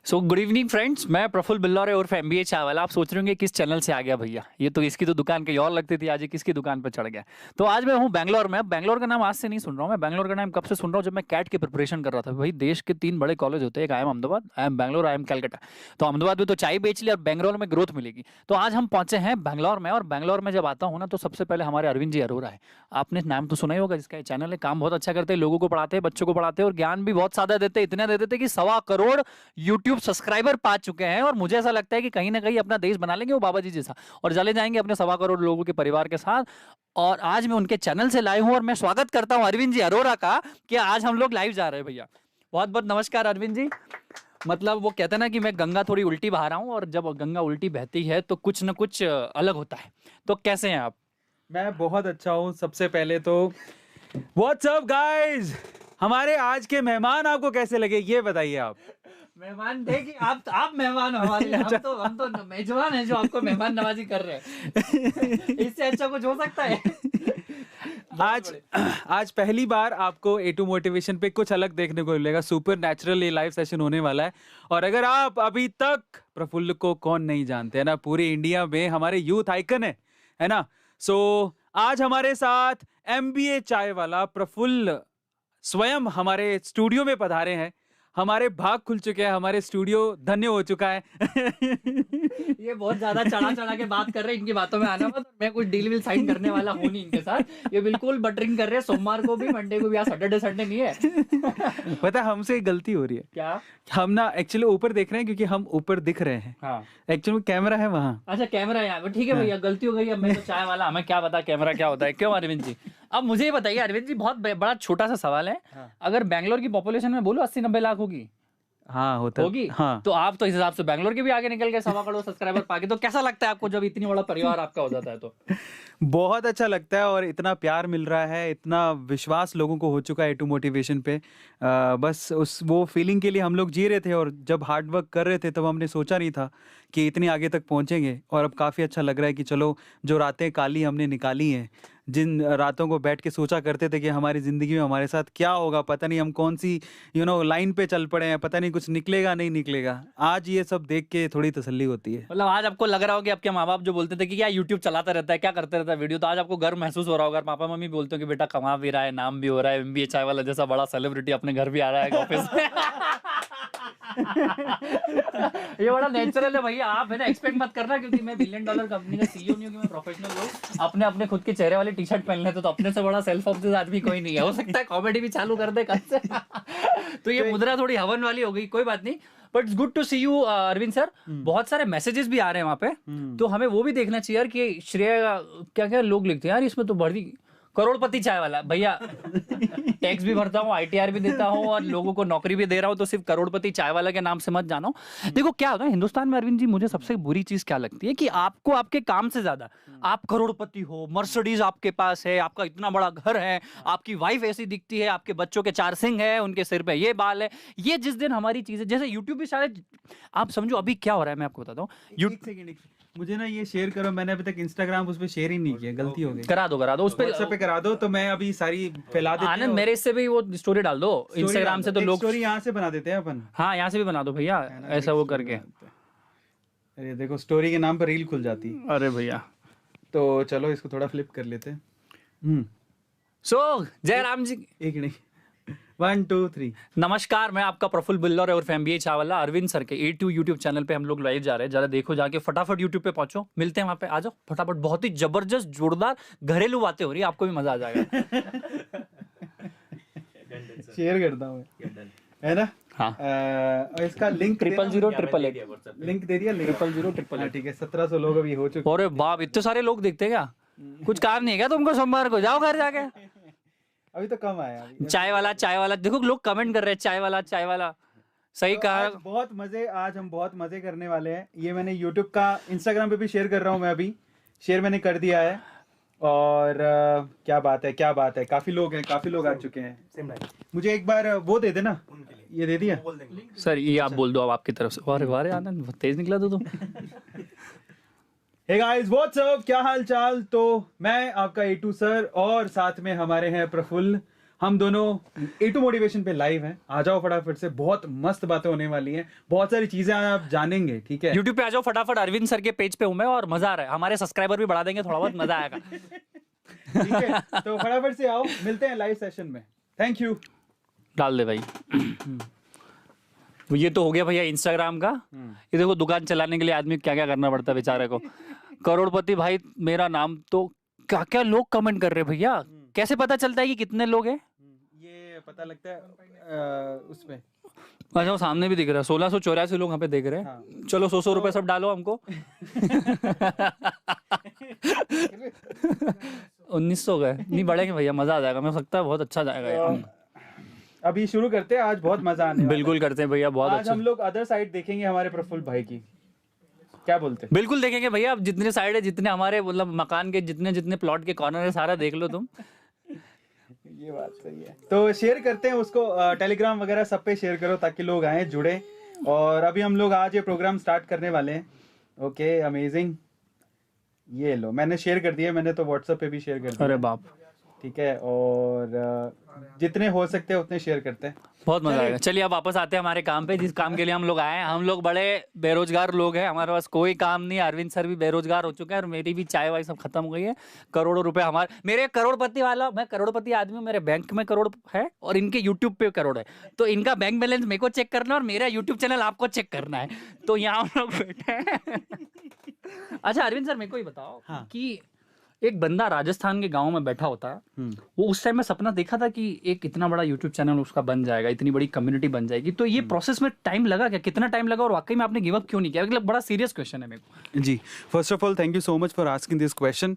So good evening friends, मैं प्रफुल्ल बिल्लौरे और MBA Chawla. आप सोच रहे होंगे किस चैनल से आ गया भैया, ये तो इसकी तो दुकान कहीं और लगती थी, आज ये किसकी दुकान पर चढ़ गया। तो आज मैं हूँ बैंगलोर में। बैंगलोर का नाम आज से नहीं सुन रहा हूँ मैं, बैंगलोर का नाम कब से सुन रहा हूँ, जब मैं कैट की प्रिपरेशन कर रहा था। भाई देश के 3 बड़े कॉलेज होते हैं, एक I am Ahmedabad, I am Bangalore, I am Calcutta. तो अहमदाबाद में तो चाय बेच ली और बैंगलोर में ग्रोथ मिलेगी। तो आज हम पहुंचे हैं बैंगलोर में, और बैंगलोर में जब आता हूँ ना तो सबसे पहले हमारे अरविंद जी अरोरा है। आपने नाम तो सुना ही होगा, जिसका चैनल है, काम बहुत अच्छा करते हैं, लोगों को पढ़ाते हैं, बच्चों को पढ़ाते हैं और ज्ञान भी बहुत ज्यादा देते हैं। इतने दे देते हैं कि 1.25 करोड़ यूट्यूब सब्सक्राइबर पा चुके हैं, और मुझे ऐसा लगता है कि कहीं ना कहीं अपना देश बना लेंगे वो बाबा जी जैसा, और चले जाएंगे अपने 1.25 करोड़ लोगों के परिवार के साथ। और आज मैं उनके चैनल से लाइव हूं, और मैं स्वागत करता हूं अरविंद जी अरोरा का कि आज हम लोग लाइव जा रहे हैं। भैया बहुत बहुत नमस्कार अरविंद जी। मतलब वो कहते हैं ना कि मैं गंगा थोड़ी उल्टी बहा रहा हूं, और जब गंगा उल्टी बहती है तो कुछ ना कुछ अलग होता है। तो कैसे हैं आप? मैं बहुत अच्छा हूँ। सबसे पहले तो व्हाट्स अप गाइस, हमारे आज के मेहमान आपको कैसे लगे ये बताइए आप। मेहमान थे कि आप मेहमान हो हमारे लिए? हम तो मेजबान हैं जो आपको मेहमान नवाजी कर रहे हैं। इससे अच्छा कुछ हो सकता है? आज पहली बार आपको A2 मोटिवेशन पे कुछ अलग देखने को मिलेगा। सुपर नेचुरल ये लाइव सेशन होने वाला है। और अगर आप अभी तक प्रफुल्ल को कौन नहीं जानते है ना, पूरे इंडिया में हमारे यूथ आइकन है ना। सो आज हमारे साथ MBA चाय वाला प्रफुल्ल स्वयं हमारे स्टूडियो में पधारे हैं। हमारे भाग खुल चुके हैं, हमारे स्टूडियो धन्य हो चुका है। ये बहुत ज्यादा चढ़ा के बात कर रहे हैं, इनकी बातों में आना मत। मैं कुछ डील विल साइन करने वाला हूँ नहीं इनके साथ। ये बिल्कुल बटरिंग कर रहे हैं, सोमवार को भी, मंडे को भी। आज सैटरडे संडे नहीं है। पता है हमसे एक गलती हो रही है। क्या? हम ना एक्चुअली ऊपर देख रहे हैं क्योंकि हम ऊपर दिख रहे हैं। हाँ। एक्चुअली कैमरा है वहाँ। अच्छा कैमरा है यहाँ, ठीक है भैया, गलती हो गई। अब मैं तो चाय वाला, हमें क्या पता कैमरा क्या होता है। क्यों अरविंद जी? अब मुझे ये बताइए अरविंद जी, बहुत बड़ा छोटा सा सवाल है। हाँ। अगर बैंगलोर की पॉपुलेशन में बोलो 80-90 लाख होगी, हाँ होता होगी। हाँ। तो आप तो इस हिसाब से बैंगलोर के भी आगे निकल गए, 1.25 करोड़ सब्सक्राइबर पाके। तो कैसा लगता है आपको जब इतनी बड़ा परिवार आपका हो जाता है? तो बहुत अच्छा लगता है, और इतना प्यार मिल रहा है, इतना विश्वास लोगों को हो चुका है A2 मोटिवेशन पे। बस वो फीलिंग के लिए हम लोग जी रहे थे, और जब हार्ड वर्क कर रहे थे तब हमने सोचा नहीं था कि इतनी आगे तक पहुंचेंगे। और अब काफ़ी अच्छा लग रहा है कि चलो, जो रातें काली हमने निकाली हैं, जिन रातों को बैठ के सोचा करते थे कि हमारी ज़िंदगी में हमारे साथ क्या होगा, पता नहीं हम कौन सी लाइन पे चल पड़े हैं, पता नहीं कुछ निकलेगा नहीं निकलेगा, आज ये सब देख के थोड़ी तसल्ली होती है। मतलब आज आपको लग रहा हो कि आपके माँ बाप जो बोलते थे कि क्या यूट्यूब चलाता रहता है, क्या करते रहता है वीडियो, तो आज आपको गर्व महसूस हो रहा होगा। पापा मम्मी बोलते हो कि बेटा कमा भी रहा है, नाम भी हो रहा है, MBA चाय वाला जैसा बड़ा सेलिब्रिटी अपने घर भी आ रहा है ऑफिस में। ये बड़ा नेचुरल है भैया। आप है ना एक्सपेक्ट मत करना, क्योंकि मैं $1 बिलियन कंपनी का CEO नहीं हूँ कि मैं प्रोफेशनल लोग अपने अपने खुद के चेहरे वाली टी-शर्ट पहन लेते। तो अपने से बड़ा सेल्फ ऑब्सेस्ड आदमी कोई नहीं है। हो सकता है कॉमेडी भी चालू कर दे कल से। तो ये मुद्रा थोड़ी हवन वाली हो गई, कोई बात नहीं। But it's good to see you Arvind sir. बहुत सारे मैसेजेस भी आ रहे हैं वहां पे, तो हमें वो भी देखना चाहिए यार कि श्रेय क्या क्या लोग लिखते हैं यार, इसमें तो बड़ी करोड़पति चाय वाला। भैया टैक्स भी भरता हूँ, ITR भी देता हूँ, और लोगों को नौकरी भी दे रहा हूँ, तो सिर्फ करोड़पति चाय वाला के नाम से मत जानो। देखो क्या होता है हिंदुस्तान में अरविंद जी, मुझे सबसे बुरी चीज क्या लगती है कि आपको आपके काम से ज्यादा, आप करोड़पति हो, मर्सिडीज आपके पास है, आपका इतना बड़ा घर है, आपकी वाइफ ऐसी दिखती है, आपके बच्चों के 4 सिंह है, उनके सिर पे ये बाल है। ये जिस दिन हमारी चीजें, जैसे यूट्यूब भी शायद, आप समझो अभी क्या हो रहा है, मैं आपको बताता हूँ। मुझे ना ये शेयर करो, मैंने अभी तक इंस्टाग्राम उस पे शेयर ही नहीं किया, गलती हो गई। करा दो उस WhatsApp पे करा दो, तो मैं अभी सारी फैला देते हैं। आनंद मेरे इससे भी वो स्टोरी डाल दो इंस्टाग्राम से, तो लोग स्टोरी यहाँ से बना देते हैं अपन। हाँ यहाँ से भी बना दो भैया, ऐसा वो करके। अरे देखो, स्टोरी के नाम पर रील खुल जाती है। अरे भैया, तो चलो इसको थोड़ा फ्लिप कर लेते हैं। सो जयराम जी, एक नहीं, 1 2 3। नमस्कार, मैं आपका प्रफुल्ल बिल्लौरे और MBA चावला अरविंद सर के A2 यूट्यूब चैनल पे हम लोग लाइव जा रहे हैं। जरा देखो जाके, फटाफट यूट्यूब पे पहुंचो, मिलते हैं वहां पे, आ जाओ फटाफट। बहुत ही जबरदस्त जोरदार घरेलू बातें हो रही है, आपको भी मजा आ जाएगा। शेयर करता हूँ है ना। हाँ। इसका लिंक 0008888 लिंक दे दिया। 0008888। ठीक है, 1700 लोग अभी हो चुके। अरे बाप, इतने सारे लोग देखते हैं क्या? कुछ काम नहीं है क्या तुमको? सोमवार को जाओ घर जाके। अभी तो कम आया। चाय वाला देखो, लोग कमेंट कर रहे हैं, चाय वाला। सही तो कहा। आज हम बहुत मजे करने वाले हैं। ये मैंने YouTube का, Instagram पे भी शेयर कर रहा हूँ मैं, अभी शेयर मैंने कर दिया है। और क्या बात है, काफी लोग आ चुके हैं। मुझे एक बार वो दे देना, ये दे दिया सर, ये आप बोल दो अब आपकी तरफ से। अरे वाह आनंद, बहुत तेज निकला तो तुम। हे गाइस, व्हाट्स अप, क्या हाल चाल। तो मैं आपका A2 सर, और साथ में हमारे हैं प्रफुल्ल। हम दोनों A2 मोटिवेशन पे लाइव हैं। आ जाओ फटाफट से, बहुत मस्त बातें होने वाली हैं, बहुत सारी चीजें आप जानेंगे, ठीक है। यूट्यूब पे आ जाओ फटाफट, अरविंद सर के पेज पे हूं मैं और मजा आ रहा है, हमारे सब्सक्राइबर भी बढ़ा देंगे, थोड़ा बहुत मजा आएगा। ठीक है, तो फटाफट से आओ, मिलते हैं लाइव सेशन में। Thank you. डाल दे भाई। ये तो हो गया भैया इंस्टाग्राम का। ये देखो दुकान चलाने के लिए आदमी क्या क्या करना पड़ता है बेचारे को। करोड़पति भाई मेरा नाम, तो क्या क्या लोग कमेंट कर रहे हैं भैया, कैसे पता चलता है कि कितने लोग हैं? ये पता लगता है उसमें। अच्छा वो सामने भी दिख रहा है, 1684 लोग यहाँ पे देख रहे हैं। हाँ। चलो 100 रुपए सब डालो हमको। 1900 गए, नहीं बढ़ेंगे भैया, मजा आ जाएगा, मुझे लगता है बहुत अच्छा जाएगा यार। अभी शुरू करते हैं, आज बहुत मजा आने वाला है। बिल्कुल करते हैं भैया, बहुत आज अच्छा। हम लोग अदर साइड देखेंगे हमारे प्रफुल्ल भाई की, क्या बोलते हैं? बिल्कुल देखेंगे भैया, अब जितने साइड है, जितने हमारे मतलब मकान के जितने जितने प्लॉट के कॉर्नर है, सारा देख लो तुम। ये बात सही है। तो शेयर करते हैं उसको, टेलीग्राम वगैरह सब पे शेयर करो ताकि लोग आए जुड़े। और अभी हम लोग आज ये प्रोग्राम स्टार्ट करने वाले हैं। Okay, amazing. ये लो, मैंने शेयर कर दिया, मैंने तो व्हाट्सएप पे भी शेयर कर दिया। अरे बाप, ठीक है, और जितने हो सकते हैं उतने शेयर करते हैं। बहुत मजा आएगा। चलिए अब वापस आते हैं हमारे काम पे, जिस काम के लिए हम लोग आए हैं। हम लोग बड़े बेरोजगार लोग हैं, हमारे पास कोई काम नहीं है। अरविंद सर भी बेरोजगार हो चुके हैं और मेरी भी चाय वाय सब खत्म हो गई है। करोड़ों रुपए हमारे, मेरे करोड़पति वाला, मैं करोड़पति आदमी हूँ, मेरे बैंक में करोड़ है और इनके यूट्यूब पे करोड़ है। तो इनका बैंक बैलेंस मेरे को चेक करना है और मेरा यूट्यूब चैनल आपको चेक करना है। तो यहाँ हम लोग बैठे हैं। अच्छा अरविंद सर, मेरे को ही बताओ कि एक बंदा राजस्थान के गांव में बैठा होता है, वो उस टाइम में सपना देखा था कि एक इतना बड़ा यूट्यूब चैनल उसका बन जाएगा, इतनी बड़ी कम्युनिटी बन जाएगी। तो ये प्रोसेस में टाइम लगा क्या, कितना टाइम लगा और वाकई में आपने गिव अप क्यों नहीं किया? मतलब बड़ा सीरियस क्वेश्चन है मेरे को। जी, first of all thank you so much for asking this question.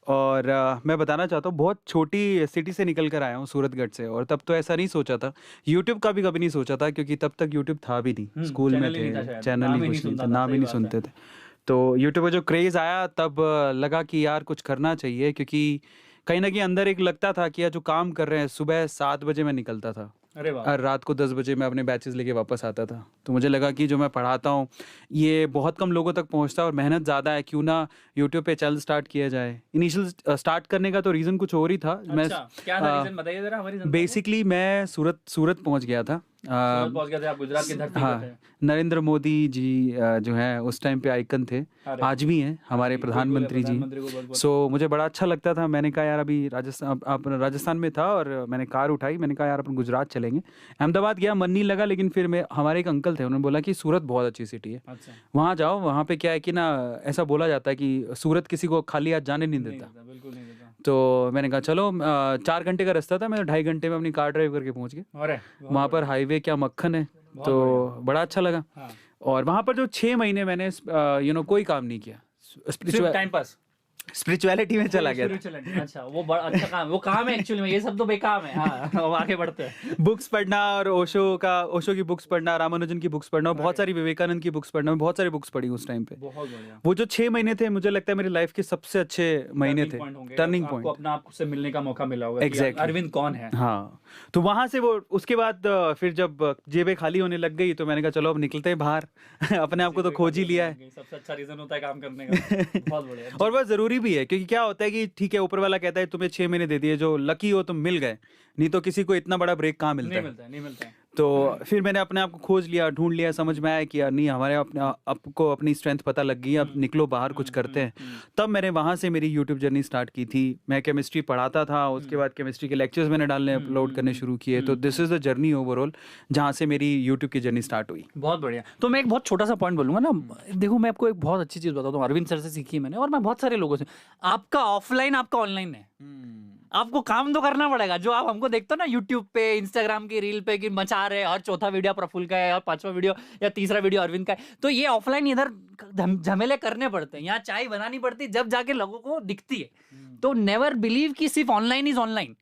और मैं बताना चाहता हूँ, बहुत छोटी सिटी से निकल कर आया हूँ, सूरतगढ़ से। और तब तो ऐसा नहीं सोचा था, यूट्यूब का भी कभी नहीं सोचा था, क्योंकि तब तक यूट्यूब था भी नहीं, स्कूल में थे, चैनल ही कुछ नहीं था, नाम ही नहीं सुनते थे। तो यूट्यूब पर जो क्रेज़ आया तब लगा कि यार कुछ करना चाहिए, क्योंकि कहीं ना कहीं अंदर एक लगता था कि यार जो काम कर रहे हैं, सुबह 7 बजे मैं निकलता था अरे वाह, और रात को 10 बजे मैं अपने बैचेस लेके वापस आता था। तो मुझे लगा कि जो मैं पढ़ाता हूँ ये बहुत कम लोगों तक पहुँचता है और मेहनत ज़्यादा है, क्यों ना यूट्यूब पे चैनल स्टार्ट किया जाए। इनिशियल स्टार्ट करने का तो रीज़न कुछ और ही था। अच्छा, क्या था रीजन बताइए जरा हमारी जनता को। बेसिकली मैं सूरत पहुँच गया था। सूरत पहुंच गए थे आप, गुजरात की धरती पे हाँ, थे। नरेंद्र मोदी जी जो है उस टाइम पे आइकन थे, अरे, आज भी हैं हमारे बिल्कुल, प्रधानमंत्री जी। प्रधानमंत्री को बहुत-बहुत सो मुझे बड़ा अच्छा लगता था। मैंने कहा यार अभी राजस्थान में था और मैंने कार उठाई, मैंने कहा यार अपन गुजरात चलेंगे। अहमदाबाद गया, मन नहीं लगा, लेकिन फिर मैं, हमारे एक अंकल थे, उन्होंने बोला कि सूरत बहुत अच्छी सिटी है, अच्छा, वहाँ जाओ। वहाँ पे क्या है कि ना, ऐसा बोला जाता है कि सूरत किसी को खाली हाथ जाने नहीं नहीं देता। देता, बिल्कुल नहीं देता। तो मैंने कहा चलो, 4 घंटे का रास्ता था, मैं 2.5 घंटे में अपनी कार ड्राइव करके पहुँच गया। अरे वहाँ पर हाईवे क्या मक्खन है, तो बड़ा अच्छा लगा। हाँ। और वहाँ पर जो 6 महीने मैंने कोई काम नहीं किया, सिर्फ टाइम पास, स्पिरिचुअलिटी में चला गया था। Spiritual, अच्छा वो बड़ा अच्छा काम, वो काम है एक्चुअली में, ये सब तो बेकाम है। हाँ, अब आगे बढ़ते हैं। बुक्स पढ़ना और ओशो की बुक्स पढ़ना, रामानुजन की बुक्स पढ़ना, और बहुत सारी विवेकानंद की बुक्स पढ़ना, बहुत सारी बुक्स पढ़ी उस टाइम पे। बहुत बढ़िया। वो जो 6 महीने थे, मुझे लगता है मेरी लाइफ के सबसे अच्छे महीने थे, टर्निंग आपको पॉइंट। अपना आप से मिलने का मौका मिला होगा कि Exactly. अरविंद कौन है। हाँ, तो वहां से वो, उसके बाद फिर जब जेबें खाली होने लग गई, तो मैंने कहा चलो अब निकलते हैं बाहर। अपने आप को तो खोज ही लिया है। सबसे अच्छा रीजन होता है काम करने का। बहुत बढ़िया। और वह जरूरी भी है, क्योंकि क्या होता है कि ठीक है, ऊपर वाला कहता है तुम्हें 6 महीने दे दिए, जो लकी हो तुम मिल गए, नहीं तो किसी को इतना बड़ा ब्रेक कहाँ मिलता नहीं है। मिलता है, नहीं मिलता है। तो फिर मैंने अपने आप को खोज लिया, ढूंढ लिया, समझ में आया कि यार नहीं, हमारे अपने आपको अपनी स्ट्रेंथ पता लग गई, अब निकलो बाहर, कुछ करते हैं। तब मैंने वहाँ से मेरी यूट्यूब जर्नी स्टार्ट की थी। मैं केमिस्ट्री पढ़ाता था, उसके बाद केमिस्ट्री के लेक्चर्स मैंने डालने अपलोड करने शुरू किए। तो this is the journey overall, जहाँ से मेरी यूट्यूब की जर्नी स्टार्ट हुई। बहुत बढ़िया। तो मैं एक बहुत छोटा सा पॉइंट बोलूंगा ना, देखो मैं आपको एक बहुत अच्छी चीज बताता हूँ, अरविंद सर से सीखी है मैंने, और मैं बहुत सारे लोगों से। आपका ऑफलाइन, आपका ऑनलाइन है। आपको काम तो करना पड़ेगा। जो आप हमको देखते हो ना यूट्यूब पे, इंस्टाग्राम की रील पे कि मचा रहे, हर चौथा वीडियो प्रफुल्ल का है और 5वां वीडियो या 3रा वीडियो अरविंद का है, तो ये ऑफलाइन इधर झमेले करने पड़ते हैं, यहाँ चाय बनानी पड़ती है, जब जाके लोगों को दिखती है। तो नेवर बिलीव कि सिर्फ ऑनलाइन इज ऑनलाइन।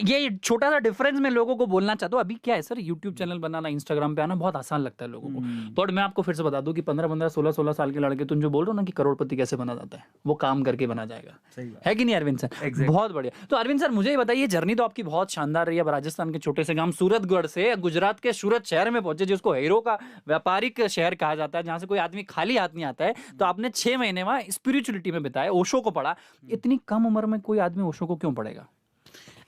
ये छोटा सा डिफरेंस मैं लोगों को बोलना चाहता हूँ। अभी क्या है सर, यूट्यूब चैनल बनाना, इंस्टाग्राम पे आना बहुत आसान लगता है लोगों को। तो मैं आपको फिर से बता दूं कि 15-15, 16-16 साल के लड़के, तुम जो बोल रहे हो ना कि करोड़पति कैसे बना जाता है, वो काम करके बना जाएगा। सही बात है कि नहीं अरविंद सर? बहुत बढ़िया। तो अरविंद सर मुझे ये बताइए, जर्नी तो आपकी बहुत शानदार रही है। अब राजस्थान के छोटे से गांव सूरतगढ़ से गुजरात के सूरत शहर में पहुंचे, जिसको हीरो का व्यापारिक शहर कहा जाता है, जहां से कोई आदमी खाली हाथ नहीं आता है। तो आपने 6 महीने वहां स्पिरिचुअलिटी में बिताए, ओशो को पढ़ा। इतनी कम उम्र में कोई आदमी ओशो को क्यों पढ़ेगा?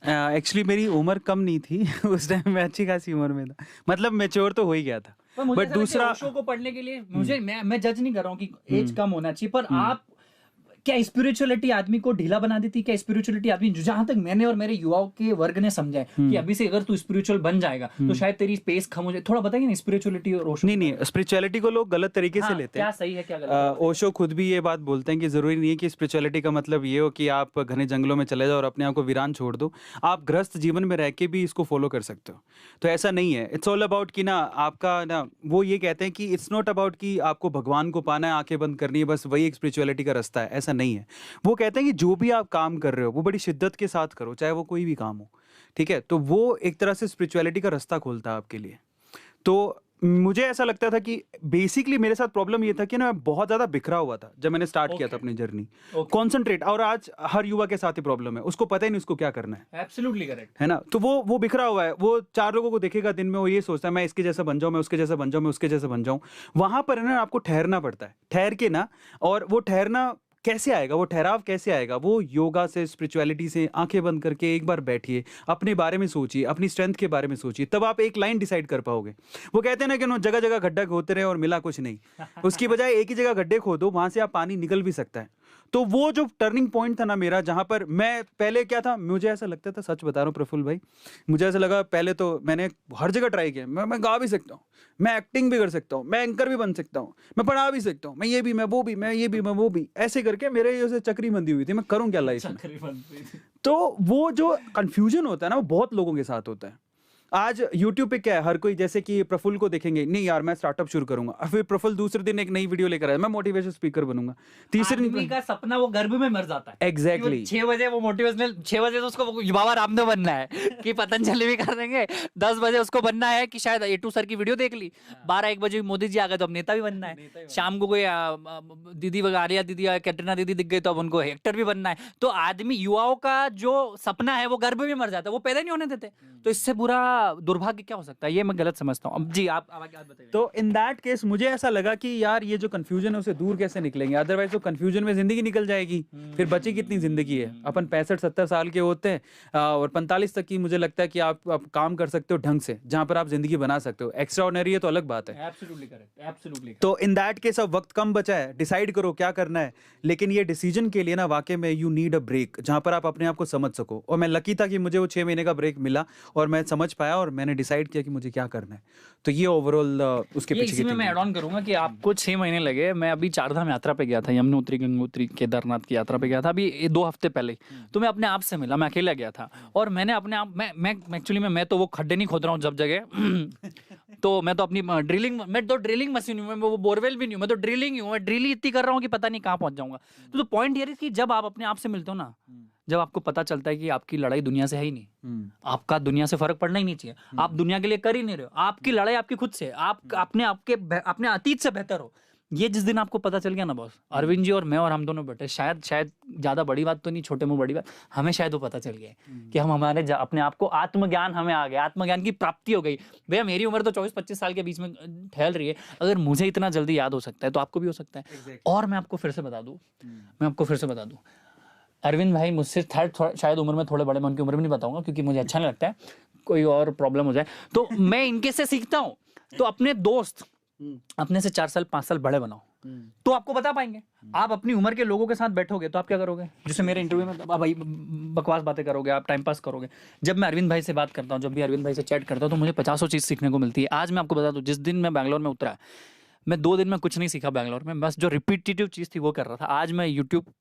एक्चुअली मेरी उम्र कम नहीं थी उस टाइम मैं अच्छी खासी उम्र में था, मतलब मैच्योर तो हो ही गया था। पर मुझे बट ऐसा लगता है दूसरा ओशो को पढ़ने के लिए मुझे मैं जज नहीं कर रहा हूँ कि एज कम होना चाहिए, पर हम्म। आप क्या स्पिरिचुअलिटी आदमी को ढीला बना देती, क्या स्पिरिचुअलिटी आदमी, जहां तक मैंने और मेरे युवाओं के वर्ग ने समझा है कि अभी से अगर तू स्पिरिचुअल बन जाएगा तो शायद तेरी पेस कम हो जाए, थोड़ा बताइए ना स्पिरिचुअलिटी और ओशो। नहीं, स्पिरिचुअलिटी को लोग गलत तरीके से लेते क्या हैं। सही है क्या गलत है? ओशो खुद भी ये बात बोलते हैं कि जरूरी नहीं है कि स्पिरिचुअलिटी का मतलब ये हो कि आप घने जंगलों में चले जाओ और अपने आप को वीरान छोड़ दो। आप गृहस्थ जीवन में रह के भी इसको फॉलो कर सकते हो। तो ऐसा नहीं है, इट्स ऑल अबाउट कि ना आपका ना, वो ये कहते हैं कि इट्स नॉट अबाउट कि आपको भगवान को पाना है, आंखें बंद करनी है, बस वही एक स्पिरिचुअलिटी का रास्ता है, ऐसा नहीं है। वो कहते हैं कि जो भी आप काम कर रहे हो वो बड़ी शिद्दत के साथ करो, चाहे वो कोई भी काम हो, ठीक है। तो वो एक तरह से स्पिरिचुअलिटी का रास्ता खोलता है आपके लिए। तो मुझे ऐसा लगता था कि बेसिकली मेरे साथ प्रॉब्लम ये था कि ना मैं बहुत ज्यादा बिखरा हुआ था जब मैंने स्टार्ट किया था अपनी जर्नी, कॉन्सेंट्रेट। और आज हर युवा के साथ ही प्रॉब्लम है, उसको पता ही नहीं उसको क्या करना है। एब्सोल्युटली करेक्ट है ना, तो वो बिखरा हुआ है। वो 4 लोगों को देखेगा दिन में, वो ये सोचता है मैं इसके जैसा बन जाऊं, मैं उसके जैसा बन जाऊं, मैं उसके जैसा बन जाऊं। वहां पर है ना आपको ठहरना पड़ता है, ठहर के ना। और वो ठहरना कैसे आएगा, वो ठहराव कैसे आएगा? वो योगा से, स्पिरिचुअलिटी से आंखें बंद करके एक बार बैठिए, अपने बारे में सोचिए, अपनी स्ट्रेंथ के बारे में सोचिए, तब आप एक लाइन डिसाइड कर पाओगे। वो कहते हैं ना कि जगह जगह गड्ढा खोदते रहे और मिला कुछ नहीं। उसकी बजाय एक ही जगह गड्ढे खोदो, वहां से आप पानी निकल भी सकता है। तो वो जो टर्निंग पॉइंट था ना मेरा, जहां पर मैं पहले क्या था, मुझे ऐसा लगता था, सच बता रहा हूँ प्रफुल्ल भाई, मुझे ऐसा लगा पहले तो मैंने हर जगह ट्राई किया, मैं गा भी सकता हूँ, मैं एक्टिंग भी कर सकता हूँ, मैं एंकर भी बन सकता हूँ, मैं पढ़ा भी सकता हूँ, मैं ये भी, मैं वो भी, मैं ये भी, मैं वो भी, ऐसे करके मेरे जैसे चक्री बंदी हुई थी, मैं करूँ क्या लाइफ में। तो वो जो कंफ्यूजन होता है ना, वो बहुत लोगों के साथ होता है। आज YouTube पे क्या है, हर कोई जैसे कि प्रफुल्ल को देखेंगे, नहीं यार मैं स्टार्टअप शुरू करूंगा, और फिर प्रफुल्ल दूसरे दिन एक नई वीडियो लेकर आया, मैं मोटिवेशन स्पीकर बनूंगा। तीसरे आदमी दिन का सपना वो गर्भ में मर जाता है। एग्जैक्टली 6 बजे वो मोटिवेशनल, 6 बजे तो उसको बाबा रामदेव बनना है कि पतंजलि भी कर देंगे। 10 बजे उसको बनना है कि शायद A2 सर की वीडियो देख ली। 12-1 बजे मोदी जी आ गए तो अब नेता भी बनना है। शाम को कोई दीदी आर्या दीदी, कैटरीना दीदी दिख गई तो अब उनको एक्टर भी बनना है। तो आदमी, युवाओं का जो सपना है वो गर्भ में मर जाता है, वो पैदा नहीं होने देते। तो इससे बुरा दुर्भाग्य क्या हो सकता है? ये मैं गलत समझता हूँ। अब जी आप आगे बताइए। तो इन दैट केस मुझे ऐसा लगा कि यार ये जो कंफ्यूजन है उसे दूर कैसे निकलेंगे, अदरवाइज तो कंफ्यूजन में जिंदगी निकल जाएगी। फिर बची कितनी जिंदगी है? अपन 65-70 साल के होते हैं, और 45 तक की मुझे लगता है कि आप काम कर सकते हो ढंग से, जहां पर आप जिंदगी बना सकते हो। एक्स्ट्रा ऑर्डिनरी है तो अलग बात है। Absolutely correct, absolutely. तो इन दैट केस अब वक्त कम बचा है, डिसाइड करो क्या करना है। लेकिन ये डिसीजन के लिए ना वाकई में यू नीड अ ब्रेक, जहां पर आप अपने आप को समझ सको। और मैं लकी था कि मुझे वो 6 महीने का ब्रेक मिला और मैं समझ पाया और मैंने डिसाइड किया कि मुझे क्या करना है। तो ये ओवरऑल उसके ये पीछे इसी में मैं ऐड ऑन करूंगा कि आपको 6 महीने लगे। मैं अभी 4 धाम यात्रा पे गया था, यमुनोत्री, गंगोत्री, केदारनाथ की यात्रा पे गया था अभी 2 हफ्ते पहले। तो मैं अपने आप से मिला, मैं अकेला गया था और मैंने अपने आप, मैं एक्चुअली मैं तो वो खड्डे नहीं खोद रहा हूँ जब जगह तो मैं तो अपनी ड्रिलिंग मशीन हूँ, मैं वो बोरवेल भी नहीं हूँ, मैं तो ड्रिलिंग ही हूँ। मैं ड्रिल इतनी कर रहा हूँ कि पता नहीं कहाँ पहुंच जाऊंगा। तो पॉइंट ये है कि जब आप अपने आप से मिलते हो ना, जब आपको पता चलता है कि आपकी लड़ाई दुनिया से है ही नहीं, आपका दुनिया से फर्क पड़ना ही नहीं चाहिए, आप दुनिया के लिए कर ही नहीं रहे हो, आपकी लड़ाई आपकी खुद से, आप अपने अतीत से बेहतर हो। ये जिस दिन आपको पता चल गया ना बॉस, अरविंद जी और मैं और हम दोनों बैठे, शायद ज्यादा बड़ी बात तो नहीं, छोटे मुंह बड़ी बात, हमें शायद वो पता चल गया कि हम हमारे अपने आप को आत्मज्ञान हमें आ गया, आत्मज्ञान की प्राप्ति हो गई। भैया मेरी उम्र तो 24-25 साल के बीच में ठहर रही है, अगर मुझे इतना जल्दी याद हो सकता है तो आपको भी हो सकता है। और मैं आपको फिर से बता दूं, अरविंद भाई मुझसे शायद उम्र में थोड़े बड़े, मैं उनकी उम्र में नहीं बताऊंगा क्योंकि मुझे अच्छा नहीं लगता है कोई और प्रॉब्लम हो जाए। तो मैं इनके से सीखता हूँ। तो अपने दोस्त अपने से 4 साल 5 साल बड़े बनाओ तो आपको बता पाएंगे। आप अपनी उम्र के लोगों के साथ बैठोगे तो आप क्या करोगे? जैसे मेरे इंटरव्यू में भाई बकवास बातें करोगे, आप टाइम पास करोगे। जब मैं अरविंद भाई से बात करता हूँ, जब भी अरविंद भाई से चैट करता हूँ, तो मुझे 50 चीज़ सीखने को मिलती है। आज मैं आपको बता दूँ, जिस दिन मैं बैंगलोर में उतरा, मैं 2 दिन में कुछ नहीं सीखा बैंगलोर में, बस जो रिपीटेटिव चीज़ थी वो कर रहा था। आज मैं यूट्यूब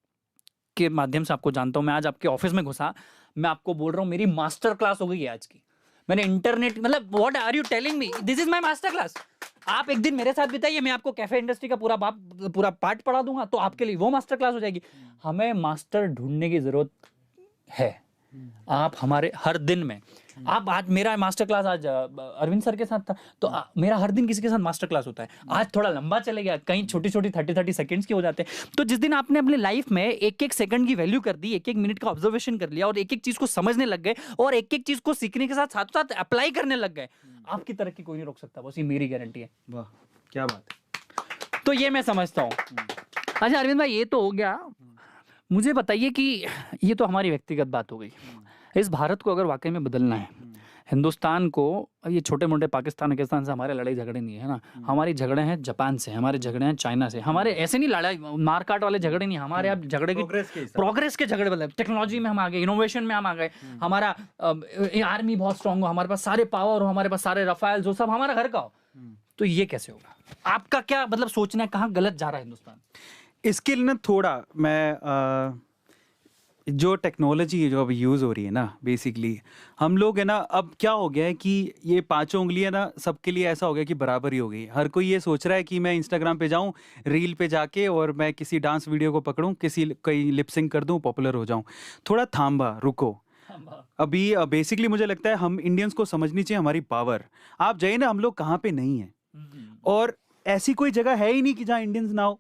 के माध्यम से आपको जानता हूँ, मैं आज आपके ऑफिस में घुसा, मैं आपको बोल रहा हूँ मेरी मास्टर क्लास हो गई है आज की। मैंने इंटरनेट, मतलब what are you telling me, this is my master class. आप एक दिन मेरे साथ बिताइए, मैं आपको कैफे इंडस्ट्री का पूरा पार्ट पढ़ा दूंगा, तो आपके लिए वो मास्टर क्लास हो जाएगी। हमें मास्टर ढूंढने की जरूरत है। आप हमारे हर दिन में, आप आज मेरा मास्टर क्लास आज अरविंद सर के साथ था, तो मेरा हर दिन किसी के साथ मास्टर क्लास होता है। आज थोड़ा लंबा चले गया, कहीं छोटी 30 सेकंड्स के हो जाते हैं। तो जिस दिन आपने अपनी लाइफ में एक सेकंड की वैल्यू कर दी, एक मिनट का ऑब्जर्वेशन कर लिया और एक चीज को समझने लग गए और एक चीज को सीखने के साथ साथ अप्लाई करने लग गए, आपकी तरक्की कोई नहीं रोक सकता। बस ये मेरी गारंटी है। वाह क्या बात है। तो ये मैं समझता हूँ। अच्छा अरविंद भाई, ये तो हो गया, मुझे बताइए कि ये तो हमारी व्यक्तिगत बात हो गई, इस भारत को अगर वाकई में बदलना है, हिंदुस्तान को, ये छोटे मोटे पाकिस्तान से हमारे लड़ाई झगड़े नहीं है ना, हमारी झगड़े हैं जापान से, हमारे झगड़े हैं चाइना से, हमारे ऐसे नहीं लड़ाई मारकाट वाले झगड़े नहीं, हमारे अब झगड़े की प्रोग्रेस के झगड़े, मतलब टेक्नोलॉजी में हम आ गए, इनोवेशन में हम आ गए, हमारा आर्मी बहुत स्ट्रांग हो, हमारे पास सारे पावर हो, हमारे पास सारे रफाल जो सब हमारा घर का हो, तो ये कैसे होगा? आपका क्या मतलब सोचना है, कहाँ गलत जा रहा है हिंदुस्तान? इसके लिए ना थोड़ा मैं जो टेक्नोलॉजी जो अब यूज़ हो रही है ना, बेसिकली हम लोग है ना, अब क्या हो गया है कि ये पांचों उंगलियां ना सबके लिए ऐसा हो गया कि बराबर ही हो गई। हर कोई ये सोच रहा है कि मैं इंस्टाग्राम पे जाऊं, रील पे जाके और मैं किसी डांस वीडियो को पकड़ूं, कहीं लिपसिंग कर दूं, पॉपुलर हो जाऊं। थोड़ा थांबा, रुको। अभी बेसिकली मुझे लगता है हम इंडियंस को समझनी चाहिए हमारी पावर। आप जाइए ना, हम लोग कहाँ पे नहीं है, और ऐसी कोई जगह है ही नहीं कि जहाँ इंडियंस ना हो।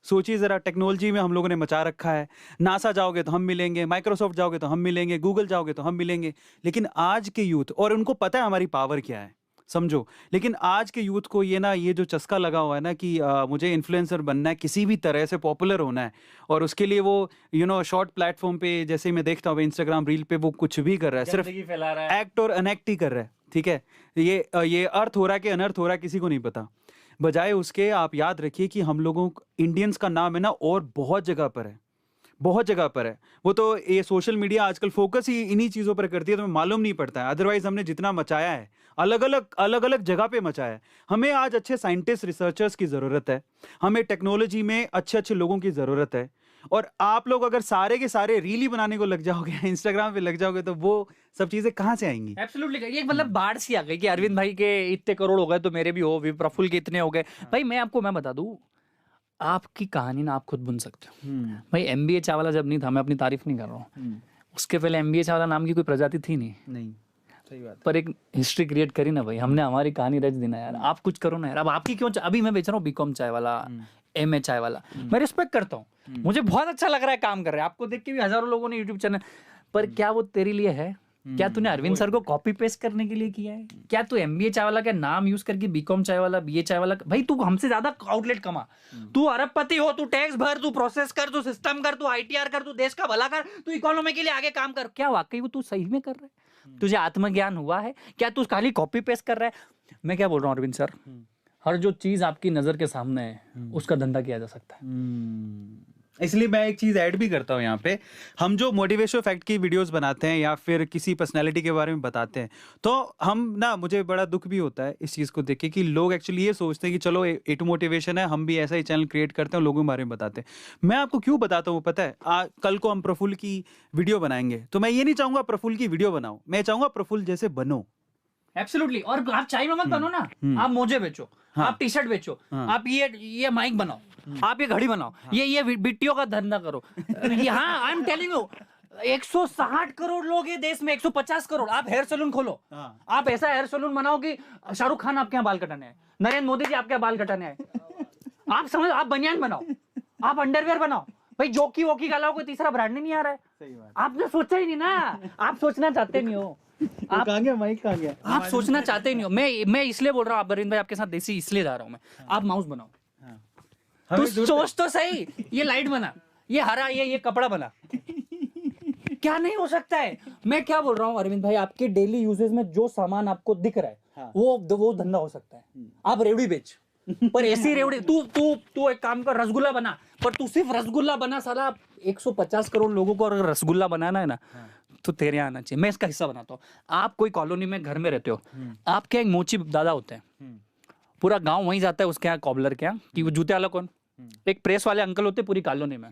सोचिए जरा, टेक्नोलॉजी में हम लोगों ने मचा रखा है। नासा जाओगे तो हम मिलेंगे, माइक्रोसॉफ्ट जाओगे तो हम मिलेंगे, गूगल जाओगे तो हम मिलेंगे। लेकिन आज के यूथ, और उनको पता है हमारी पावर क्या है, समझो, लेकिन आज के यूथ को ये जो चस्का लगा हुआ है ना कि मुझे इन्फ्लुएंसर बनना है, किसी भी तरह से पॉपुलर होना है, और उसके लिए वो शॉर्ट प्लेटफॉर्म पे, जैसे मैं देखता हूँ इंस्टाग्राम रील पे, वो कुछ भी कर रहा है, सिर्फ फैला रहा है, एक्ट और अनएक्ट ही कर रहा है। ठीक है, ये अर्थ हो रहा है कि अनर्थ हो रहा है, किसी को नहीं पता। बजाय उसके आप याद रखिए कि हम लोगों इंडियंस का नाम है ना, और बहुत जगह पर है, बहुत जगह पर है। वो तो ये सोशल मीडिया आजकल फोकस ही इन्हीं चीज़ों पर करती है, तो मालूम नहीं पड़ता है। अदरवाइज हमने जितना मचाया है, अलग अलग जगह पे मचाया है। हमें आज अच्छे साइंटिस्ट, रिसर्चर्स की ज़रूरत है, हमें टेक्नोलॉजी में अच्छे अच्छे लोगों की ज़रूरत है। और आप लोग अगर सारे के सारे रील ही बनाने को लग जाओगे, इंस्टाग्राम पे लग जाओगे, तो वो सब चीजें कहाँ से आएंगी? एब्सोल्युटली, ये मतलब बाढ़ सी आ गई कि अरविंद भाई के इतने करोड़ हो गए तो मेरे भी हो, प्रफुल्ल के इतने हो गए। भाई मैं बता दूं, आपकी कहानी ना आप खुद बुन सकते हो। भाई एमबीए चावला जब नहीं था, मैं अपनी तारीफ नहीं कर रहा हूँ, उसके पहले एमबीए चावला नाम की कोई प्रजाति थी नहीं। सही बात। पर एक हिस्ट्री क्रिएट करी ना भाई, हमने हमारी कहानी रच दी ना यार। आप कुछ करो ना यार। अब आपकी क्यों, अभी मैं बेच रहा हूँ बीकॉम चाय वाला, एमए चाय वाला, मैं रिस्पेक्ट करता हूँ, मुझे बहुत अच्छा लग रहा है काम कर रहे हैं, आपको देख के भी हजारों लोगों ने यूट्यूब चैनल, पर क्या वो तेरे लिए है? क्या तूने अरविंद सर को कॉपी पेस्ट करने के लिए किया है? क्या तू एमबीए चाय वाला का नाम यूज करके बीकॉम चाय वाला, बीए चाय वाला? भाई तू हमसे ज्यादा आउटलेट कमा, तू अरबपति हो, तू टैक्स भर, तू प्रोसेस कर, तू सिस्टम कर, तू आईटीआर कर, तू देश का भला कर, तू इकोनॉमी के लिए आगे काम कर। क्या वाकई वो तू सही में कर रहा है? तुझे आत्मज्ञान हुआ है? क्या तू खाली कॉपी पेस्ट कर रहा है? मैं क्या बोल रहा हूँ अरविंद सर, हर जो चीज आपकी नजर के सामने है उसका धंधा किया जा सकता है। इसलिए मैं एक चीज ऐड भी करता हूँ यहाँ पे। हम जो मोटिवेशनल फैक्ट की वीडियोस बनाते हैं या फिर किसी पर्सनालिटी के बारे में बताते हैं, तो हम ना, मुझे बड़ा दुख भी होता है इस चीज़ को देख के कि लोग एक्चुअली ये सोचते हैं कि चलो ए टू मोटिवेशन है, हम भी ऐसा ही चैनल क्रिएट करते हैं, लोगों के बारे में बताते हैं। मैं आपको क्यों बताता हूँ पता है? कल को हम प्रफुल्ल की वीडियो बनाएंगे, तो मैं ये नहीं चाहूंगा प्रफुल्ल की वीडियो बनाओ, मैं चाहूंगा प्रफुल्ल जैसे बनो। एब्सोल्युटली। और आप चाय में मत बनो ना, आप मोजे बेचो, आप टी शर्ट बेचो, आप ये माइक बनाओ, आप ये घड़ी बनाओ, ये बिट्टियों का धंधा करो। हाँ, I am telling you, 160 crore लोग ये देश में, 150 करोड़। आप हेयर सैलून खोलो, आप ऐसा हेयर सैलून बनाओ कि शाहरुख खान आपके यहाँ बाल कटाने आए, नरेंद्र मोदी जी आपके यहाँ बाल कटाने आए। आप समझ, आप बनियान बनाओ, आप अंडरवेयर बनाओ। भाई जोकी वोकी गाला कोई तीसरा ब्रांड नहीं आ रहा है। सही बात। आपने सोचा ही नहीं ना, आप सोचना चाहते नहीं हो। आप कहाँ गया माइक, कहाँ गया? आप सोचना चाहते नहीं हो। मैं इसलिए बोल रहा हूँ, आप अरविंद भाई आपके साथ देसी इसलिए जा रहा हूँ मैं। आप माउस बनाओ, तू सोच तो सही, ये लाइट बना, ये हरा, ये कपड़ा बना, क्या नहीं हो सकता है? मैं क्या बोल रहा हूँ अरविंद भाई, आपके डेली यूजेस में जो सामान आपको दिख रहा है, वो धंधा हो सकता है। आप रेवड़ी बेच, पर ऐसी रेवड़ी, तू एक काम कर, रसगुल्ला बना, पर तू सिर्फ रसगुल्ला बना। साला 150 करोड़ लोगों को अगर रसगुल्ला बनाना है ना, तो तेरे आना चाहिए। मैं इसका हिस्सा बनाता हूँ। आप कोई कॉलोनी में घर में रहते हो, आपके एक मोची दादा होते हैं, पूरा गांव वहीं जाता है उसके यहाँ, कॉबलर के यहाँ, कि वो जूते वाला कौन, एक प्रेस वाले अंकल होते पूरी कॉलोनी में,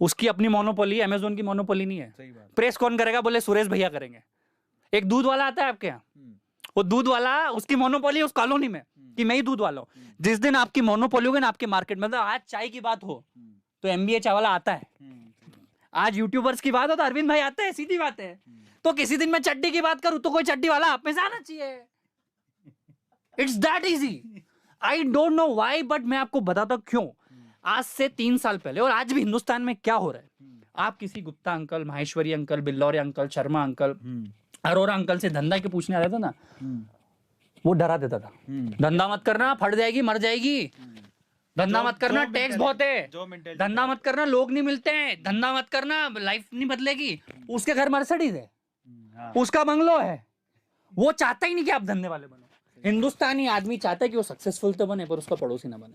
उसकी अपनी मोनोपोली, अमेजोन की मोनोपोली नहीं है। प्रेस कौन करेगा? बोले सुरेश भैया करेंगे। एक दूध वाला आता है आपके यहाँ, वो दूध वाला, उसकी मोनोपोली उस कॉलोनी में कि मैं ही दूध वाला हूँ। जिस दिन आपकी मोनोपोली होगी ना आपके मार्केट में, मतलब आज चाय की बात हो तो एमबीए चाय वाला आता है, आज यूट्यूबर्स की बात हो तो अरविंद भाई आते हैं, सीधी बात है। तो किसी दिन मैं चड्डी की बात करूं तो कोई चड्डी वाला आप में से आना चाहिए। It's that easy. I don't know why, but मैं आपको बताता हूं क्यों। आज से 3 साल पहले और आज भी हिंदुस्तान में क्या हो रहा है, आप किसी Gupta uncle, Maheshwari uncle, Billore uncle, Sharma uncle, Arora uncle से धंधा के पूछने आ रहे थे ना, वो डरा देता था, धंधा मत करना, फट जाएगी, मर जाएगी, धंधा मत करना, टैक्स बहुत है, धंधा मत करना, लोग नहीं मिलते हैं, धंधा मत करना, लाइफ नहीं बदलेगी। उसके घर मर्सिडीज है, हाँ। उसका बंगलो है, वो चाहता ही नहीं कि आप धंधे वाले बनो। हिंदुस्तानी आदमी चाहता है कि वो सक्सेसफुल तो बने पर उसका पड़ोसी ना बने,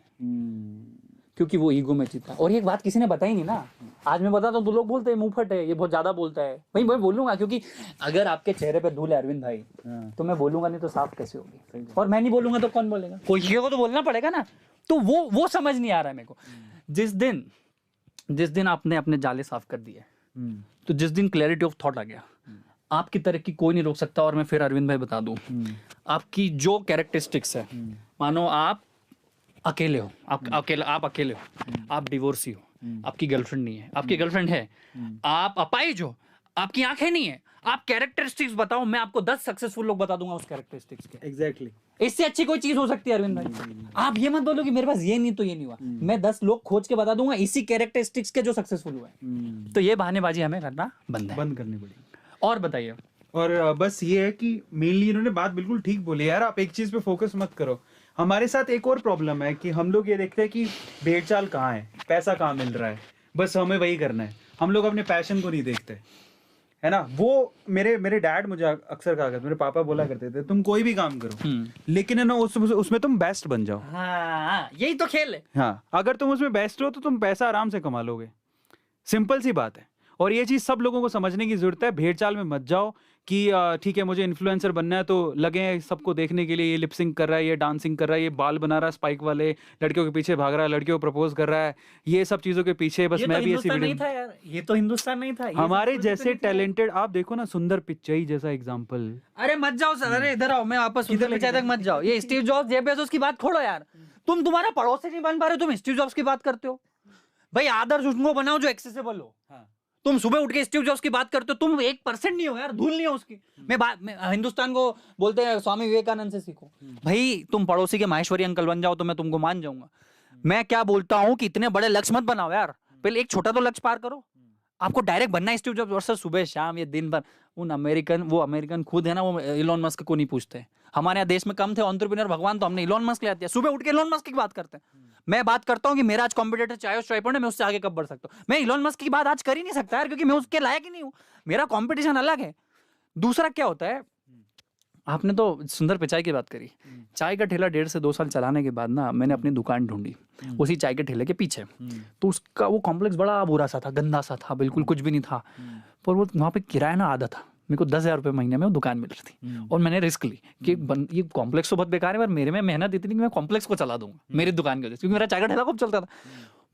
क्योंकि वो ईगो में जीता। और ये बात किसी ने बताई नहीं ना, आज मैं बताता हूँ तो लोग बोलते हैं मुंहफट है, ये बहुत ज्यादा बोलता है। भाई मैं बोलूंगा, क्योंकि अगर आपके चेहरे पे धूल है अरविंद भाई, तो मैं बोलूंगा नहीं तो साफ कैसे होगी, और मैं नहीं बोलूंगा तो कौन बोलेगा, कोई को तो बोलना पड़ेगा ना। तो वो समझ नहीं आ रहा है मेरे को। जिस दिन आपने अपने जाले साफ कर दिए, तो जिस दिन क्लैरिटी ऑफ थॉट आ गया, आपकी तरक्की कोई नहीं रोक सकता। और मैं फिर अरविंद भाई बता दूं, आपकी जो कैरेक्टरिस्टिक्स है, मानो आप अकेले हो, आप अकेले हो, आप डिवोर्सी हो, आपकी गर्लफ्रेंड नहीं है, आपकी गर्लफ्रेंड है, आप अपाहिज हो, आपकी आंखें नहीं है, आप कैरेक्टरिस्टिक्स बताओ, मैं आपको 10 सक्सेसफुल लोग बता दूंगा उस कैरेक्टरिस्टिक्स के। एग्जैक्टली। इससे अच्छी कोई चीज हो सकती है अरविंद भाई? आप ये मत बोलो कि मेरे पास ये नहीं तो ये नहीं हुआ, मैं 10 लोग खोज के बता दूंगा इसी कैरेक्टरिस्टिक्स के जो सक्सेसफुल हुए। तो ये बहानेबाजी हमें करना बंद करनी पड़ेगी। और बताइए। और बस ये है कि मेनली इन्होंने बात बिल्कुल ठीक बोली यार, आप एक चीज पे फोकस मत करो। हमारे साथ एक और प्रॉब्लम है कि हम लोग ये देखते हैं कि भेड़ चाल कहाँ है, पैसा कहाँ मिल रहा है, बस हमें वही करना है। हम लोग अपने पैशन को नहीं देखते, है ना। वो मेरे डैड मुझे अक्सर कहा करते, मेरे पापा बोला करते थे, तुम कोई भी काम करो लेकिन है ना उसमें तुम बेस्ट बन जाओ। हाँ, यही तो खेल है। हाँ, अगर तुम उसमें बेस्ट हो तो तुम पैसा आराम से कमा लोगे, सिंपल सी बात है। और ये चीज सब लोगों को समझने की जरूरत है। भेड़ चाल में मत जाओ कि ठीक है मुझे इन्फ्लुएंसर बनना है तो लगे हैं सबको देखने के लिए, ये लिपसिंग कर रहा है, ये डांसिंग कर रहा है, ये बाल बना रहा है स्पाइक वाले, लड़कियों के पीछे भाग रहा है, लड़कियों को प्रपोज कर रहा है, ये सब चीजों के पीछे बस मैं भी ऐसी नहीं था यार, ये तो हिंदुस्तान नहीं था। हमारे जैसे टैलेंटेड आप देखो ना, सुंदर पिचाई जैसा एग्जांपल। अरे मत जाओ सर, अरे इधर आओ, मैं वापस सुंदर पिचाई तक मत जाओ। ये स्टीव जॉब्स, जेफ बेजोस की बात छोड़ो यार, तुम्हारा पड़ोसी नहीं बन पा रहे, तुम स्टीव जॉब्स की बात करते हो। भाई आदर्श उनको बनाओ जो एक्सेसिबल हो। तुम सुबह उठ के स्टीव जॉब्स की बात करते हो, तुम 1% नहीं हो यार, धूल नहीं हो उसकी। मैं हिंदुस्तान को बोलते हैं स्वामी विवेकानंद से सीखो। भाई तुम पड़ोसी के माहेश्वरी अंकल बन जाओ तो मैं तुमको मान जाऊंगा। मैं क्या बोलता हूं कि इतने बड़े लक्ष्य मत बनाओ यार, पहले एक छोटा तो लक्ष्य पार करो। आपको डायरेक्ट बनना है स्टीव जॉब्स, और सर सुबह शाम ये दिन भर उन अमेरिकन खुद है ना, वो इलॉन मस्क को नहीं पूछते। हमारे यहाँ देश में कम थे एंटरप्रेन्योर भगवान, तो हमने इलॉन मस्क ले आते हैं। सुबह उठ के इलॉन मस्क की बात करते हैं। मैं बात करता हूं कि मेरा आज कॉम्पिटिटर चाहे उस ट्राइपॉड है, मैं उससे आगे कब बढ़ सकता हूं। मैं इलॉन मस्क की बात आज कर ही नहीं सकता यार, क्योंकि मैं उसके लायक ही नहीं हूं, मेरा कॉम्पिटिशन अलग है। दूसरा क्या होता है, आपने तो सुंदर पिचाई की बात करी। चाय का ठेला 1.5 से 2 साल चलाने के बाद ना मैंने अपनी दुकान ढूंढी उसी चाय के ठेले के पीछे। तो उसका वो कॉम्प्लेक्स बड़ा बुरा सा था, गंदा सा था, बिल्कुल कुछ भी नहीं था। पर वो वहाँ पे किराया ना आधा था, मेरे को 10,000 रुपये महीने में वो दुकान मिल रही थी। और मैंने रिस्क ली कि ये कॉम्प्लेक्स तो बहुत बेकार है, पर मेरे में मेहनत इतनी कि मैं कॉम्प्लेक्स को चला दूंगा मेरी दुकान की वजह से, क्योंकि मेरा चाय का ठेला खूब चलता था।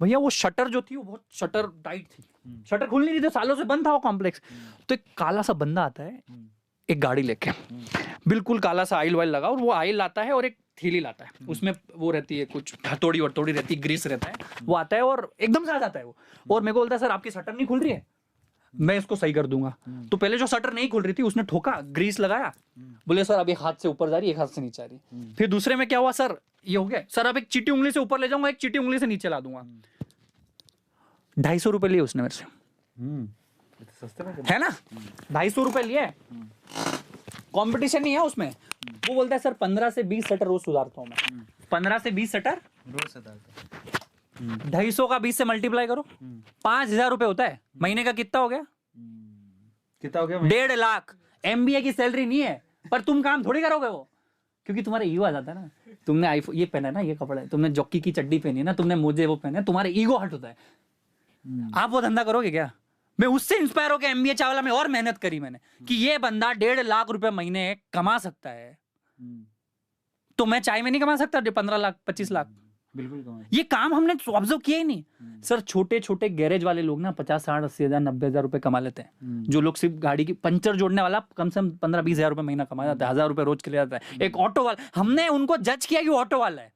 भैया वो शटर जो थी वो बहुत शटर टाइट थी, शटर खुल नहीं रही थी, सालों से बंद था वो कॉम्प्लेक्स। तो एक काला सा बंदा आता है एक गाड़ी लेके, बिल्कुल काला सा आइल वाइल लगा, और वो आइल लाता है और एक थैली लाता है, उसमें वो रहती है कुछ हथौड़ी वथौड़ी रहती है, ग्रीस रहता है। वो आता है और एकदम से आ जाता है वो, और मेरे को बोलता है सर आपकी शटर नहीं खुल रही है, मैं इसको सही कर दूंगा। तो पहले जो शटर नहीं खुल रही थी उसने ठोका, ग्रीस लगाया, बोले सर अब एक हाथ से ऊपर जा रही है, एक हाथ से नीचे आ रही है। फिर दूसरे में क्या हुआ, सर ये हो गया, सर अब एक चीटी उंगली से ऊपर ले जाऊंगा, एक चीटी उंगली से नीचे ला दूंगा। 250 रुपए लिए उसने मेरे से, है ना, 250 रुपए लिए, कंपटीशन नहीं है उसमें। वो बोलता है सर 15 से 20 शटर रोज सुधारता हूँ मैं। 15 से 20 शटर रोज सुधारता हूँ। 250 का 20 से मल्टीप्लाई करो, 5,000 रुपए होता है महीने का। कितना हो गया? कितना हो गया? 1.5 लाख। MBA की सैलरी नहीं है, पर तुम काम थोड़ी करोगे वो, क्योंकि तुम्हारा ईगो आ जाता है ना। तुमने आईफोन ये पहना है ना, ये कपड़ा है, तुमने जॉकी की चड्डी पहनी है ना, तुमने मोजे वो पहने, तुम्हारा ईगो हट होता है। आप वो धंधा करोगे क्या? मैं उससे इंस्पायर होकर MBA चावला में और मेहनत करी मैंने कि ये बंदा 1.5 लाख रुपए महीने कमा सकता है, तो मैं चाय में नहीं कमा सकता 15 लाख 25 लाख? बिल्कुल। ये काम हमने ऑब्जर्व किया ही नहीं। सर छोटे छोटे गैरेज वाले लोग ना 50, 60, 80,000, 90,000 रुपए कमा लेते हैं। जो लोग सिर्फ गाड़ी की पंचर जोड़ने वाला कम से कम 15-20,000 रुपए महीना कमा जाता है, 1,000 रुपए रोज के लिए जाता है। एक ऑटो वाला, हमने उनको जज किया कि वो ऑटो वाला है।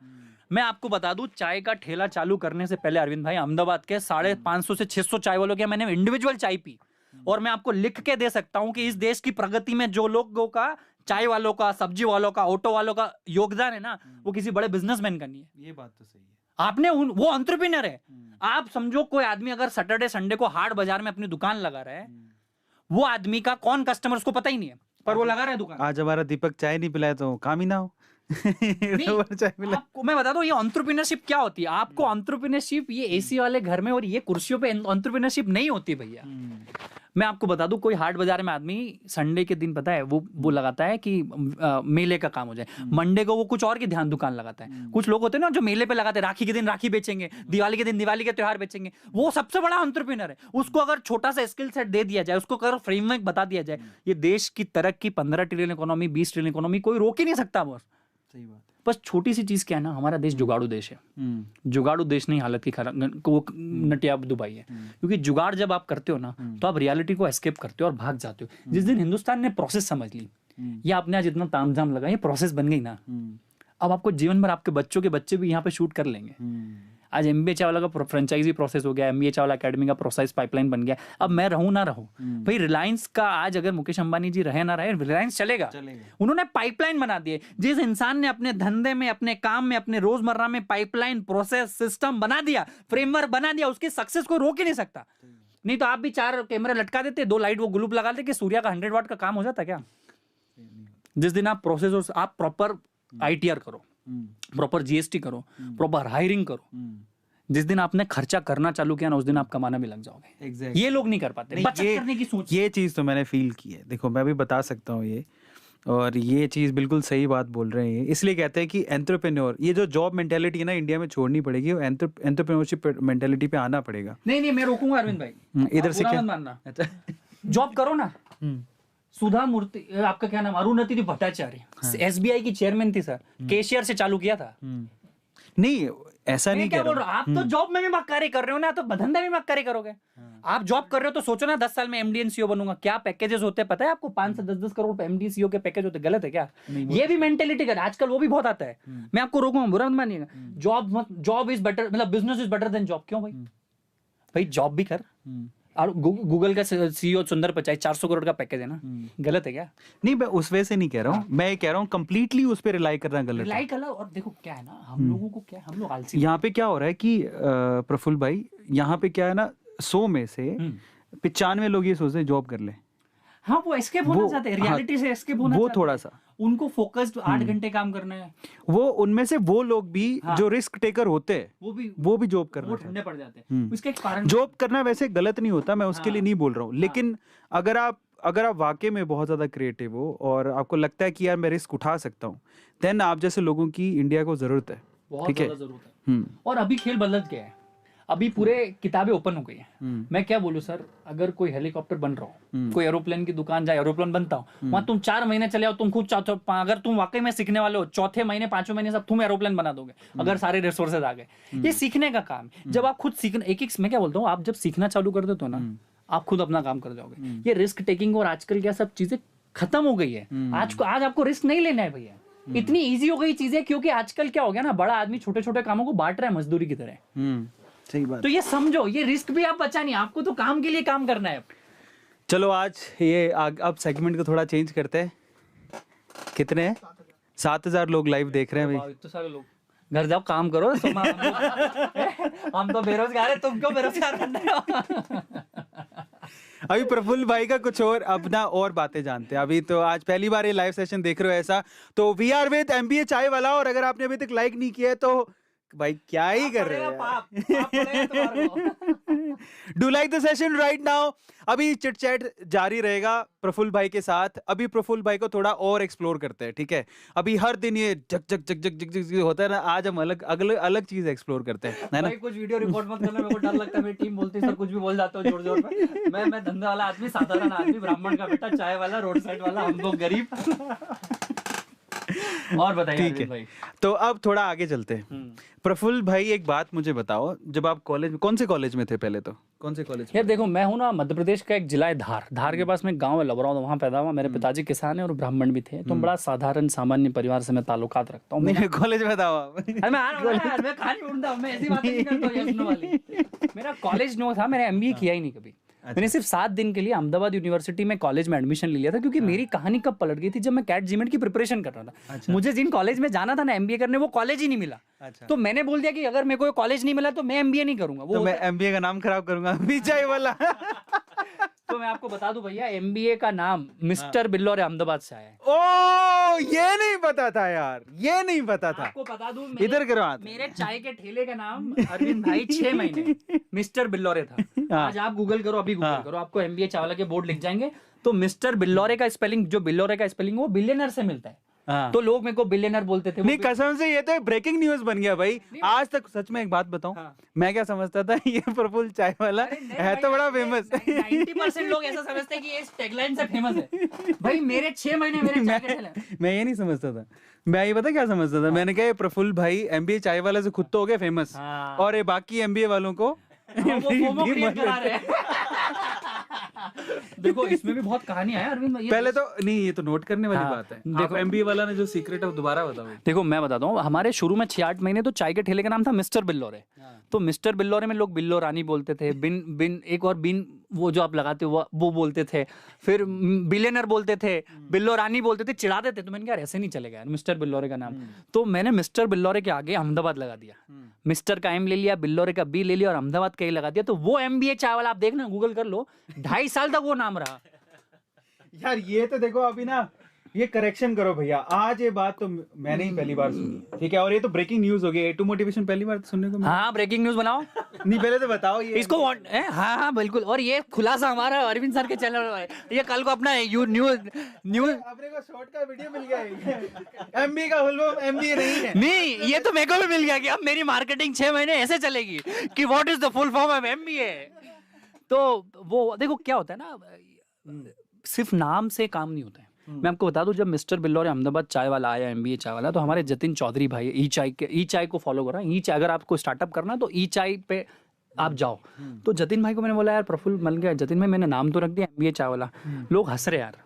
मैं आपको बता दूं, चाय का ठेला चालू करने से पहले अरविंद भाई, अहमदाबाद के 550 से 600 चाय वालों के मैंने इंडिविजुअल चाय पी, और मैं आपको लिख के दे सकता हूं कि इस देश की प्रगति में जो लोगों का, चाय वालों का, सब्जी वालों का, ऑटो वालों का योगदान है ना, वो किसी बड़े बिजनेसमैन का नहीं है। ये बात तो सही है। आपने वो एंटरप्रेन्योर है। आप समझो कोई आदमी अगर सैटरडे संडे को हाट बाजार में अपनी दुकान लगा रहा है, वो आदमी का कौन कस्टमर उसको पता ही नहीं है, पर वो लगा रहा है दुकान। आज हमारा दीपक चाय नहीं पिलाया तो काम ही ना हो। आपको मैं बता दूं ये एंटरप्रेन्योरशिप क्या होती है। आपको एंटरप्रेन्योरशिप ये AC वाले घर में और ये कुर्सियों पे एंटरप्रेन्योरशिप नहीं होती भैया। मैं आपको बता दूं, कोई हाट बाजार में आदमी संडे के दिन पता है वो लगाता है कि मेले का काम हो जाए, मंडे को वो कुछ और की ध्यान दुकान लगाता है। कुछ लोग होते हैं ना जो मेले पे लगाते हैं, राखी के दिन राखी बेचेंगे, दिवाली के दिन दिवाली के त्योहार बेचेंगे, वो सबसे बड़ा एंटरप्रेन्योर है। उसको अगर छोटा सा स्किल सेट दे दिया जाए, उसको अगर फ्रेमवर्क बता दिया जाए, ये देश की तरक्की 15 ट्रिलियन इकोनॉमी, 20 ट्रिलियन इकोनॉमी कोई रोक ही नहीं सकता। सही बात है। बस छोटी सी चीज क्या है ना, हमारा देश जुगाड़ू देश है। जुगाड़ू देश नहीं, हालत की खराब वो नटिया दुबई है। क्योंकि जुगाड़ जब आप करते हो ना, तो आप रियलिटी को एस्केप करते हो और भाग जाते हो। जिस दिन हिंदुस्तान ने प्रोसेस समझ ली, या आपने आज इतना तामझाम लगा, ये प्रोसेस बन गई ना, अब आपको जीवन भर आपके बच्चों के बच्चे भी यहाँ पे शूट कर लेंगे। आज MBA चावला का फ्रेंचाइजी प्रोसेस हो गया, MBA चावला एकेडमी का प्रोसेस पाइपलाइन बन गया। अब मैं रहूं ना रहूं, भाई रिलायंस का आज अगर मुकेश अंबानी जी रहे ना रहे, रिलायंस चलेगा। उन्होंने पाइपलाइन बना दिए। जिस इंसान ने अपने धंधे में, अपने काम में, अपने रोजमर्रा में पाइपलाइन, प्रोसेस, सिस्टम बना दिया, फ्रेमवर्क बना दिया, उसकी सक्सेस को रोक ही नहीं सकता। नहीं तो आप भी 4 कैमरे लटका देते, 2 लाइट वो ग्लूप लगा देते कि सूर्या का 100 वाट का काम हो जाता क्या? जिस दिन आप प्रोसेस, आप प्रॉपर ITR करो, प्रॉपर GST करो, प्रॉपर हायरिंग करो, जिस दिन आपने खर्चा करना चालू किया ना, उस दिन आप कमाना भी लग जाओगे। Exactly. ये लोग नहीं कर पाते। बचत करने की सोच, ये चीज तो मैंने फील की है। देखो मैं भी बता सकता हूँ ये, और ये चीज बिल्कुल सही बात बोल रहे हैं। इसलिए कहते हैं कि एंटरप्रेन्योर, ये जो जॉब मेंटेलिटी है ना इंडिया में छोड़नी पड़ेगी, वो एंटरप्रेन्योरशिप मेंटेलिटी पे आना पड़ेगा। नहीं मैं रोकूंगा अरविंद भाई, इधर से क्या मानना, जॉब करो ना। सुधा मूर्ति, आपका क्या नाम, अरुणति भट्टाचार्य, SBI की चेयरमैन थी सर, कैशियर से चालू किया था। नहीं ऐसा नहीं कह रहा हूं। आप तो जॉब में भी मक्कारी कर रहे हो ना, तो धंधे में मक्कारी करोगे। आप जॉब कर रहे हो तो सोचो ना 10 साल में MD and CEO बनूंगा। क्या पैकेजेस होते हैं पता है आपको? 5 से 10 करोड़ MD CEO के पैकेज होते हैं। गलत है क्या? ये भी मेंटेलिटी का आजकल वो भी बहुत आता है। मैं आपको रोकूंगा, बुरा मत मानिएगा। जॉब इज बेटर, मतलब business is better than job. क्यों भाई जॉब भी कर। और गूगल का CEO सुंदर पिचाई 400 करोड़ का पैकेज है ना, गलत है क्या? नहीं मैं उस वजह से नहीं कह रहा हूँ, मैं कह रहा हूँ कंप्लीटली उस पे रिलाई करना गलत है। रिलाई करना। और देखो क्या है ना, हम लोगों को क्या है, हम लोग आलसी। यहाँ पे क्या हो रहा है कि प्रफुल्ल भाई, यहाँ पे क्या है ना, 100 में से 95 लोग ये सोचते हैं जॉब कर ले। हाँ, वो एस्केप होना चाहते हैं, रियलिटी से एस्केप होना वो चाहते हैं। थोड़ा सा उनको फोकस्ड 8 घंटे काम करना है। वो उनमें से वो लोग भी जो रिस्क टेकर होते हैं, वो भी जॉब करना, वो ठंडे पड़ जाते हैं। उसका एक कारण, जॉब करना वैसे गलत नहीं होता, मैं उसके लिए नहीं बोल रहा हूँ, लेकिन अगर आप वाकई में बहुत ज्यादा क्रिएटिव हो और आपको लगता है कि यार मैं रिस्क उठा सकता हूँ, देन आप जैसे लोगों की इंडिया को जरूरत है। बहुत ज्यादा जरूरत है। और अभी खेल बदल गया है, अभी पूरे किताबें ओपन हो गई हैं। मैं क्या बोलूं सर, अगर कोई हेलीकॉप्टर बन रहा हो, कोई एरोप्लेन की दुकान जाए, एरोप्लेन बनता हो, वहां तुम 4 महीने चले आओ, तुम खुद चाहते हो, अगर तुम वाकई में सीखने वाले हो, 4थे महीने 5वें महीने सब तुम एरोप्लेन बना दोगे, अगर सारे रिसोर्सेज आ गए। ये सीखने का काम है। जब आप खुद सीखना, एक मैं क्या बोलता हूँ, आप जब सीखना चालू कर देते हो ना, आप खुद अपना काम कर जाओगे। ये रिस्क टेकिंग और आजकल क्या सब चीजें खत्म हो गई है। आज आपको रिस्क नहीं लेना है भैया, इतनी ईजी हो गई चीजें। क्योंकि आजकल क्या हो गया ना, बड़ा आदमी छोटे छोटे कामों को बांट रहा है मजदूरी की तरह। सही बात। तो ये समझो, ये रिस्क भी आप बचा नहीं, आपको तो काम के लिए काम करना है। चलो आज ये अब सेगमेंट को थोड़ा चेंज करते हैं। कितने हैं? 7000 लोग लाइव देख रहे हैं भाई। इतने सारे लोग, घर जाओ काम करो। हम तो बेरोजगार है, तुम क्यों बेरोजगार बन रहे हो? अभी प्रफुल्ल भाई का कुछ और अपना और बातें जानते हैं। अभी तो आज पहली बार ये लाइव सेशन देख रहे हो ऐसा, तो वी आर विद MBA चाय वाला। और अगर आपने अभी तक लाइक नहीं किया है तो भाई क्या ही कर रहे हो। Do like the session right now. अभी चिट चैट जारी रहेगा प्रफुल्ल भाई के साथ। अभी प्रफुल्ल भाई को थोड़ा और एक्सप्लोर करते हैं, ठीक है? अभी हर दिन ये जग जग जग जग जग जग होता है ना, आज हम अलग चीज एक्सप्लोर करते हैं, है ना? भाई कुछ वीडियो रिकॉर्ड मत करना, मेरे को डर लगता है। मेरी टीम बोलती है सर कुछ भी बोल जाते हो जोर जोर पे। मैं धंधा वाला आदमी, साधारण आदमी, ब्राह्मण का बेटा, चाय वाला, रोड साइड वाला, हम लोग गरीब। और बताइए ठीक है भाई। तो अब थोड़ा आगे चलते हैं। प्रफुल्ल भाई एक बात मुझे बताओ, जब आप कॉलेज में, कौन से कॉलेज में थे पहले? तो कौन से कॉलेज? यार देखो, मैं हूँ ना मध्य प्रदेश का एक जिला है धार के पास में एक गांव है लबराव, वहाँ पैदा हुआ। मेरे पिताजी किसान है और ब्राह्मण भी थे, तो बड़ा साधारण सामान्य परिवार से मैं ताल्लुकात रखता हूँ। नहीं कॉलेज बताओ आप। मैं कहानी ढूंढता हूँ, मैं ऐसी बातें नहीं करता हूँ यस नो वाली। मेरा कॉलेज नो था, मैंने MBA किया ही नहीं कभी। मैंने सिर्फ 7 दिन के लिए अहमदाबाद यूनिवर्सिटी में कॉलेज में एडमिशन ले लिया था, क्योंकि मेरी कहानी कब पलट गई थी, जब मैं कैट जीमेट की प्रिपरेशन कर रहा था। मुझे जिन कॉलेज में जाना था ना MBA करने, वो कॉलेज ही नहीं मिला। तो मैंने बोल दिया कि अगर मेरे को कॉलेज नहीं मिला तो मैं MBA नहीं करूंगा। तो मैं MBA का नाम खराब करूंगा, विजय वाला। तो मैं आपको बता दूं भैया, एमबीए का नाम मिस्टर बिल्लौर अहमदाबाद से आया है। ओ, ये नहीं पता था यार, ये नहीं पता था। आपको बता दूं, इधर करो हाथ। मेरे चाय के ठेले का नाम अरविंद भाई 6 महीने मिस्टर बिल्लौरे था। आज आप गूगल करो, अभी गूगल करो, आपको एमबीए चावला के बोर्ड लिख जाएंगे। तो मिस्टर बिल्लौरे का स्पेलिंग, जो बिल्लौरे का स्पेलिंग वो बिलियनर से मिलता है। तो लोग मेरे को बिलियनर बोलते थे। नहीं, कसम से ये तो ब्रेकिंग न्यूज बन गया भाई। आज तक सच में एक बात बताऊं, मैं क्या समझता था, ये प्रफुल्ल चाय वाला है तो बड़ा फेमस। 90% लोग ऐसा समझते हैं कि ये टैगलाइन से फेमस है। भाई मेरे 6 महीने मेरे चाय के ठेले। मैं ये नहीं समझता था, मैं ये पता क्या समझता था, मैंने कहा ये प्रफुल्ल भाई एमबीए चाय वाला से खुद तो हो गए फेमस, और ये बाकी एमबीए वालों को वो फोमो क्रिएट करा रहे हैं। देखो इसमें भी बहुत कहानियां हैं अरविंद। पहले तो नहीं, ये तो नोट करने वाली बात है। देखो एमबीए वाला ने जो सीक्रेट है वो दोबारा बताओ। देखो मैं बताता हूँ, हमारे शुरू में 6-8 महीने तो चाय के ठेले का नाम था मिस्टर बिल्लौरे। तो मिस्टर बिल्लौरे में लोग बिल्लो रानी बोलते थे, बिन बिन एक और बिन वो जो आप लगाते हो वो बोलते थे, फिर बिलियनर बोलते थे, बिल्लो रानी बोलते थे, चिढ़ाते थे। तो मैंने कहा ऐसे नहीं चलेगा यार, मिस्टर बिल्लौरे का नाम। तो मैंने मिस्टर बिल्लौरे के आगे अहमदाबाद लगा दिया, मिस्टर का एम ले लिया, बिल्लौरे का बी ले लिया और अहमदाबाद का ए लगा दिया। तो वो एमबीए चावल आप देखना, गूगल कर लो, 2.5 साल तक वो नाम रहा। यार ये तो देखो अभी ना, ये करेक्शन करो भैया, आज ये बात तो मैंने ही पहली बार सुनी, ठीक है। और ये तो ब्रेकिंग न्यूज हो गई, A2 मोटिवेशन पहली बार सुनने को मिला। हाँ ब्रेकिंग न्यूज बनाओ। नहीं पहले तो बताओ ये इसको हाँ हाँ बिल्कुल। और ये खुलासा हमारा अरविंद सर के चैनल में, ये कल को अपना न्यूज अपने को शॉर्ट का वीडियो मिल गया। एमबीए का फुल फॉर्म एमबीए नहीं है। नहीं, ये तो मेरे को भी मिल गया कि अब मेरी मार्केटिंग 6 महीने ऐसे चलेगी कि what is the full form of MBA. तो वो देखो क्या होता है ना, सिर्फ नाम से काम नहीं होता है। मैं आपको बता दूं, जब मिस्टर बिल्लौरे अहमदाबाद चाय वाला आया, एमबीए चाय वाला, तो हमारे जतिन चौधरी भाई ई चाय को फॉलो कर रहा है। ई चाय अगर आपको स्टार्टअप करना है तो ई चाय पे आप जाओ। तो जतिन भाई को मैंने बोला यार प्रफुल्ल मिल गया, जतिन भाई मैंने नाम तो रख दिया एमबीए चाय वाला। लोग हंस रहे यार।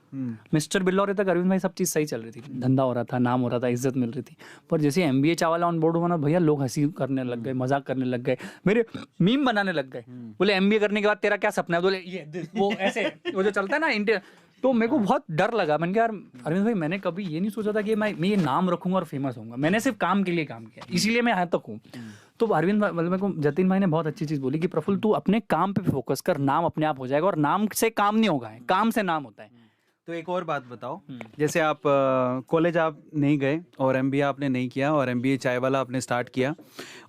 मिस्टर बिल्लौरे तक अरविंद भाई सब चीज सही चल रही थी, धंधा हो रहा था, नाम हो रहा था, इज्जत मिल रही थी। पर जैसे एमबीए चाय वाला ऑन बोर्ड हुआ ना भैया, लोग हंसी करने लग गए, मजाक करने लग गए, मेरे मीम बनाने लग गए। बोले एमबीए करने के बाद तेरा क्या सपना है? बोले ये वो ऐसे वो जो चलता है ना इंडिया। तो मेरे को बहुत डर लगा। मैंने कहा यार अरविंद भाई, मैंने कभी ये नहीं सोचा था कि मैं ये नाम रखूंगा और फेमस होऊंगा। मैंने सिर्फ काम के लिए काम किया, इसीलिए मैं यहाँ तक हूँ। तो अरविंद भाई मतलब मेरे को जतिन भाई ने बहुत अच्छी चीज बोली कि प्रफुल्ल तू अपने काम पे फोकस कर, नाम अपने आप हो जाएगा। और नाम से काम नहीं होगा, काम से नाम होता है। तो एक और बात बताओ, जैसे आप कॉलेज आप नहीं गए और एमबीए आपने नहीं किया और एमबीए चाय वाला आपने स्टार्ट किया,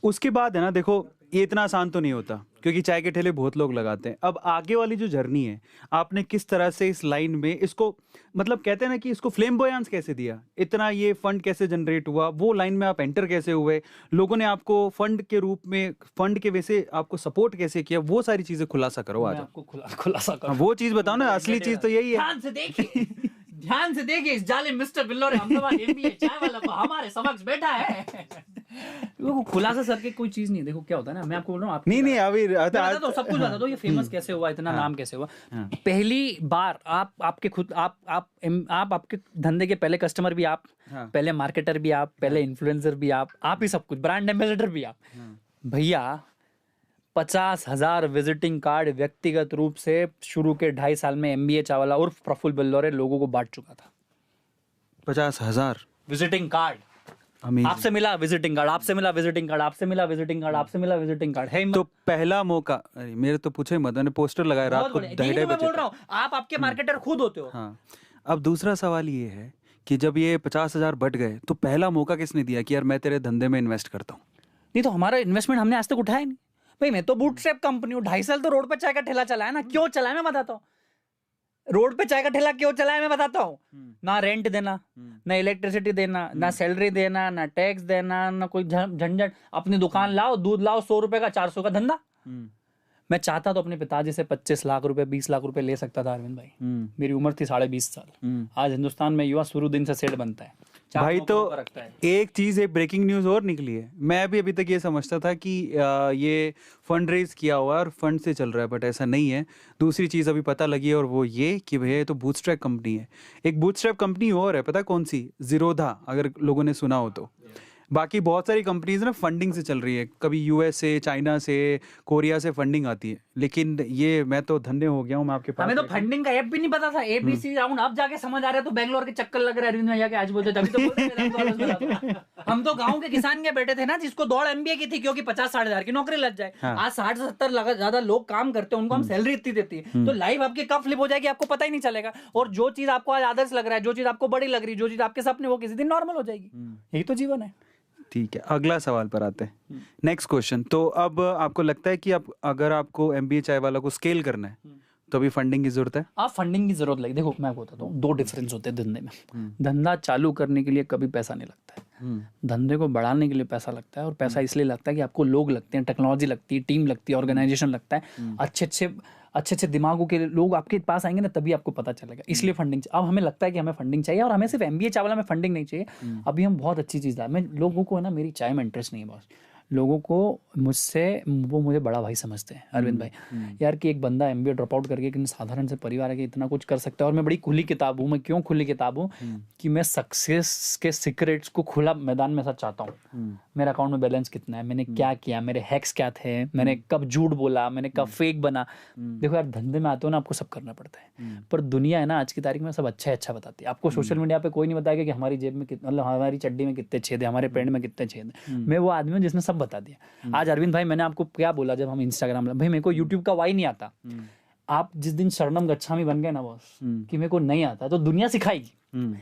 उसके बाद है ना, देखो ये इतना आसान तो नहीं होता क्योंकि चाय के ठेले बहुत लोग लगाते हैं। अब आगे वाली जो जर्नी है, आपने किस तरह से इस लाइन में इसको, मतलब कहते हैं ना कि इसको फ्लेम्बोयांस कैसे दिया, इतना ये फंड कैसे जनरेट हुआ, वो लाइन में आप एंटर कैसे हुए, लोगों ने आपको फंड के रूप में, फंड के वैसे आपको सपोर्ट कैसे किया, वो सारी चीजें खुलासा करो आज। आपको खुलासा करो, वो चीज बताओ ना, असली चीज तो यही है। ध्यान से देखिए, ध्यान से देखिए, इस जालिम मिस्टर बिल्लौरे अहमदाबाद एमबीए चाय वाला को हमारे समक्ष बैठा है। वो खुलासा सर के कोई चीज नहीं है। देखो क्या होता है ना, मैं आपको बोल रहा हूँ, नहीं अभी तो सब कुछ बता दो, ये फेमस कैसे हुआ, इतना नाम कैसे हुआ। पहली बार आप आपके धंधे के पहले कस्टमर भी आप, पहले मार्केटर भी आप, पहले इन्फ्लुएंसर भी आप ही सब कुछ, ब्रांड एम्बेसडर भी आप। भैया 50,000 विजिटिंग कार्ड व्यक्तिगत रूप से शुरू के 2.5 साल में एमबीए चावला उर्फ प्रफुल्ल बिल्लौरे लोगों को बांट चुका था। 50,000 विजिटिंग कार्ड। आपसे मिला विजिटिंग कार्ड, आपसे मिला विजिटिंग कार्ड, आपसे मिला विजिटिंग कार्ड, आपसे मिला विजिटिंग कार्ड है। तो पहला मौका, अरे मेरे तो पूछे मत, मैंने पोस्टर लगाया रात को 2:30 बजे। बोल रहा हूँ, आप आपके मार्केटर खुद होते हो। हाँ, अब दूसरा सवाल ये है कि जब ये 50,000 बट गए तो पहला मौका किसने दिया कि यार मैं तेरे धंधे में इन्वेस्ट करता हूँ? नहीं तो हमारा इन्वेस्टमेंट हमने आज तक उठाया नहीं भाई। मैं तो बूटस्ट्रैप कंपनी हूँ, 2.5 साल तो रोड पे चाय का ठेला चलाया ना। क्यों चलाया मैं बताता हूँ। रोड पे चाय का ठेला क्यों चलाया मैं बताता हूँ। ना रेंट देना, ना इलेक्ट्रिसिटी देना, ना सैलरी देना, ना टैक्स देना, ना कोई झंझट। अपनी दुकान लाओ, दूध लाओ, 100 रुपए का 400 का धंधा। मैं चाहता तो अपने पिताजी से 25 लाख रुपए 20 लाख रुपए ले सकता था अरविंद भाई। मेरी उम्र थी 20.5 साल। आज हिंदुस्तान में युवा शुरू दिन से सेठ बनता है भाई। तो एक चीज, एक ब्रेकिंग न्यूज और निकली है। मैं भी अभी तक ये समझता था कि ये फंड रेज किया हुआ है और फंड से चल रहा है, बट ऐसा नहीं है। दूसरी चीज अभी पता लगी है और वो ये कि भैया ये तो बूटस्ट्रैप कंपनी है। एक बूटस्ट्रैप कंपनी और है, पता कौन सी? जीरोधा, अगर लोगों ने सुना हो तो। बाकी बहुत सारी कंपनीज ना फंडिंग से चल रही है, कभी यूएस से, चाइना से, कोरिया से फंडिंग आती है, लेकिन ये मैं तो धन्य हो गया हूँ, मैं आपके पास हमें तो बैठा। फंडिंग का ऐप भी नहीं पता था, एबीसी राउंड अब जाके समझ आ रहा है, तो बैंगलोर के चक्कर लग रहा है अरविंद भैया के आज बोलते, तभी तो बोलते हैं वेदांत वालों से बात। हम तो गांव के किसान के बेटे थे ना, जिसको दौड़ एमबीए की थी क्योंकि 50-60 हजार की नौकरी लग जाए। हाँ। आज 60-70 ज्यादा लोग काम करते हैं, उनको हम सैलरी इतनी देती है, तो लाइफ आपकी कब फ्लिप हो जाएगी आपको पता ही नहीं चलेगा। और जो चीज आपको आज आदर्श लग रहा है, जो चीज आपको बड़ी लग रही है, जो चीज आपके सपने, वो किसी दिन नॉर्मल हो जाएगी। यही तो जीवन है। ठीक है, अगला सवाल पर आते हैं। Next question. तो अब आपको लगता है कि आप अगर आपको एमबीए चाय वाला को स्केल करना है तो अभी फंडिंग की जरूरत है? आप फंडिंग की जरूरत लगी। देखो मैं बताता हूँ, दो डिफरेंस होते हैं धंधे में। धंधा चालू करने के लिए कभी पैसा नहीं लगता है, धंधे को बढ़ाने के लिए पैसा लगता है। और पैसा इसलिए लगता है कि आपको लोग लगते हैं, टेक्नोलॉजी लगती है, टीम लगती है, ऑर्गेनाइजेशन लगता है, अच्छे लोगों के लोग आपके पास आएंगे ना, तभी आपको पता चलेगा। इसलिए फंडिंग। अब हमें लगता है कि हमें फंडिंग चाहिए, और हमें सिर्फ एमबीए चाय वाला में फंडिंग नहीं चाहिए। अभी हम बहुत अच्छी चीज़ है, मैं लोगों को है ना, मेरी चाय में इंटरेस्ट नहीं है बॉस। लोगों को मुझे बड़ा भाई समझते हैं अरविंद भाई, यार कि एक बंदा एमबीए ड्रॉप आउट करके एक साधारण से परिवार है कि इतना कुछ कर सकता है। और मैं बड़ी खुली किताब हूँ। मैं क्यों खुली किताब हूँ? कि मैं सक्सेस के सीक्रेट्स को खुला मैदान में सब चाहता हूँ। मेरे अकाउंट में बैलेंस कितना है, मैंने क्या किया, मेरे हैक्स क्या थे, मैंने कब झूठ बोला, मैंने कब फेक बना। देखो यार, धंधे में आते हो ना, आपको सब करना पड़ता है, पर दुनिया है ना आज की तारीख में सब अच्छा बताती है आपको। सोशल मीडिया पे कोई नहीं बताएगा कि हमारी जेब में मतलब हमारी चड्डी में कितने छेद है, हमारे पैंट में कितने छेद है। मैं वो आदमी हूँ जिसने सब बता दिया। आज अरविंद भाई, मैंने आपको क्या बोला जब हम इंस्टाग्राम, भाई मेरे को यूट्यूब का वाई नहीं आता। आप जिस दिन शरणम गच्छामी बन गए ना बॉस, कि मेरे को नहीं आता, तो दुनिया सिखाएगी।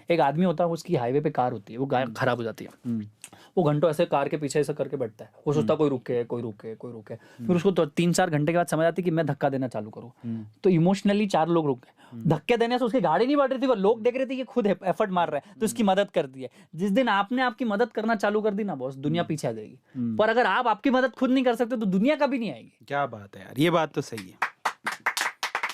एक आदमी होता है, उसकी हाईवे पे कार होती है, वो खराब हो जाती है, वो घंटों ऐसे कार के पीछे ऐसे करके बैठता है, वो सोचता कोई रुके कोई रुके कोई रुके। फिर उसको तो 3-4 घंटे के बाद समझ आती कि मैं धक्का देना चालू करूँ। तो इमोशनली 4 लोग रुक गए, धक्के देने से उसकी गाड़ी नहीं बढ़ रही थी, वो लोग देख रहे थे कि खुद एफर्ट मार रहा है, तो उसकी मदद कर दी है। जिस दिन आपने आपकी मदद करना चालू कर दी ना बॉस, दुनिया पीछे आ जाएगी। पर अगर आप आपकी मदद खुद नहीं कर सकते तो दुनिया कभी नहीं आएगी। क्या बात है यार, ये बात तो सही है।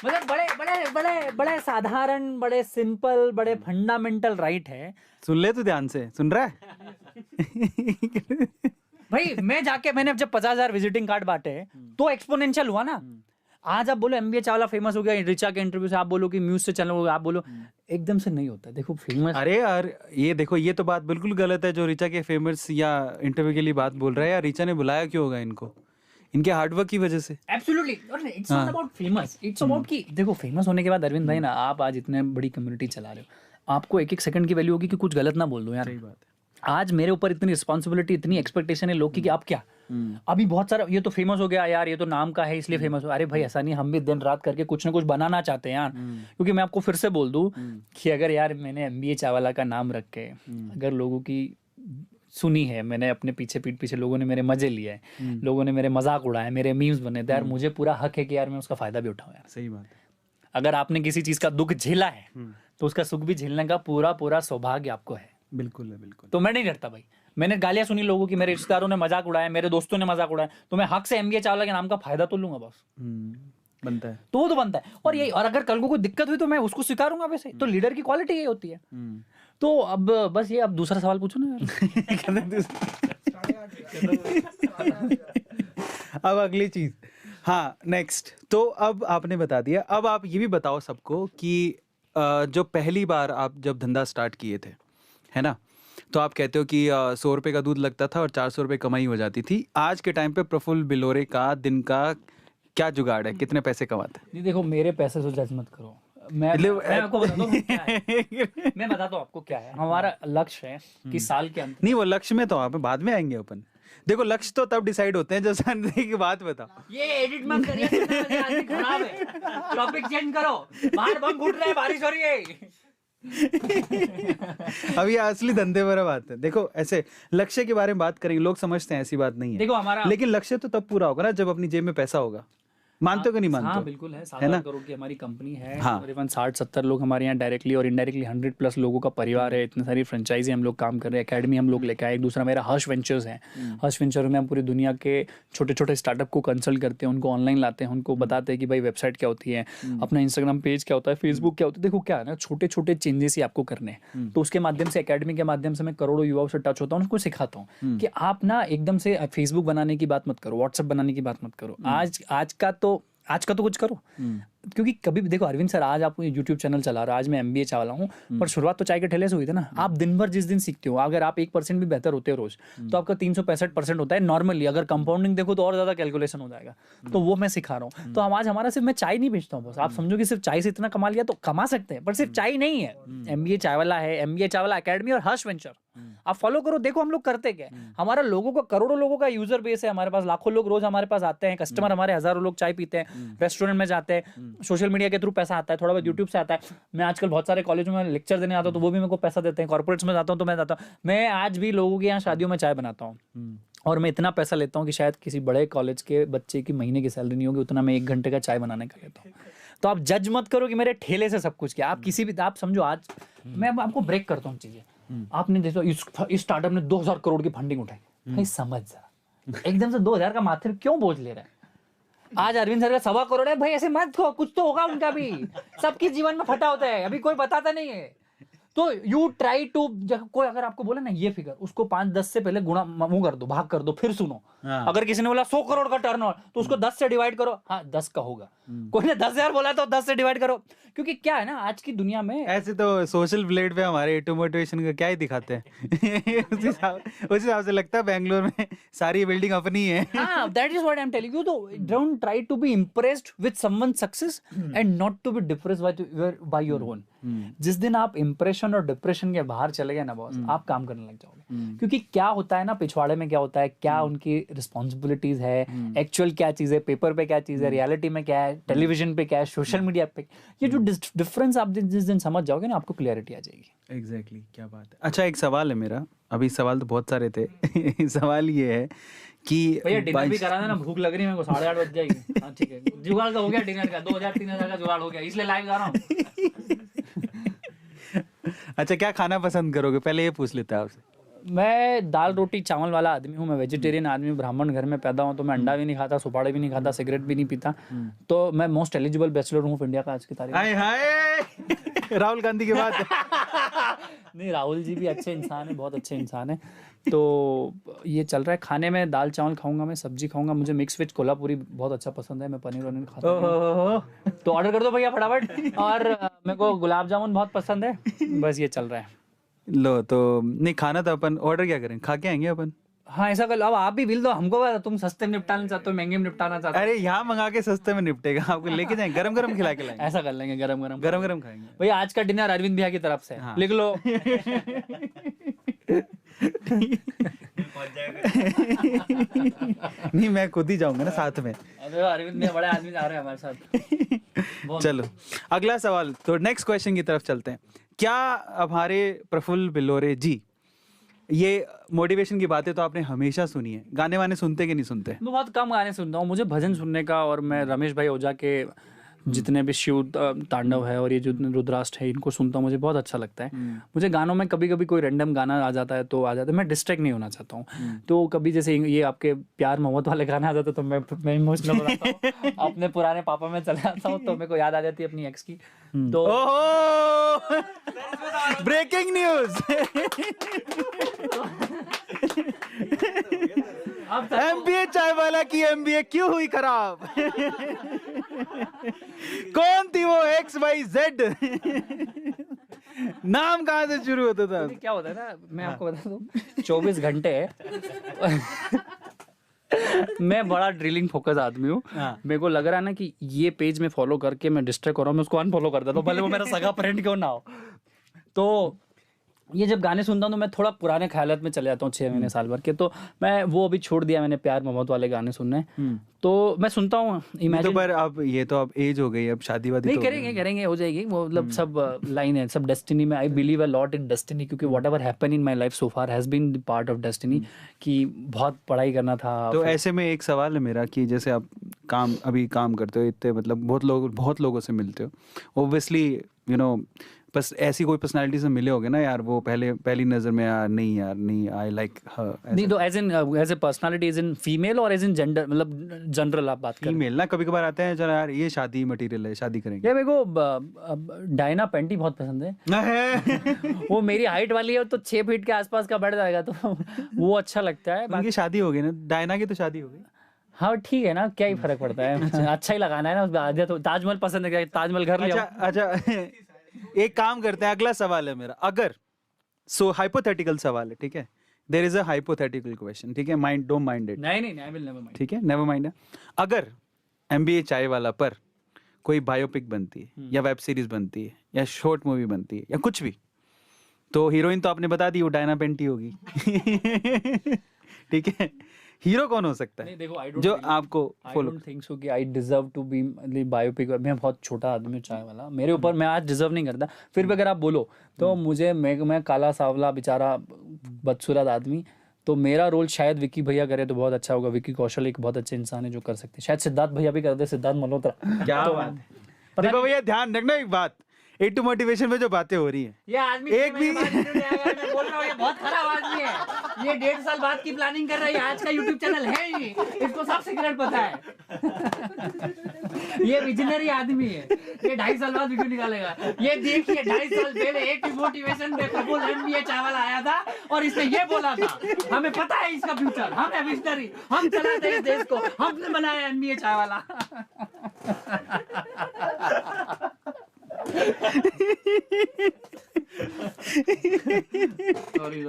मतलब बड़े बड़े बड़े बड़े साधारण, बड़े सिंपल, बड़े फंडामेंटल राइट है। सुन ले तू ध्यान से, सुन रहा है? भाई मैंने जब 50,000 विजिटिंग कार्ड बांटे तो एक्सपोनेंशियल हुआ ना। आज आप बोलो एमबीए चावला फेमस हो गया रिचा के इंटरव्यू से, आप बोलो कि म्यूज से चैनल हो गया, आप बोलो, एकदम से नहीं होता। देखो फेमस, अरे यार ये देखो, ये तो बात बिल्कुल गलत है जो रिचा के फेमस या इंटरव्यू के लिए बात बोल रहा है। यार रिचा ने बुलाया क्यों होगा इनको? इनके हार्डवर्क की वजह से। Absolutely. It's not about famous, it's about कि देखो फेमस होने के बाद अरविंद भाई ना, आप आज इतने बड़ी कम्युनिटी चला रहे हो, आपको एक सेकंड की वैल्यू होगी कि कुछ गलत ना बोल दो यार। सही बात है। आज मेरे ऊपर इतनी रिस्पॉन्सिबिलिटी, इतनी एक्सपेक्टेशन है लोग की कि आप क्या, अभी बहुत सारा ये तो फेमस हो गया यार, ये तो नाम का है इसलिए फेमस हो। अरे भाई ऐसा नहीं, हम भी दिन रात करके कुछ ना कुछ बनाना चाहते हैं यार। क्योंकि मैं आपको फिर से बोल दूं कि अगर यार मैंने एमबीए चावला का नाम रख के अगर लोगों की सुनी है, मैंने अपने पीठ पीछे लोगों ने मेरे मजे लिए हैं, लोगों ने मेरे मजाक उड़ाए, मेरे मीम्स बने, तो यार मुझे पूरा हक है कि यार मैं उसका फायदा भी उठाऊं यार। सही बात है। अगर आपने किसी चीज का दुख झेला है तो उसका सुख भी झेलने का पूरा सौभाग्य आपको है। बिल्कुल है, बिल्कुल। तो मैं नहीं डरता भाई। मैंने गालियां सुनी लोगों की, मेरे रिश्तेदारों ने मजाक उड़ाया, मेरे दोस्तों ने मजाक उड़ाया, तो मैं हक से एमबीए चावला के नाम का फायदा तो लूंगा बॉस। बनता है। तो वो तो बनता है। और यही, और अगर कल को कोई दिक्कत हुई तो मैं उसको स्वीकारूंगा। वैसे तो लीडर की क्वालिटी यही होती है। तो अब बस ये, अब दूसरा सवाल पूछो ना यार। अब अगली चीज, हाँ नेक्स्ट। तो अब आपने बता दिया, अब आप ये भी बताओ सबको कि जो पहली बार आप जब धंधा स्टार्ट किए थे, है ना, तो आप कहते हो कि 100 रुपये का दूध लगता था और 400 रुपये कमाई हो जाती थी। आज के टाइम पे प्रफुल्ल बिलोरे का दिन का क्या जुगाड़ है, कितने पैसे कमाते हैं? नहीं देखो, मेरे पैसे से जज मत करो। मैं आपको बताता हूँ क्या है। मैं बताता हूँ आपको क्या है। हमारा लक्ष्य है कि साल के अंत, नहीं वो लक्ष्य में तो आप बाद में आएंगे अपन। देखो लक्ष्य तो तब डिसाइड होते हैं जब शादी की बात बताओ। ये एडिट मत करिए, खराब है, टॉपिक चेंज करो। बाहर बम फूट रहा है, बारिश हो रही है। अभी असली धंधे पर बात है। देखो ऐसे लक्ष्य के बारे में बात करेंगे, लोग समझते हैं ऐसी बात नहीं है। देखो हमारा, लेकिन लक्ष्य तो तब पूरा होगा ना जब अपनी जेब में पैसा होगा। मानते हो कि नहीं मानते? हाँ बिल्कुल है। 7 करोड़ की हमारी कंपनी है, हाँ। करीबन 60-70 लोग हमारे यहाँ डायरेक्टली और इनडायरेक्टली 100+ लोगों का परिवार है। इतनी सारी फ्रेंचाइजी हम लोग काम कर रहे हैं, एकेडमी हम लोग लेकर आए। एक दूसरा मेरा हर्ष वेंचर्स है। हर्ष वेंचर में हम पूरी दुनिया के छोटे छोटे स्टार्टअप को कंसल्ट करते हैं, उनको ऑनलाइन लाते हैं, उनको बताते हैं कि भाई वेबसाइट क्या होती है, अपना इंस्टाग्राम पेज क्या होता है, फेसबुक क्या होता है। देखो क्या है ना, छोटे छोटे चेंजेस ही आपको करने हैं। तो उसके माध्यम से, एकेडमी के माध्यम से मैं करोड़ों युवाओं से टच होता हूँ, उनको सिखाता हूँ कि आप ना एकदम से फेसबुक बनाने की बात मत करो, व्हाट्सएप बनाने की बात मत करो। आज का तो कुछ करो। क्योंकि कभी भी देखो अरविंद सर, आज आप यूट्यूब चैनल चला रहे हो, आज मैं MBA चावला हूँ, पर शुरुआत तो चाय के ठेले से हुई थी ना। आप दिन भर जिस दिन सीखते हो, अगर आप 1% भी बेहतर होते हो रोज, तो आपका 365% होता है नॉर्मली। अगर कंपाउंडिंग देखो तो और ज्यादा कैलकुलेशन हो जाएगा। तो वो मैं सिखा रहा हूँ। तो हम आज हमारा सिर्फ, मैं चाय नहीं बेचता हूँ बस, आप समझो कि सिर्फ चाय से इतना कमा लिया तो कमा सकते हैं, पर सिर्फ चाय नहीं है। MBA चायवाला है, MBA चावला एकेडमी और हर्ष वेंचर, आप फॉलो करो, देखो हम लोग करते क्या है। हमारा लोगों का, करोड़ों लोगों का यूजर बेस है हमारे पास, लाखों लोग रोज हमारे पास आते हैं, कस्टमर हमारे हजारों लोग चाय पीते हैं, रेस्टोरेंट में जाते हैं, सोशल मीडिया के थ्रू पैसा आता है, थोड़ा बहुत यूट्यूब से आता है। मैं आजकल बहुत सारे कॉलेजों में लेक्चर देने आता हूँ तो वो भी मेरे को पैसा देते हैं, कॉर्पोरेट्स में जाता हूँ तो मैं जाता हूँ। मैं आज भी लोगों के यहाँ शादियों में चाय बनाता हूँ और मैं इतना पैसा लेता हूँ कि शायद किसी बड़े कॉलेज के बच्चे की महीने की सैलरी नहीं होगी, उतना मैं 1 घंटे का चाय बनाने का लेता हूँ। तो आप जज मत करो कि मेरे ठेले से सब कुछ क्या। आप किसी भी, आप समझो, आज मैं आपको ब्रेक करता हूँ चीजें। आपने देखो इस स्टार्टअप ने 2000 करोड़ की फंडिंग उठाई, भाई समझ जरा, एकदम से 2000 का माथे पे क्यों बोझ ले रहा है। आज अरविंद सर का 1.25 करोड़ है, भाई ऐसे मत कहो, कुछ तो होगा उनका भी। सबके जीवन में फटा होता है, अभी कोई बताता नहीं है। तो यू ट्राई टू, कोई अगर आपको बोले ना ये फिगर, उसको 5-10 से पहले गुणा मुंह कर दो, भाग कर दो, फिर सुनो। अगर किसी ने बोला 100 करोड़ का टर्नओवर, तो उसको 10 से डिवाइड करो, हाँ 10 का होगा। कोई ने 10,000 बोला तो 10 से डिवाइड करो। क्योंकि क्या है ना, आज की दुनिया में ऐसे तो सोशल प्लेट पे हमारे एटू मोटिवेशन का क्या ही दिखाते हैं। उस हिसाब से लगता है बेंगलोर में सारी बिल्डिंग अपनी है। हाँ, that is what I'm telling you. तो don't try to be impressed with someone's success and not to be depressed by your own. जिस दिन आप इम्प्रेशन और डिप्रेशन के बाहर चले गए ना बॉस, आप काम करने लग जाओगे। क्योंकि क्या होता है ना, पिछवाड़े में क्या होता है, क्या उनकी रिस्पॉन्सिबिलिटीज है, एक्चुअल क्या चीज है, पेपर पे क्या चीज है, रियलिटी में क्या है, टेलीविजन पे क्या है, सोशल मीडिया पे, ये जो डिफरेंस आप जिस दिन समझ जाओगे ना, आपको क्लियरिटी आ जाएगी। एग्जैक्टली, क्या बात है। अच्छा, एक सवाल है मेरा, अभी सवाल तो बहुत सारे थे। सवाल ये है कि भैया डिनर भी करा देना, भूख लग रही है मेरे को, 8:30 बज जाएगी। हाँ ठीक है, जुगाड़ का हो गया डिनर का, 2000-3000 का जुगाड़ हो गया, इसलिए लाइव जा रहा हूँ। अच्छा, क्या खाना पसंद करोगे, पहले ये पूछ लेते हैं आपसे। मैं दाल रोटी चावल वाला आदमी हूँ, मैं वेजिटेरियन आदमी हूँ, ब्राह्मण घर में पैदा हूँ, तो मैं अंडा भी नहीं खाता, सुपाड़ी भी नहीं खाता, सिगरेट भी नहीं पीता। तो मैं मोस्ट एलिजिबल बैचलर हूँ इंडिया का आज की तारीख में। हाय हाय, राहुल गांधी के बाद। नहीं, राहुल जी भी अच्छे इंसान है, बहुत अच्छे इंसान है। तो ये चल रहा है। खाने में दाल चावल खाऊंगा, मैं सब्जी खाऊंगा, मुझे मिक्स वेज कोल्हापुरी बहुत अच्छा पसंद है, मैं पनीर वनीर खाता हूँ। तो ऑर्डर कर दो भैया फटाफट। और मेरे को गुलाब जामुन बहुत पसंद है। बस ये चल रहा है। लो, तो नहीं खाना तो अपन ऑर्डर क्या करें, खा के आएंगे अपन। हाँ ऐसा कर लो, अब आप भी बिल दो हमको, तुम सस्ते में निपटाना चाहते हो महंगे में निपटाना चाहते हो। अरे यहाँ मंगा के सस्ते में निपटेगा, आपको लेके जाएंगे, गरम गरम खिला के लाएंगे। ऐसा कर लेंगे, गरम गरम गरम गरम खाएंगे। भैया आज का डिनर अरविंद भैया की तरफ से। हाँ। लिख लो। नहीं, मैं खुद ही जाऊंगा ना साथ में। अरे अरविंद भैया बड़े आदमी जा रहे हैं हमारे साथ। चलो अगला सवाल, तो नेक्स्ट क्वेश्चन की तरफ चलते हैं। क्या हमारे प्रफुल्ल बिल्लोरे जी, ये मोटिवेशन की बातें तो आपने हमेशा सुनी है, गाने वाने सुनते कि नहीं सुनते? मैं बहुत कम गाने सुनता हूँ, मुझे भजन सुनने का, और मैं रमेश भाई ओझा के जितने भी शिव तांडव है और ये जो रुद्राष्ट है, इनको सुनता हूँ, मुझे बहुत अच्छा लगता है। मुझे गानों में कभी कभी कोई रैंडम गाना आ जाता है तो आ जाता है, मैं डिस्ट्रैक्ट नहीं होना चाहता हूँ। तो कभी जैसे ये आपके प्यार मोहब्बत वाले गाने आ जाते तो मैं इमोशनल हो जाता हूँ, अपने पुराने पापा में चले जाता हूँ, तो मेरे को याद आ जाती है अपनी एक्स की। तो ओहो, ब्रेकिंग न्यूज। MBA चाय वाला की MBA क्यों हुई खराब? कौन थी वो XYZ? नाम कहाँ से शुरू होता था? क्या होता है ना, मैं आपको बता दूं, 24 घंटे मैं बड़ा ड्रिलिंग फोकस आदमी हूँ। मेरे को लग रहा है ना कि ये पेज में फॉलो करके मैं डिस्ट्रैक्ट हो रहा हूँ, मैं उसको अनफॉलो कर देता हूँ, भले वो मेरा सगा फ्रेंड क्यों ना हो। तो ये जब गाने सुनता हूँ तो मैं थोड़ा पुराने ख्यालात में चले जाता हूँ, 6 महीने साल भर के। तो मैं वो अभी छोड़ दिया मैंने, प्यार मोहब्बत वाले गाने सुनने। तो मैं सुनता हूँ इमेजिन। तो पर अब ये तो अब एज हो गई, अब शादी वादी नहीं तो करेंगे हो जाएगी वो, मतलब सब लाइन है, सब डेस्टिनी में। I believe a lot in destiny, क्योंकि whatever happen in my life so far has been part of destiny. कि बहुत पढ़ाई करना था। तो ऐसे में एक सवाल है मेरा कि जैसे आप अभी काम करते हो, इतने मतलब बहुत लोगों से मिलते हो, ओब्वियसली यू नो, बस ऐसी कोई पर्सनालिटी से मिले होगे ना यार, वो पहली नजर में यार नहीं आई लाइक हर। नहीं तो as a personality, as in female और एज इन जेंडर, मतलब जनरल आप बात करें। फीमेल ना, कभी कभार आते हैं चलो यार ये शादी मटेरियल है, शादी करेंगे। ये मेरे को डायना पेंटी बहुत पसंद है। वो मेरी हाइट वाली है, तो 6 फीट के आसपास का बढ़ जाएगा, तो वो अच्छा लगता है। उनकी शादी हो गई ना, डायना की तो शादी हो गई। हाँ ठीक है ना, क्या ही फर्क पड़ता है, अच्छा ही लगाना है ना। आधे तो ताजमहल पसंद है, क्या ताजमहल घर ले अच्छा आओ। अच्छा एक काम करते हैं, अगला सवाल है मेरा। अगर हाइपोथेटिकल सवाल है, ठीक है, there is a hypothetical question, ठीक है, माइंड डोंट माइंड इट, नहीं आई विल नेवर माइंड। ठीक है, नेवर माइंड है। अगर एमबीए चाय वाला पर कोई बायोपिक बनती है या वेब सीरीज बनती है या शॉर्ट मूवी बनती है या कुछ भी, तो हीरोइन तो आपने बता दी वो डायना पेंटी होगी। ठीक है, हीरो कौन हो सकता है नहीं देखो, आई डोंट जो आपको I follow? Don't think so कि I deserve to be biopic. मैं बहुत छोटा आदमी हूँ चाय वाला, मेरे ऊपर मैं आज डिजर्व नहीं करता। फिर भी अगर आप बोलो तो मुझे, मैं काला सावला बेचारा बदसूरत आदमी, तो मेरा रोल शायद विक्की भैया करे तो बहुत अच्छा होगा। विक्की कौशल एक बहुत अच्छे इंसान है जो कर सकते हैं, शायद सिद्धार्थ भैया भी कर दे, सिद्धार्थ मल्होत्रा। क्या तो बात है। देखो भैया ध्यान रखना एक बात, A2 मोटिवेशन में जो बातें हो रही हैं, ये आदमी एक भी मैं बोल रहा हूँ, ये बहुत खराब आदमी है। ये 1.5 साल बाद की प्लानिंग कर रहा है, आज का यूट्यूब चैनल है ही, इसको सब सीक्रेट पता है। ये विजनरी आदमी है, ये 2.5 साल बाद वीडियो निकालेगा। ये देखिए 2.5 साल पहले A2 मोटिवेशन में कबूल MBA चावला आया था और इसने ये बोला था, हमें पता है इसका फ्यूचर, हम है विजनरी, हम चलाते हैं इस देश को, हमने बनाया MBA चावला। सॉरी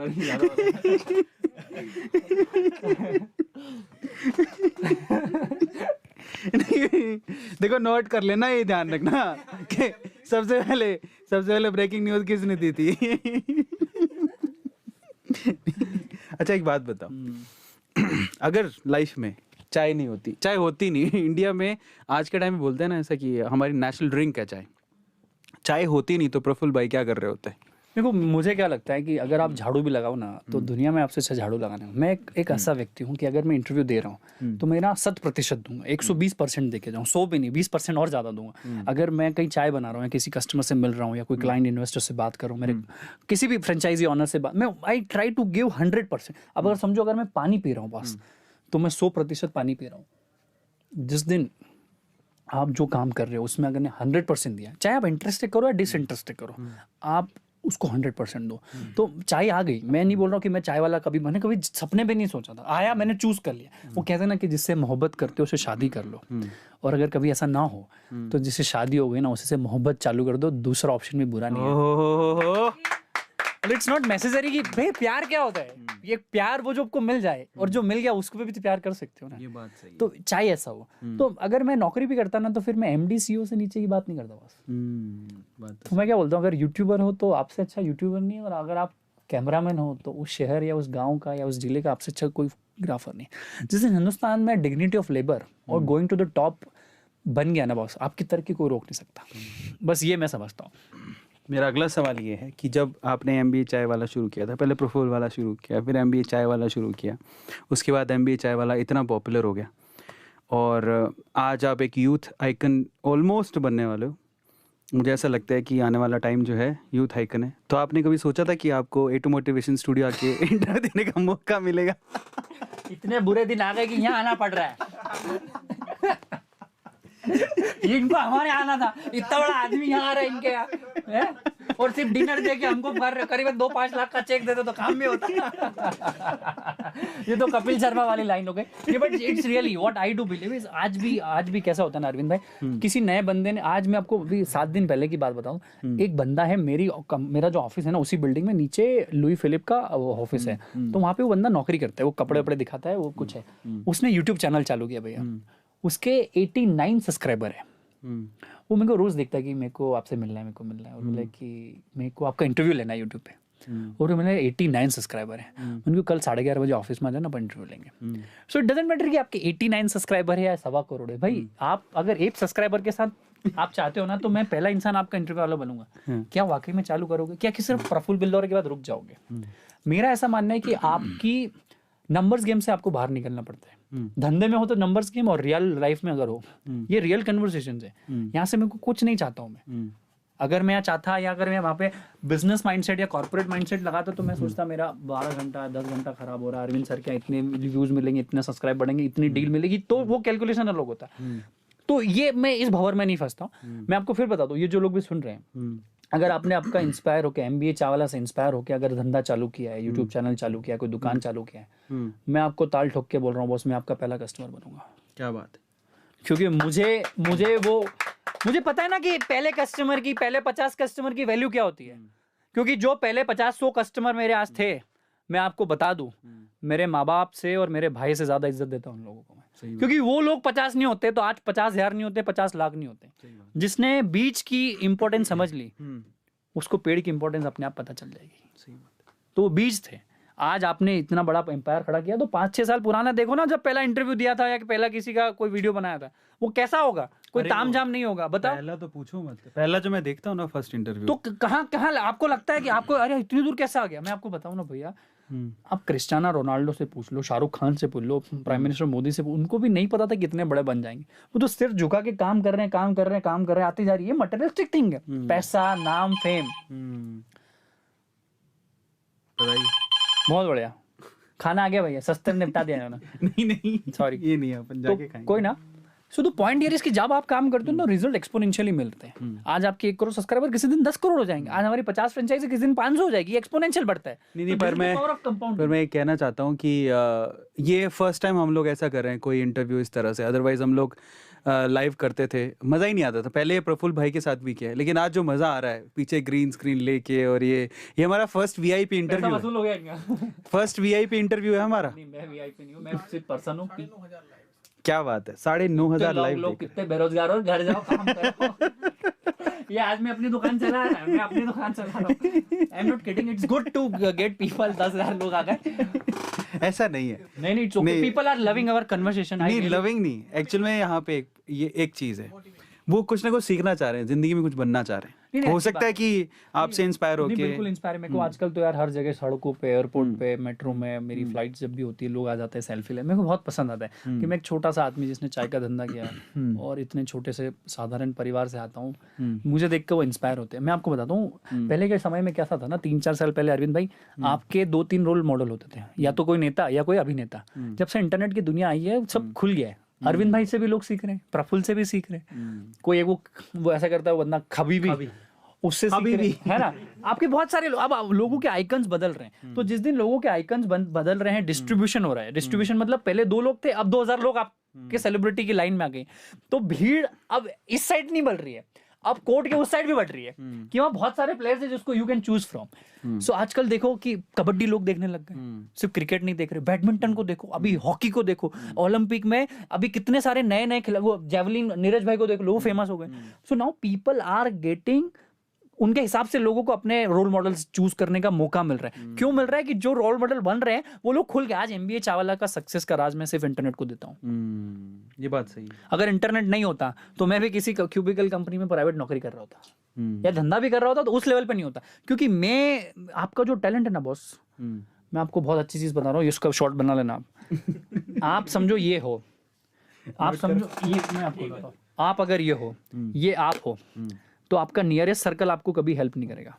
देखो नोट कर लेना, ये ध्यान रखना कि सबसे पहले ब्रेकिंग न्यूज किसने दी थी। अच्छा एक बात बताओ, अगर लाइफ में चाय नहीं होती, चाय होती नहीं इंडिया में आज के टाइम में, बोलते हैं ना ऐसा कि हमारी नेशनल ड्रिंक है चाय, चाय होती नहीं तो प्रफुल्ल भाई क्या कर रहे होते? देखो मुझे क्या लगता है कि अगर आप झाड़ू भी लगाओ ना तो दुनिया में आपसे अच्छा झाड़ू लगाना है। मैं एक ऐसा व्यक्ति हूँ कि अगर मैं इंटरव्यू दे रहा हूँ तो मेरा 100% दूंगा, 120% देके जाऊँ, 100 भी नहीं, 20% और ज़्यादा दूंगा। अगर मैं कहीं चाय बना रहा हूँ या किसी कस्टमर से मिल रहा हूँ या कोई क्लाइंट इन्वेस्टर से बात कर रहा हूँ, मेरे किसी भी फ्रेंचाइजी ऑनर से बात, मैं आई ट्राई टू गिव 100%। अब अगर समझो अगर मैं पानी पी रहा हूँ बस, तो मैं 100% पानी पी रहा हूँ। जिस दिन आप जो काम कर रहे हो उसमें अगर ने 100% दिया, चाहे आप इंटरेस्टेड करो या डिसइंटरेस्टेड करो, आप उसको 100% दो। तो चाय आ गई, मैं नहीं बोल रहा हूँ कि मैं चाय वाला मैंने कभी सपने में नहीं सोचा था, आया मैंने चूज कर लिया। वो कहते हैं ना कि जिससे मोहब्बत करते हो उससे शादी कर लो, और अगर कभी ऐसा ना हो तो जिससे शादी हो गई ना उससे मोहब्बत चालू कर दो, दूसरा ऑप्शन भी बुरा नहीं है। इट्स नॉट नेसेसरी कि भाई प्यार क्या होता है, ये प्यार वो जो आपको मिल जाए और जो मिल गया उसको भी तो प्यार कर सकते हो ना, ये बात सही है। तो चाहे ऐसा हो। तो अगर मैं नौकरी भी करता ना तो फिर मैं MD CEO से नीचे की बात नहीं करता बस। बात तो मैं क्या बोलता हूँ, अगर यूट्यूबर हो तो आपसे अच्छा यूट्यूबर नहीं है, और अगर आप कैमरामैन हो तो उस शहर या उस गांव का या उस जिले का आपसे अच्छा कोई ग्राफर नहीं। जिस दिन हिंदुस्तान में डिग्निटी ऑफ लेबर और गोइंग टू द टॉप बन गया ना बॉस, आपकी तरक्की कोई रोक नहीं सकता। बस ये मैं समझता हूँ। मेरा अगला सवाल ये है कि जब आपने MBA चाय वाला शुरू किया था, पहले प्रफुल्ल वाला शुरू किया, फिर MBA चाय वाला शुरू किया, उसके बाद MBA चाय वाला इतना पॉपुलर हो गया और आज आप एक यूथ आइकन ऑलमोस्ट बनने वाले हो। मुझे ऐसा लगता है कि आने वाला टाइम जो है यूथ आइकन है। तो आपने कभी सोचा था कि आपको A2 मोटिवेशन स्टूडियो आके इंटरव्यू देने का मौका मिलेगा? इतने बुरे दिन आ गए कि यहाँ आना पड़ रहा है। इनको हमारे आना था, इतना बड़ा आदमी यहाँ आ रहा है इनके यहाँ है? और सिर्फ डिनर दे के हमको करीबन 2-5 लाख का चेक देते तो काम भी होता। ये तो कपिल शर्मा वाली लाइन हो गई। But it's really what I do believe is, आज भी कैसा होता है ना अरविंद भाई, किसी नए बंदे ने, आज मैं आपको अभी 7 दिन पहले की बात बताऊं, एक बंदा है मेरा जो ऑफिस है ना उसी बिल्डिंग में नीचे लुई फिलिप का ऑफिस है, तो वहाँ पे वो बंदा नौकरी करता है, वो कपड़े वपड़े दिखाता है, वो कुछ है, उसने यूट्यूब चैनल चालू किया भैया, उसके 89 सब्सक्राइबर है। वो मेरे को रोज देखता है कि मेरे को आपसे मिलना है, मेरे को मिलना है, और बोले कि मेरे को आपका इंटरव्यू लेना है यूट्यूब पे, और मेरे 89 सब्सक्राइबर है। उनको कल 11:30 बजे ऑफिस में आ जाना, अपन इंटरव्यू लेंगे। सो इट डजंट मैटर कि आपके 89 सब्सक्राइबर है या 1.25 करोड़ है, भाई आप अगर 1 सब्सक्राइबर के साथ आप चाहते हो ना तो मैं पहला इंसान आपका इंटरव्यू वाला बनूंगा। क्या वाकई में चालू करोगे, क्या कि सिर्फ प्रफुल्ल बिल्दौरे के बाद रुक जाओगे? मेरा ऐसा मानना है कि आपकी नंबर्स गेम से आपको बाहर निकलना पड़ता है। धंधे में हो तो नंबर्स गेम, और रियल लाइफ में अगर हो, ये रियल कन्वर्सेशन है। यहाँ से मेरे को कुछ नहीं चाहता हूँ मैं। अगर मैं चाहता या अगर मैं वहाँ पे बिजनेस माइंडसेट या कॉर्पोरेट माइंडसेट लगाता तो मैं सोचता मेरा 12 घंटा 10 घंटा खराब हो रहा है, अरविंद सर क्या इतने व्यूज मिलेंगे, इतने सब्सक्राइब बढ़ेंगे, इतनी डील मिलेगी, तो वो कैलकुलेशन अलग होता है। तो ये मैं इस भंवर में नहीं फंसता हूँ। मैं आपको फिर बता दूँ, ये जो लोग भी सुन रहे हैं, अगर आपने आपका इंस्पायर होकर MBA चावला से इंस्पायर होकर अगर धंधा चालू किया है, यूट्यूब चैनल चालू किया है, कोई दुकान चालू किया है, मैं आपको ताल ठोक के बोल रहा हूँ बॉस, मैं आपका पहला कस्टमर बनूंगा। क्या बात है। क्योंकि मुझे पता है ना कि पहले 50 कस्टमर की वैल्यू क्या होती है। क्योंकि जो पहले 50-100 कस्टमर मेरे आज थे, मैं आपको बता दूं, मेरे माँ बाप से और मेरे भाई से ज्यादा इज्जत देता हूं उन लोगों को मैं। क्योंकि वो लोग 50 नहीं होते तो आज 50,000 नहीं होते, 50 लाख नहीं होते। जिसने बीज की इंपॉर्टेंस समझ ली, उसको पेड़ की इंपॉर्टेंस अपने आप पता चल जाएगी। तो वो बीज थे। आज आपने इतना बड़ा एम्पायर खड़ा किया, तो 5-6 साल पुराना देखो ना, जब पहला इंटरव्यू दिया था या कि पहला किसी का कोई वीडियो बनाया था, वो कैसा होगा? कोई तामझाम नहीं होगा, बताओ। पहला तो पूछो मत, पहला जो मैं देखता हूँ ना फर्स्ट इंटरव्यू, तो कहाँ आपको लगता है कि आपको अरे इतनी दूर कैसे आ गया? मैं आपको बताऊं ना भैया, आप क्रिस्टियानो रोनाल्डो से पूछ लो, शाहरुख खान से पूछ लो, प्राइम मिनिस्टर मोदी से, उनको भी नहीं पता था कितने बड़े बन जाएंगे। वो तो सिर्फ झुका के काम कर रहे हैं, आती जा रही है। मटेरियलिस्टिक थिंग है, पैसा, नाम, फेम। बहुत बढ़िया खाना आ गया भैया, सस्ते में निपटा दिया ना। नहीं सॉरी, ये नहीं, अपन जाके खाएंगे। कोई ना। So the point here is कि जब आप काम करते हो ना, रिजल्ट एक्सपोनेंशियली मिलते हैं। आज आपके 1 करोड़ सब्सक्राइबर किसी दिन 10 करोड़ हो जाएंगे, आज हमारी 50 फ्रेंचाइजी किसी दिन 500 हो जाएगी। एक्सपोनेंशियल बढ़ता है। नहीं, पर मैं ये कहना चाहता हूँ कि ये फर्स्ट टाइम हम लोग ऐसा कर रहे हैं, कोई इंटरव्यू इस तरह से। अदरवाइज हम लोग लाइव करते थे, मज़ा ही नहीं आता था। पहले ये प्रफुल्ल भाई के साथ भी किया है, लेकिन आज जो मज़ा आ रहा है पीछे ग्रीन स्क्रीन लेके, और ये हमारा फर्स्ट वीआईपी इंटरव्यू वसूल हो गया। फर्स्ट वीआईपी इंटरव्यू है हमारा। नहीं, मैं वीआईपी नहीं हूं, मैं सिर्फ पर्सन हूं। क्या बात है, 9,500 लाइव। लोग कितने बेरोजगार हो, घर जाओ काम करो। ये आज मैं अपनी दुकान चला रहा हूं, I am not kidding, it's good to get people. 10,000 लोग आ गए। ऐसा नहीं है। नहीं, people are loving our conversation. नहीं, लविंग नहीं, एक्चुअल में यहाँ पे ये एक चीज है, वो कुछ ना कुछ सीखना चाह रहे हैं, जिंदगी में कुछ बनना चाह रहे हैं। हो सकता है कि आपसे इंस्पायर होके। बिल्कुल इंस्पायर। मेरे को आजकल तो यार हर जगह, सड़कों पे, एयरपोर्ट पे, मेट्रो में, मेरी फ्लाइट जब भी होती है, लोग आ जाते हैं सेल्फी ले। मेरे को बहुत पसंद आता है कि मैं एक छोटा सा आदमी जिसने चाय का धंधा किया और इतने छोटे से साधारण परिवार से आता हूँ, मुझे देख के वो इंस्पायर होते हैं। मैं आपको बताता हूँ, पहले के समय में कैसा था ना, 3-4 साल पहले अरविंद भाई, आपके 2-3 रोल मॉडल होते थे, या तो कोई नेता या कोई अभिनेता। जब से इंटरनेट की दुनिया आई है, सब खुल गया है। अरविंद भाई से भी लोग सीख रहे हैं, प्रफुल्ल से भी सीख रहे हैं। कोई एक वो ऐसा करता है, वो बंदा खबी भी उससे सीख रहे हैं, है ना। आपके बहुत सारे अब लोगों के आइकन्स बदल रहे हैं। तो जिस दिन लोगों के आइकन्स बदल रहे हैं, डिस्ट्रीब्यूशन हो रहा है। डिस्ट्रीब्यूशन मतलब पहले 2 लोग थे, अब 2,000 लोग आपके सेलिब्रिटी की लाइन में आ गए। तो भीड़ अब इस साइड नहीं बढ़ रही है, अब कोर्ट के उस साइड भी बढ़ रही है कि वहाँ बहुत सारे प्लेयर्स हैं जिसको यू कैन चूज फ्रॉम। सो आजकल देखो कि कबड्डी लोग देखने लग गए, सिर्फ क्रिकेट नहीं देख रहे, बैडमिंटन को देखो, अभी हॉकी को देखो, ओलंपिक में अभी कितने सारे नए खिलाड़ी, जेवलिन नीरज भाई को देख लो, वो फेमस हो गए। So now people are getting, उनके हिसाब से लोगों को अपने रोल मॉडल्स चूज करने का मौका मिल रहा है। क्यों मिल रहा है? कि जो रोल मॉडल बन रहे हैं वो लोग खुल के, आज एमबीए चावला का सक्सेस का राज मैं सिर्फ इंटरनेट को देता हूँ। ये बात सही है। अगर इंटरनेट नहीं होता तो मैं भी किसी क्यूबिकल कंपनी में प्राइवेट नौकरी कर रहा होता या धंधा भी कर रहा होता, तो उस लेवल पे नहीं होता। क्योंकि मैं, आपका जो टैलेंट है ना बॉस, मैं आपको बहुत अच्छी चीज बता रहा हूँ, इसका शॉर्ट बना लेना आप समझो ये हो, आप समझो ये, मैं आपको बताता हूँ, आप अगर ये हो, ये आप हो, तो आपका नियरेस्ट सर्कल आपको कभी हेल्प नहीं करेगा।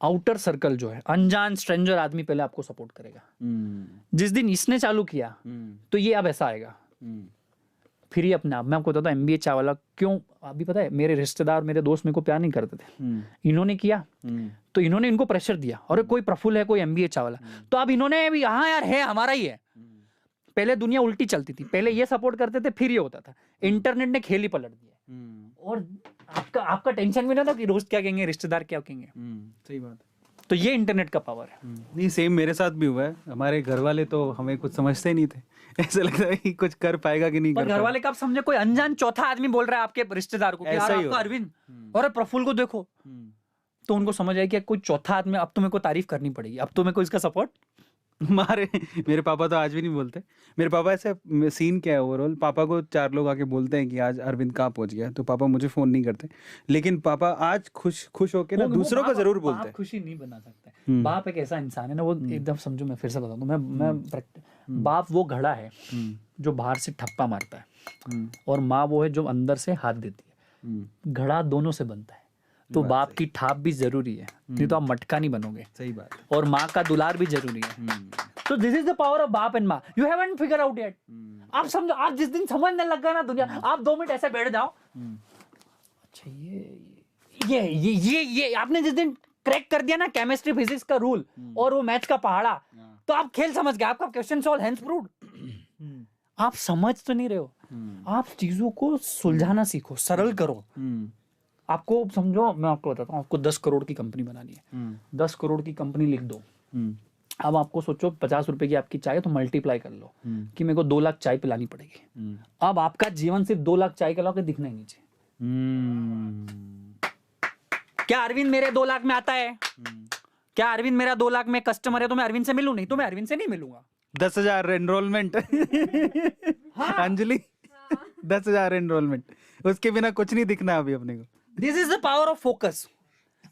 आउटर सर्कल जो है, अनजान स्ट्रेंजर आदमी पहले आपको सपोर्ट करेगा। जिस दिन इसने चालू किया तो ये अब ऐसा आएगा, फिर ये अपने आप। मैं आपको बताता हूँ एमबीए चावला क्यों, अभी पता है, मेरे रिश्तेदार, मेरे दोस्त मेरे को प्यार नहीं करते थे, इन्होंने किया तो इन्होंने इनको प्रेशर दिया, और कोई प्रफुल्ल है, कोई एमबीए चावला, तो अब इन्होंने भी, हाँ यार है, हमारा ही है। पहले दुनिया उल्टी चलती थी, पहले ये सपोर्ट करते थे, फिर ये होता था। इंटरनेट ने खेल ही पलट दिया, और आपका टेंशन भी ना था कि रोज क्या कहेंगे, रिश्तेदार क्या कहेंगे। सही बात है। तो ये इंटरनेट का पावर है। नहीं, सेम मेरे साथ भी हुआ है। हमारे घर वाले तो हमें कुछ समझते ही नहीं थे, ऐसा लगता है कि कुछ कर पाएगा कि नहीं कर पाएगा। घर वाले कब समझे? कोई अनजान चौथा आदमी बोल रहा है आपके रिश्तेदार को कि यार आपका अरविंद और प्रफुल्ल को देखो, तो उनको समझ आया कि कोई चौथा आदमी, अब तुम्हें को तारीफ करनी पड़ेगी, अब तुम्हें को इसका सपोर्ट। मेरे पापा तो आज भी नहीं बोलते। मेरे पापा, ऐसे सीन क्या है ओवरऑल, पापा को 4 लोग आके बोलते हैं कि आज अरविंद कहाँ पहुंच गया, तो पापा मुझे फोन नहीं करते, लेकिन पापा आज खुश होके ना दूसरों को जरूर बोलते हैं। खुशी नहीं बना सकते। बाप एक ऐसा इंसान है ना, वो एकदम समझो, मैं फिर से बता दूं, मैं बाप वो घड़ा है जो बाहर से ठप्पा मारता है, और माँ वो है जो अंदर से हाथ देती है। घड़ा दोनों से बनता है, तो बाप की ठाप भी जरूरी है, नहीं तो आप मटका नहीं बनोगे। सही बात। और माँ का दुलार भी जरूरी है। तो this is the power of बाप एंड माँ। You haven't figure out yet. आप समझो, आप जिस दिन समझने लग गए ना दुनिया, आप 2 मिनट ऐसे बैठ जाओ, अच्छा ये आपने जिस दिन क्रैक कर दिया ना केमिस्ट्री फिजिक्स का रूल और वो मैथ्स का पहाड़ा, तो आप खेल समझ गए, आपका क्वेश्चन सॉल्व, हेंस प्रूव्ड। आप समझ तो नहीं रहे हो। आप चीजों को सुलझाना सीखो, सरल करो। आपको समझो, मैं आपको बताता हूँ, आपको 10 करोड़ की कंपनी बनानी है, 10 करोड़ की कंपनी लिख दो। अब आपको सोचो 50 रुपए की आपकी चाय है, तो मल्टीप्लाई कर लो कि मेरे को 2 लाख चाय पिलानी पड़ेगी। अब आपका जीवन सिर्फ 2 लाख चाय के अलावा दिखना ही नहीं चाहिए। क्या अरविंद मेरे 2 लाख में आता है? क्या अरविंद मेरा 2 लाख में कस्टमर है तो मैं अरविंद से मिलूं? नहीं, तो मैं अरविंद से नहीं मिलूंगा। 10,000 एनरोलमेंट। अंजलि, 10,000 एनरोलमेंट, उसके बिना कुछ नहीं दिखना अभी अपने को। This is the power of focus.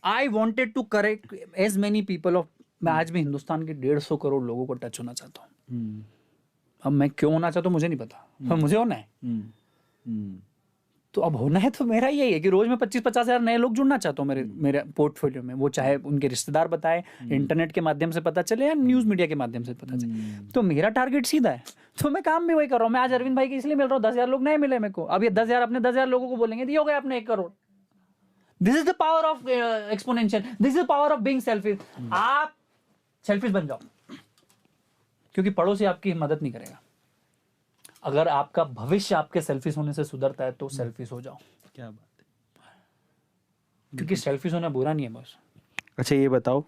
I wanted to correct as many people of, मैं आज भी हिंदुस्तान के 150 करोड़ लोगों को टच होना चाहता हूँ। अब मैं क्यों होना चाहता हूँ मुझे नहीं पता, पर मुझे होना है। तो अब होना है तो मेरा यही है कि रोज में 25-50 हजार नए लोग जुड़ना चाहता हूँ मेरे पोर्टफोलियो में। वो चाहे उनके रिश्तेदार बताए, इंटरनेट के माध्यम से पता चले या न्यूज मीडिया के माध्यम से पता चले। तो मेरा टारगेट सीधा है, तो मैं काम भी वही कर रहा हूँ। मैं आज अरविंद भाई की इसलिए मिल रहा हूँ, 10,000 लोग नए मिले मेरे को। अब ये 10,000 अपने 10,000 लोगों को बोलेंगे, ये हो गया अपने 1 crore. This is the power of exponential, this is the power of being selfish. आप सेल्फिश बन जाओ, क्योंकि पड़ोसी आपकी मदद नहीं करेगा। अगर आपका भविष्य आपके सेल्फिश होने से सुधरता है तो सेल्फिश हो जाओ। क्या बात है। क्योंकि सेल्फिश होना बुरा नहीं है बस। अच्छा ये बताओ,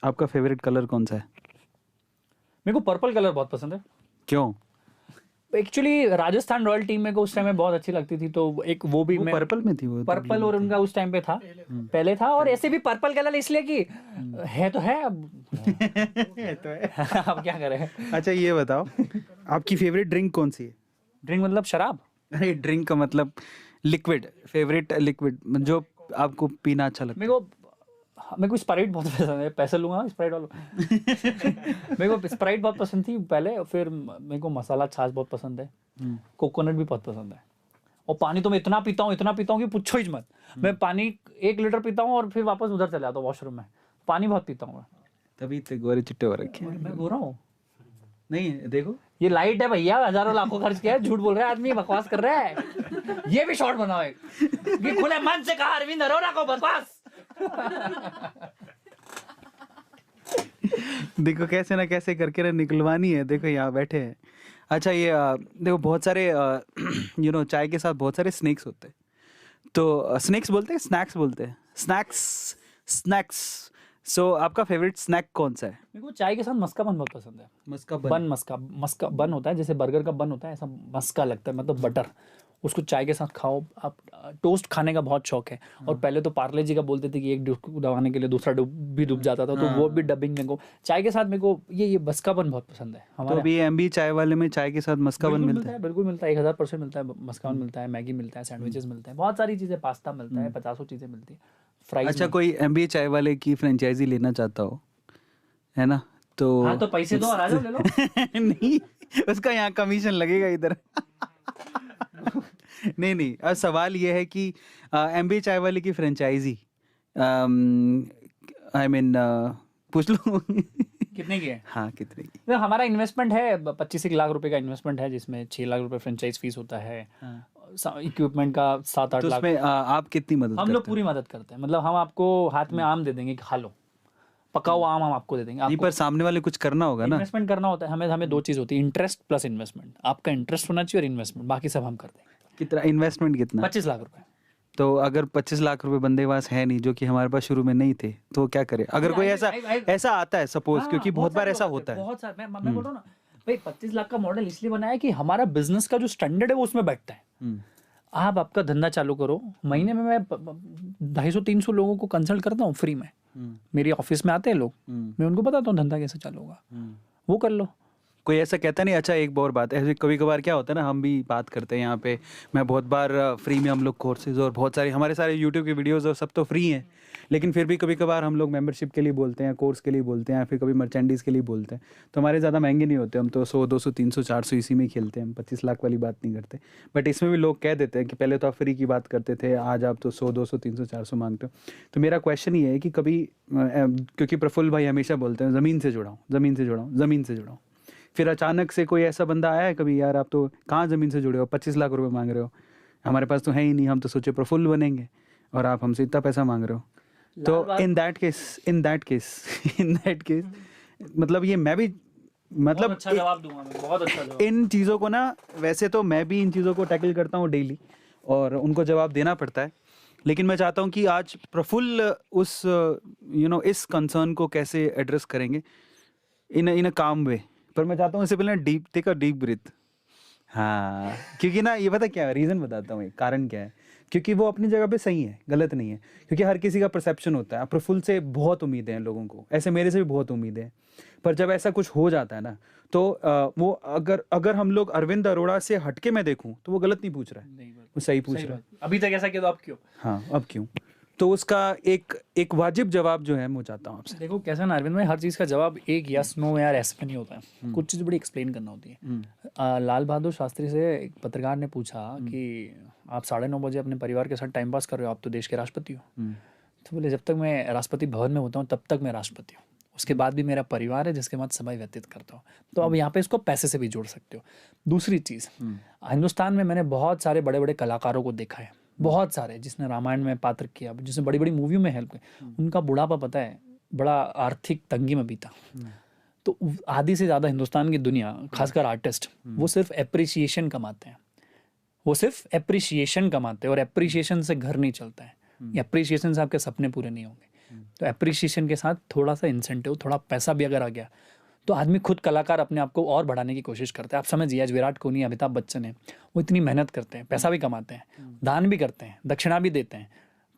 आपका फेवरेट कलर कौन सा है? मेरे को पर्पल कलर बहुत पसंद है। क्यों? एक्चुअली राजस्थान रॉयल टीम मेरे को उस टाइम में बहुत अच्छी लगती थी, तो एक वो भी मैं पर्पल में थी। वो पर्पल और उनका उस टाइम पे था, पहले था। और ऐसे भी पर्पल कलर इसलिए कि है तो है, अब तो है। अब क्या करें। अच्छा ये बताओ, आपकी फेवरेट ड्रिंक कौन सी है? ड्रिंक मतलब शराब? अरे ड्रिंक का मतलब लिक्विड, फेवरेट लिक्विड जो आपको पीना अच्छा लगता है। मेरे को स्प्राइट बहुत पसंद है। पैसे लूंगा स्प्राइट वालों। मेरे को स्प्राइट बहुत पसंद थी पहले, फिर मेरे को मसाला छाछ बहुत पसंद है, कोकोनट भी बहुत पसंद है। और पानी तो मैं इतना पीता हूँ कि पूछो ही मत। मैं पानी 1 लीटर पीता हूँ और फिर वापस उधर चले जाता हूँ वॉशरूम में। पानी बहुत पीता हूँ मैं। तभी तो गोरे चिट्टे हो रखे हैं। मैं बोल रहा हूँ, नहीं देखो ये लाइट है भैया, हजारों लाखों खर्च किया है, झूठ बोल रहा है आदमी, बकवास कर रहा है। ये भी शॉर्ट बनाओ एक, ये खुले मन से कहा अरविंद अरोड़ा को बकवास। देखो कैसे ना कैसे करके ना निकलवानी है। देखो यहाँ बैठे हैं। अच्छा ये देखो बहुत सारे चाय के साथ बहुत सारे स्नैक्स होते हैं। तो स्नैक्स बोलते हैं, स्नैक्स बोलते हैं, स्नैक्स। सो आपका फेवरेट स्नैक कौन सा है? मेरे को चाय के साथ मस्का बन बहुत पसंद है। मस्का मस्का बन होता है, जैसे बर्गर का बन होता है, ऐसा मस्का लगता है, मतलब बटर। उसको चाय के साथ खाओ आप। टोस्ट खाने का बहुत शौक है। और पहले तो पार्ले जी का बोलते थे कि एक डुब दबाने के लिए दूसरा डूब जाता था, तो वो भी डबिंग मेरे को चाय के साथ मेरे को ये मस्का बन बहुत पसंद है। तो अभी एमबी चाय वाले में चाय के साथ मस्का बन मिलता है? बिल्कुल मिलता है, 1000% मिलता है। मस्का बन मिलता है, मैगी मिलता है, सैंडविचेस मिलते हैं, बहुत सारी चीजें, पास्ता मिलता है, 50 चीजें मिलती है, फ्राइज। अच्छा कोई एमबी चाय वाले की फ्रेंचाइजी लेना चाहता हो, है ना? तो हाँ, तो पैसे दो और आ जाओ, ले लो। नहीं, उसका यहाँ कमीशन लगेगा इधर। नहीं, अब सवाल ये है कि एमबी चाय वाले की फ्रेंचाइजी पूछ लो। कितने की है? हाँ कितने की? तो हमारा इन्वेस्टमेंट है 25 लाख रुपए का इन्वेस्टमेंट है, जिसमें 6 लाख रुपए फ्रेंचाइज फीस होता है। इक्विपमेंट का 7-8 तो लाख। उसमें आप कितनी मदद हम लोग पूरी मदद करते हैं। मतलब हम आपको हाथ में आम दे देंगे कि खा लो, पका हुआ आम हम आपको दे देंगे। नहीं, पर सामने वाले कुछ करना होगा ना। इन्वेस्टमेंट करना होता है हमें 2 चीज होती है, इंटरेस्ट प्लस इन्वेस्टमेंट। आपका इंटरेस्ट होना चाहिए और इन्वेस्टमेंट, बाकी सब हम कर देंगे। कितना इन्वेस्टमेंट? कितना? 25 लाख रुपए। तो अगर 25 लाख रुपए बंदे के पास है नहीं, जो कि हमारे पास शुरू में नहीं थे, तो क्या करे? अगर कोई ऐसा आता है सपोज, क्योंकि बहुत बार ऐसा होता है। बहुत सारे, मैं बोल रहा हूँ ना भाई, 25 लाख का मॉडल इसलिए बनाया है कि हमारा बिजनेस का जो स्टैंडर्ड है वो उसमें बैठता है। आप आपका धंधा चालू करो, महीने में मैं 250-300 लोगों को कंसल्ट करता हूँ फ्री में। मेरी ऑफिस में आते हैं लोग, मैं उनको बताता हूँ धंधा कैसे चालू होगा, वो कर लो। कोई ऐसा कहता नहीं? अच्छा एक और बात, ऐसे कभी कभार क्या होता है ना, हम भी बात करते हैं यहाँ पे, मैं बहुत बार फ्री में हम लोग कोर्सेज और बहुत सारे हमारे सारे यूट्यूब के वीडियोस और सब तो फ्री हैं, लेकिन फिर भी कभी कभार हम लोग मेंबरशिप के लिए बोलते हैं, कोर्स के लिए बोलते हैं, या फिर कभी मर्चेंडीज़ के लिए बोलते हैं। तो हमारे ज़्यादा महंगे नहीं होते, हम तो 100, 200, 300, 400 इसी में ही खेलते हैं, हम 25 लाख वाली बात नहीं करते। बट इसमें भी लोग कह देते हैं कि पहले तो आप फ्री की बात करते थे, आज आप तो 100, 200, 300, 400 मांगते हो। तो मेरा क्वेश्चन ये है कि कभी, क्योंकि प्रफुल्ल भाई हमेशा बोलते हैं ज़मीन से जुड़ाऊँ, ज़मीन से जुड़ाऊँ, ज़मीन से जुड़ाऊँ, फिर अचानक से कोई ऐसा बंदा आया है कभी, यार आप तो कहाँ ज़मीन से जुड़े हो, 25 लाख रुपए मांग रहे हो, हमारे पास तो है ही नहीं, हम तो सोचे प्रफुल्ल बनेंगे और आप हमसे इतना पैसा मांग रहे हो। तो इन दैट केस मतलब ये मैं भी मतलब अच्छा जवाब दूंगा मैं, बहुत अच्छा जवाब। इन चीज़ों को ना, वैसे तो मैं भी इन चीज़ों को टैकल करता हूँ डेली और उनको जवाब देना पड़ता है, लेकिन मैं चाहता हूँ कि आज प्रफुल्ल उस इस कंसर्न को कैसे एड्रेस करेंगे इन अ काम वे। पर मैं चाहता हूँ इससे पहले deep take a deep breath. हाँ, क्योंकि ना ये पता क्या है, रीज़न बताता हूँ, कारण क्या है। क्योंकि वो अपनी जगह पे सही है, गलत नहीं है। क्योंकि हर किसी का परसेप्शन होता है। प्रफुल्ल से बहुत उम्मीदें हैं लोगों को, ऐसे मेरे से भी बहुत उम्मीदें हैं। पर जब ऐसा कुछ हो जाता है ना, तो वो अगर अगर हम लोग अरविंद अरोड़ा से हटके मैं देखूं तो वो गलत नहीं पूछ रहा है, नहीं बात, वो सही पूछ सही रहा है। बात। अभी तक ऐसा किया तो आप क्यों? हाँ, अब क्यों? तो उसका एक वाजिब जवाब जो है मैं चाहता हूँ आपसे। देखो कैसा ना अरविंद भाई, हर चीज़ का जवाब एक यस नो यार ऐसे में नहीं होता है, कुछ चीज़ बड़ी एक्सप्लेन करना होती है। लाल बहादुर शास्त्री से एक पत्रकार ने पूछा कि आप 9:30 बजे अपने परिवार के साथ टाइम पास कर रहे हो, आप तो देश के राष्ट्रपति हो। तो बोले जब तक मैं राष्ट्रपति भवन में होता हूँ तब तक मैं राष्ट्रपति हूँ, उसके बाद भी मेरा परिवार है जिसके बाद समय व्यतीत करता हूँ। तो अब यहाँ पे इसको पैसे से भी जोड़ सकते हो। दूसरी चीज़, हिंदुस्तान में मैंने बहुत सारे बड़े बड़े कलाकारों को देखा है, बहुत सारे जिसने रामायण में पात्र किया, जिसने बड़ी बड़ी मूवियों में हेल्प की, उनका बुढ़ापा पता है बड़ा आर्थिक तंगी में बीता। तो आधी से ज़्यादा हिंदुस्तान की दुनिया, खासकर आर्टिस्ट, वो सिर्फ एप्रिसिएशन कमाते हैं, वो सिर्फ एप्रिसिएशन कमाते हैं, और एप्रिसिएशन से घर नहीं चलता है, एप्रिसिएशन से आपके सपने पूरे नहीं होंगे। तो एप्रिसिएशन के साथ थोड़ा सा इंसेंटिव, थोड़ा पैसा भी अगर आ गया तो आदमी खुद कलाकार अपने आप को और बढ़ाने की कोशिश करता है। आप समझिए आज विराट कोहली, अमिताभ बच्चन है, वो इतनी मेहनत करते हैं, पैसा भी कमाते हैं, दान भी करते हैं, दक्षिणा भी देते हैं,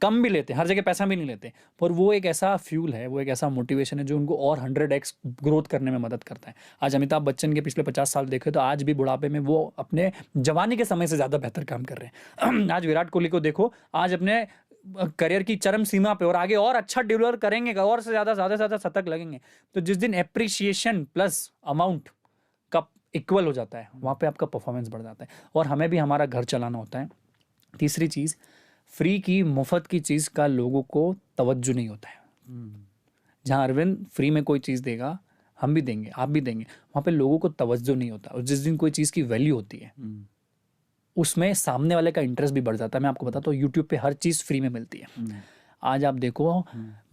कम भी लेते हैं, हर जगह पैसा भी नहीं लेते, पर वो एक ऐसा फ्यूल है, वो एक ऐसा मोटिवेशन है जो उनको और 100x ग्रोथ करने में मदद करता है। आज अमिताभ बच्चन के पिछले 50 साल देखे तो आज भी बुढ़ापे में वो अपने जवानी के समय से ज़्यादा बेहतर काम कर रहे हैं। आज विराट कोहली को देखो, आज अपने करियर की चरम सीमा पे, और आगे और अच्छा डिलीवर करेंगे, और से ज़्यादा शतक लगेंगे। तो जिस दिन एप्रिसिएशन प्लस अमाउंट का इक्वल हो जाता है, वहाँ पे आपका परफॉर्मेंस बढ़ जाता है। और हमें भी हमारा घर चलाना होता है। तीसरी चीज़, फ्री की मुफ्त की चीज़ का लोगों को तवज्जो नहीं होता है। जहाँ अरविंद फ्री में कोई चीज़ देगा, हम भी देंगे, आप भी देंगे, वहाँ पे लोगों को तवज्जो नहीं होता। और जिस दिन कोई चीज़ की वैल्यू होती है, उसमें सामने वाले का इंटरेस्ट भी बढ़ जाता है। मैं आपको बताता हूँ, यूट्यूब पे हर चीज़ फ्री में मिलती है। आज आप देखो,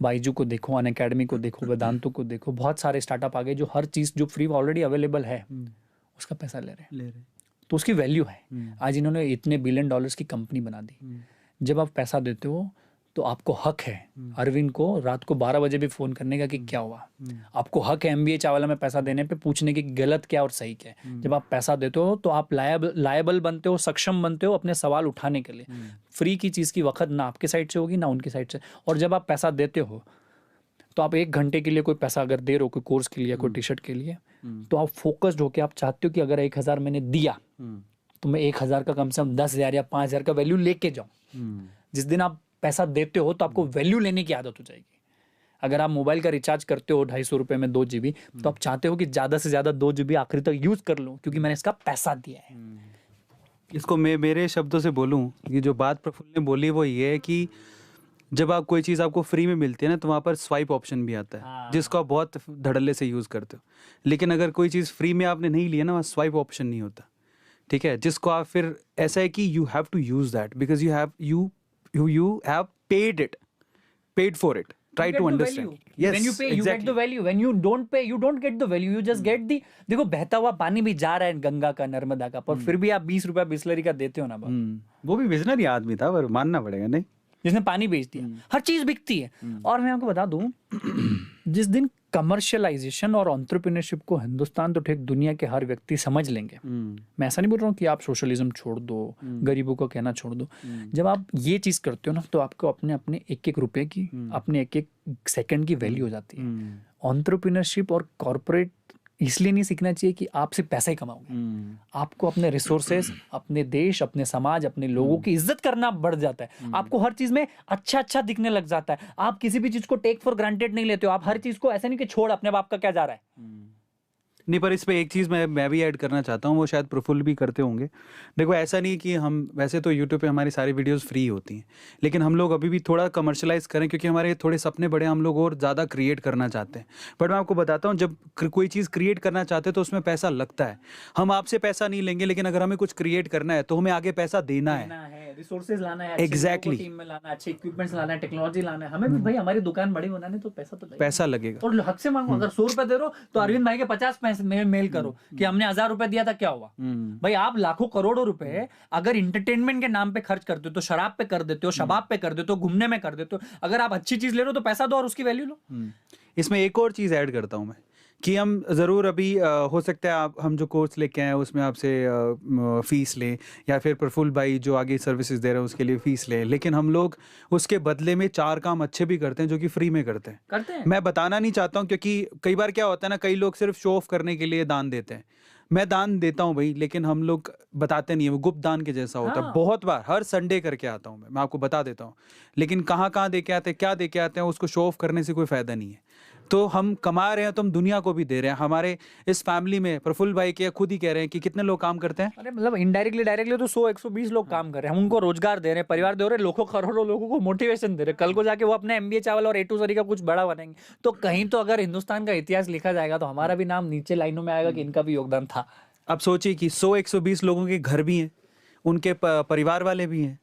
बाइजू को देखो, अनअकैडमी को देखो, वेदांतु को देखो, बहुत सारे स्टार्टअप आ गए जो हर चीज़ जो फ्री ऑलरेडी अवेलेबल है उसका पैसा ले रहे हैं, तो उसकी वैल्यू है। आज इन्होंने इतने $1 बिलियन की कंपनी बना दी। जब आप पैसा देते हो तो आपको हक है अरविंद को रात को 12 बजे भी फ़ोन करने का कि क्या हुआ। आपको हक है MBA चावला में पैसा देने पे पूछने की गलत क्या और सही क्या है। जब आप पैसा देते हो तो आप लायबल बनते हो, सक्षम बनते हो अपने सवाल उठाने के लिए। फ्री की चीज़ की वक्त ना आपके साइड से होगी ना उनकी साइड से। और जब आप पैसा देते हो तो आप 1 घंटे के लिए कोई पैसा अगर दे रहे हो, कोई कोर्स के लिए, कोई टी-शर्ट के लिए, तो आप फोकस्ड होकर आप चाहते हो कि अगर 1000 मैंने दिया तो मैं 1000 का कम से कम 10,000 या 5,000 का वैल्यू लेके जाऊँ। जिस दिन आप पैसा देते हो तो आपको वैल्यू लेने की आदत हो जाएगी। अगर आप मोबाइल का रिचार्ज करते हो 250 रुपये में 2 GB, तो आप चाहते हो कि ज़्यादा से ज़्यादा 2 GB आखिरी तक यूज़ कर लूँ क्योंकि मैंने इसका पैसा दिया है। इसको मैं मेरे शब्दों से बोलूं, ये जो बात प्रफुल्ल ने बोली वो ये है कि जब आप कोई चीज़ आपको फ्री में मिलती है ना, तो वहाँ पर स्वाइप ऑप्शन भी आता है, जिसको आप बहुत धड़ल्ले से यूज़ करते हो। लेकिन अगर कोई चीज़ फ्री में आपने नहीं लिया ना, वहाँ स्वाइप ऑप्शन नहीं होता, ठीक है, जिसको आप फिर ऐसा है कि you have to use that because you have paid for it. Try to understand. Yes, when you pay, you exactly. get the value. When you don't pay, you don't get the value. You just get the, देखो बहता हुआ पानी भी जा रहा है गंगा का, नर्मदा का, पर फिर भी आप 20 रुपया बिस्लरी का देते हो ना बाप। वो भी विजनरी आदमी था, पर मानना पड़ेगा नहीं, जिसने पानी बेच दिया। हर चीज बिकती है। और मैं आपको बता दूं, जिस दिन कमर्शियलाइजेशन और एंटरप्रेन्योरशिप को हिंदुस्तान तो ठीक दुनिया के हर व्यक्ति समझ लेंगे। मैं ऐसा नहीं बोल रहा हूँ कि आप सोशलिज्म छोड़ दो, गरीबों को कहना छोड़ दो। जब आप ये चीज करते हो ना, तो आपको अपने अपने एक रुपए की, अपने एक सेकंड की वैल्यू हो जाती है। एंटरप्रेन्योरशिप और कॉर्पोरेट इसलिए नहीं सीखना चाहिए कि आप सिर्फ पैसा ही कमाओगे। आपको अपने रिसोर्सेज, अपने देश, अपने समाज, अपने लोगों की इज्जत करना बढ़ जाता है। आपको हर चीज में अच्छा दिखने लग जाता है। आप किसी भी चीज को टेक फॉर ग्रांटेड नहीं लेते हो। आप हर चीज को ऐसा नहीं कि छोड़ अपने बाप का क्या जा रहा है। नहीं, पर इस पे एक चीज़ मैं भी ऐड करना चाहता हूँ, वो शायद प्रफुल्ल भी करते होंगे। देखो, ऐसा नहीं कि हम, वैसे तो यूट्यूब पे हमारी सारी वीडियोस फ्री होती हैं, लेकिन हम लोग अभी भी थोड़ा कमर्शलाइज करें क्योंकि हमारे थोड़े सपने बड़े, हम लोग और ज़्यादा क्रिएट करना चाहते हैं। बट मैं आपको बताता हूँ, जब कोई चीज़ क्रिएट करना चाहते हैं तो उसमें पैसा लगता है। हम आपसे पैसा नहीं लेंगे, लेकिन अगर हमें कुछ क्रिएट करना है तो हमें आगे पैसा देना है, रिसोर्सेज लाना है, Exactly. टीम में लाना है, अच्छे इक्विपमेंट्स लाना है, टेक्नोलॉजी लाना है। हमें भी भाई हमारी दुकान बड़ी बनानी तो पैसा तो लगेगा। पैसा लगेगा। और हद से मांगो, अगर 100 रुपए दे रहे हो तो अरविंद भाई के 50 पैसे मेल करो कि हमने 1000 रुपए दिया था, क्या हुआ। भाई आप लाखों करोड़ों रुपए अगर इंटरटेनमेंट के नाम पे खर्च करते हो तो शराब पे कर देते हो, शबाब पे कर देते हो, घूमने में कर देते हो। अगर आप अच्छी चीज ले रहे हो तो पैसा दो और उसकी वैल्यू लो। इसमें एक और चीज़ ऐड करता हूँ मैं कि हम ज़रूर अभी हो सकता है आप हम जो कोर्स लेके आए हैं उसमें आपसे फ़ीस लें, या फिर प्रफुल्ल भाई जो आगे सर्विसेज दे रहे हैं उसके लिए फ़ीस लें, लेकिन हम लोग उसके बदले में 4 काम अच्छे भी करते हैं जो कि फ्री में करते हैं। मैं बताना नहीं चाहता हूँ क्योंकि कई बार क्या होता है ना, कई लोग सिर्फ शो ऑफ करने के लिए दान देते हैं। मैं दान देता हूँ भाई, लेकिन हम लोग बताते नहीं है, वो गुप्त दान के जैसा होता है। हाँ। बहुत बार हर संडे करके आता हूँ मैं आपको बता देता हूँ, लेकिन कहाँ कहाँ दे के आते हैं, क्या दे के आते हैं, उसको शो ऑफ करने से कोई फायदा नहीं है। तो हम कमा रहे हैं तो हम दुनिया को भी दे रहे हैं। हमारे इस फैमिली में प्रफुल्ल भाई के खुद ही कह रहे हैं कि कितने लोग काम करते हैं। अरे मतलब इनडायरेक्टली डायरेक्टली तो 100-120 लोग काम कर रहे हैं, हम उनको रोजगार दे रहे हैं, परिवार दे रहे हैं, लाखों करोड़ों लोगों को मोटिवेशन दे रहे हैं। कल को जाके वो अपने MBA चावल और A2 सरी का कुछ बड़ा बनेंगे। तो कहीं तो अगर हिंदुस्तान का इतिहास लिखा जाएगा तो हमारा भी नाम नीचे लाइनों में आएगा कि इनका भी योगदान था। अब सोचिए कि 100-120 लोगों के घर भी हैं, उनके परिवार वाले भी हैं,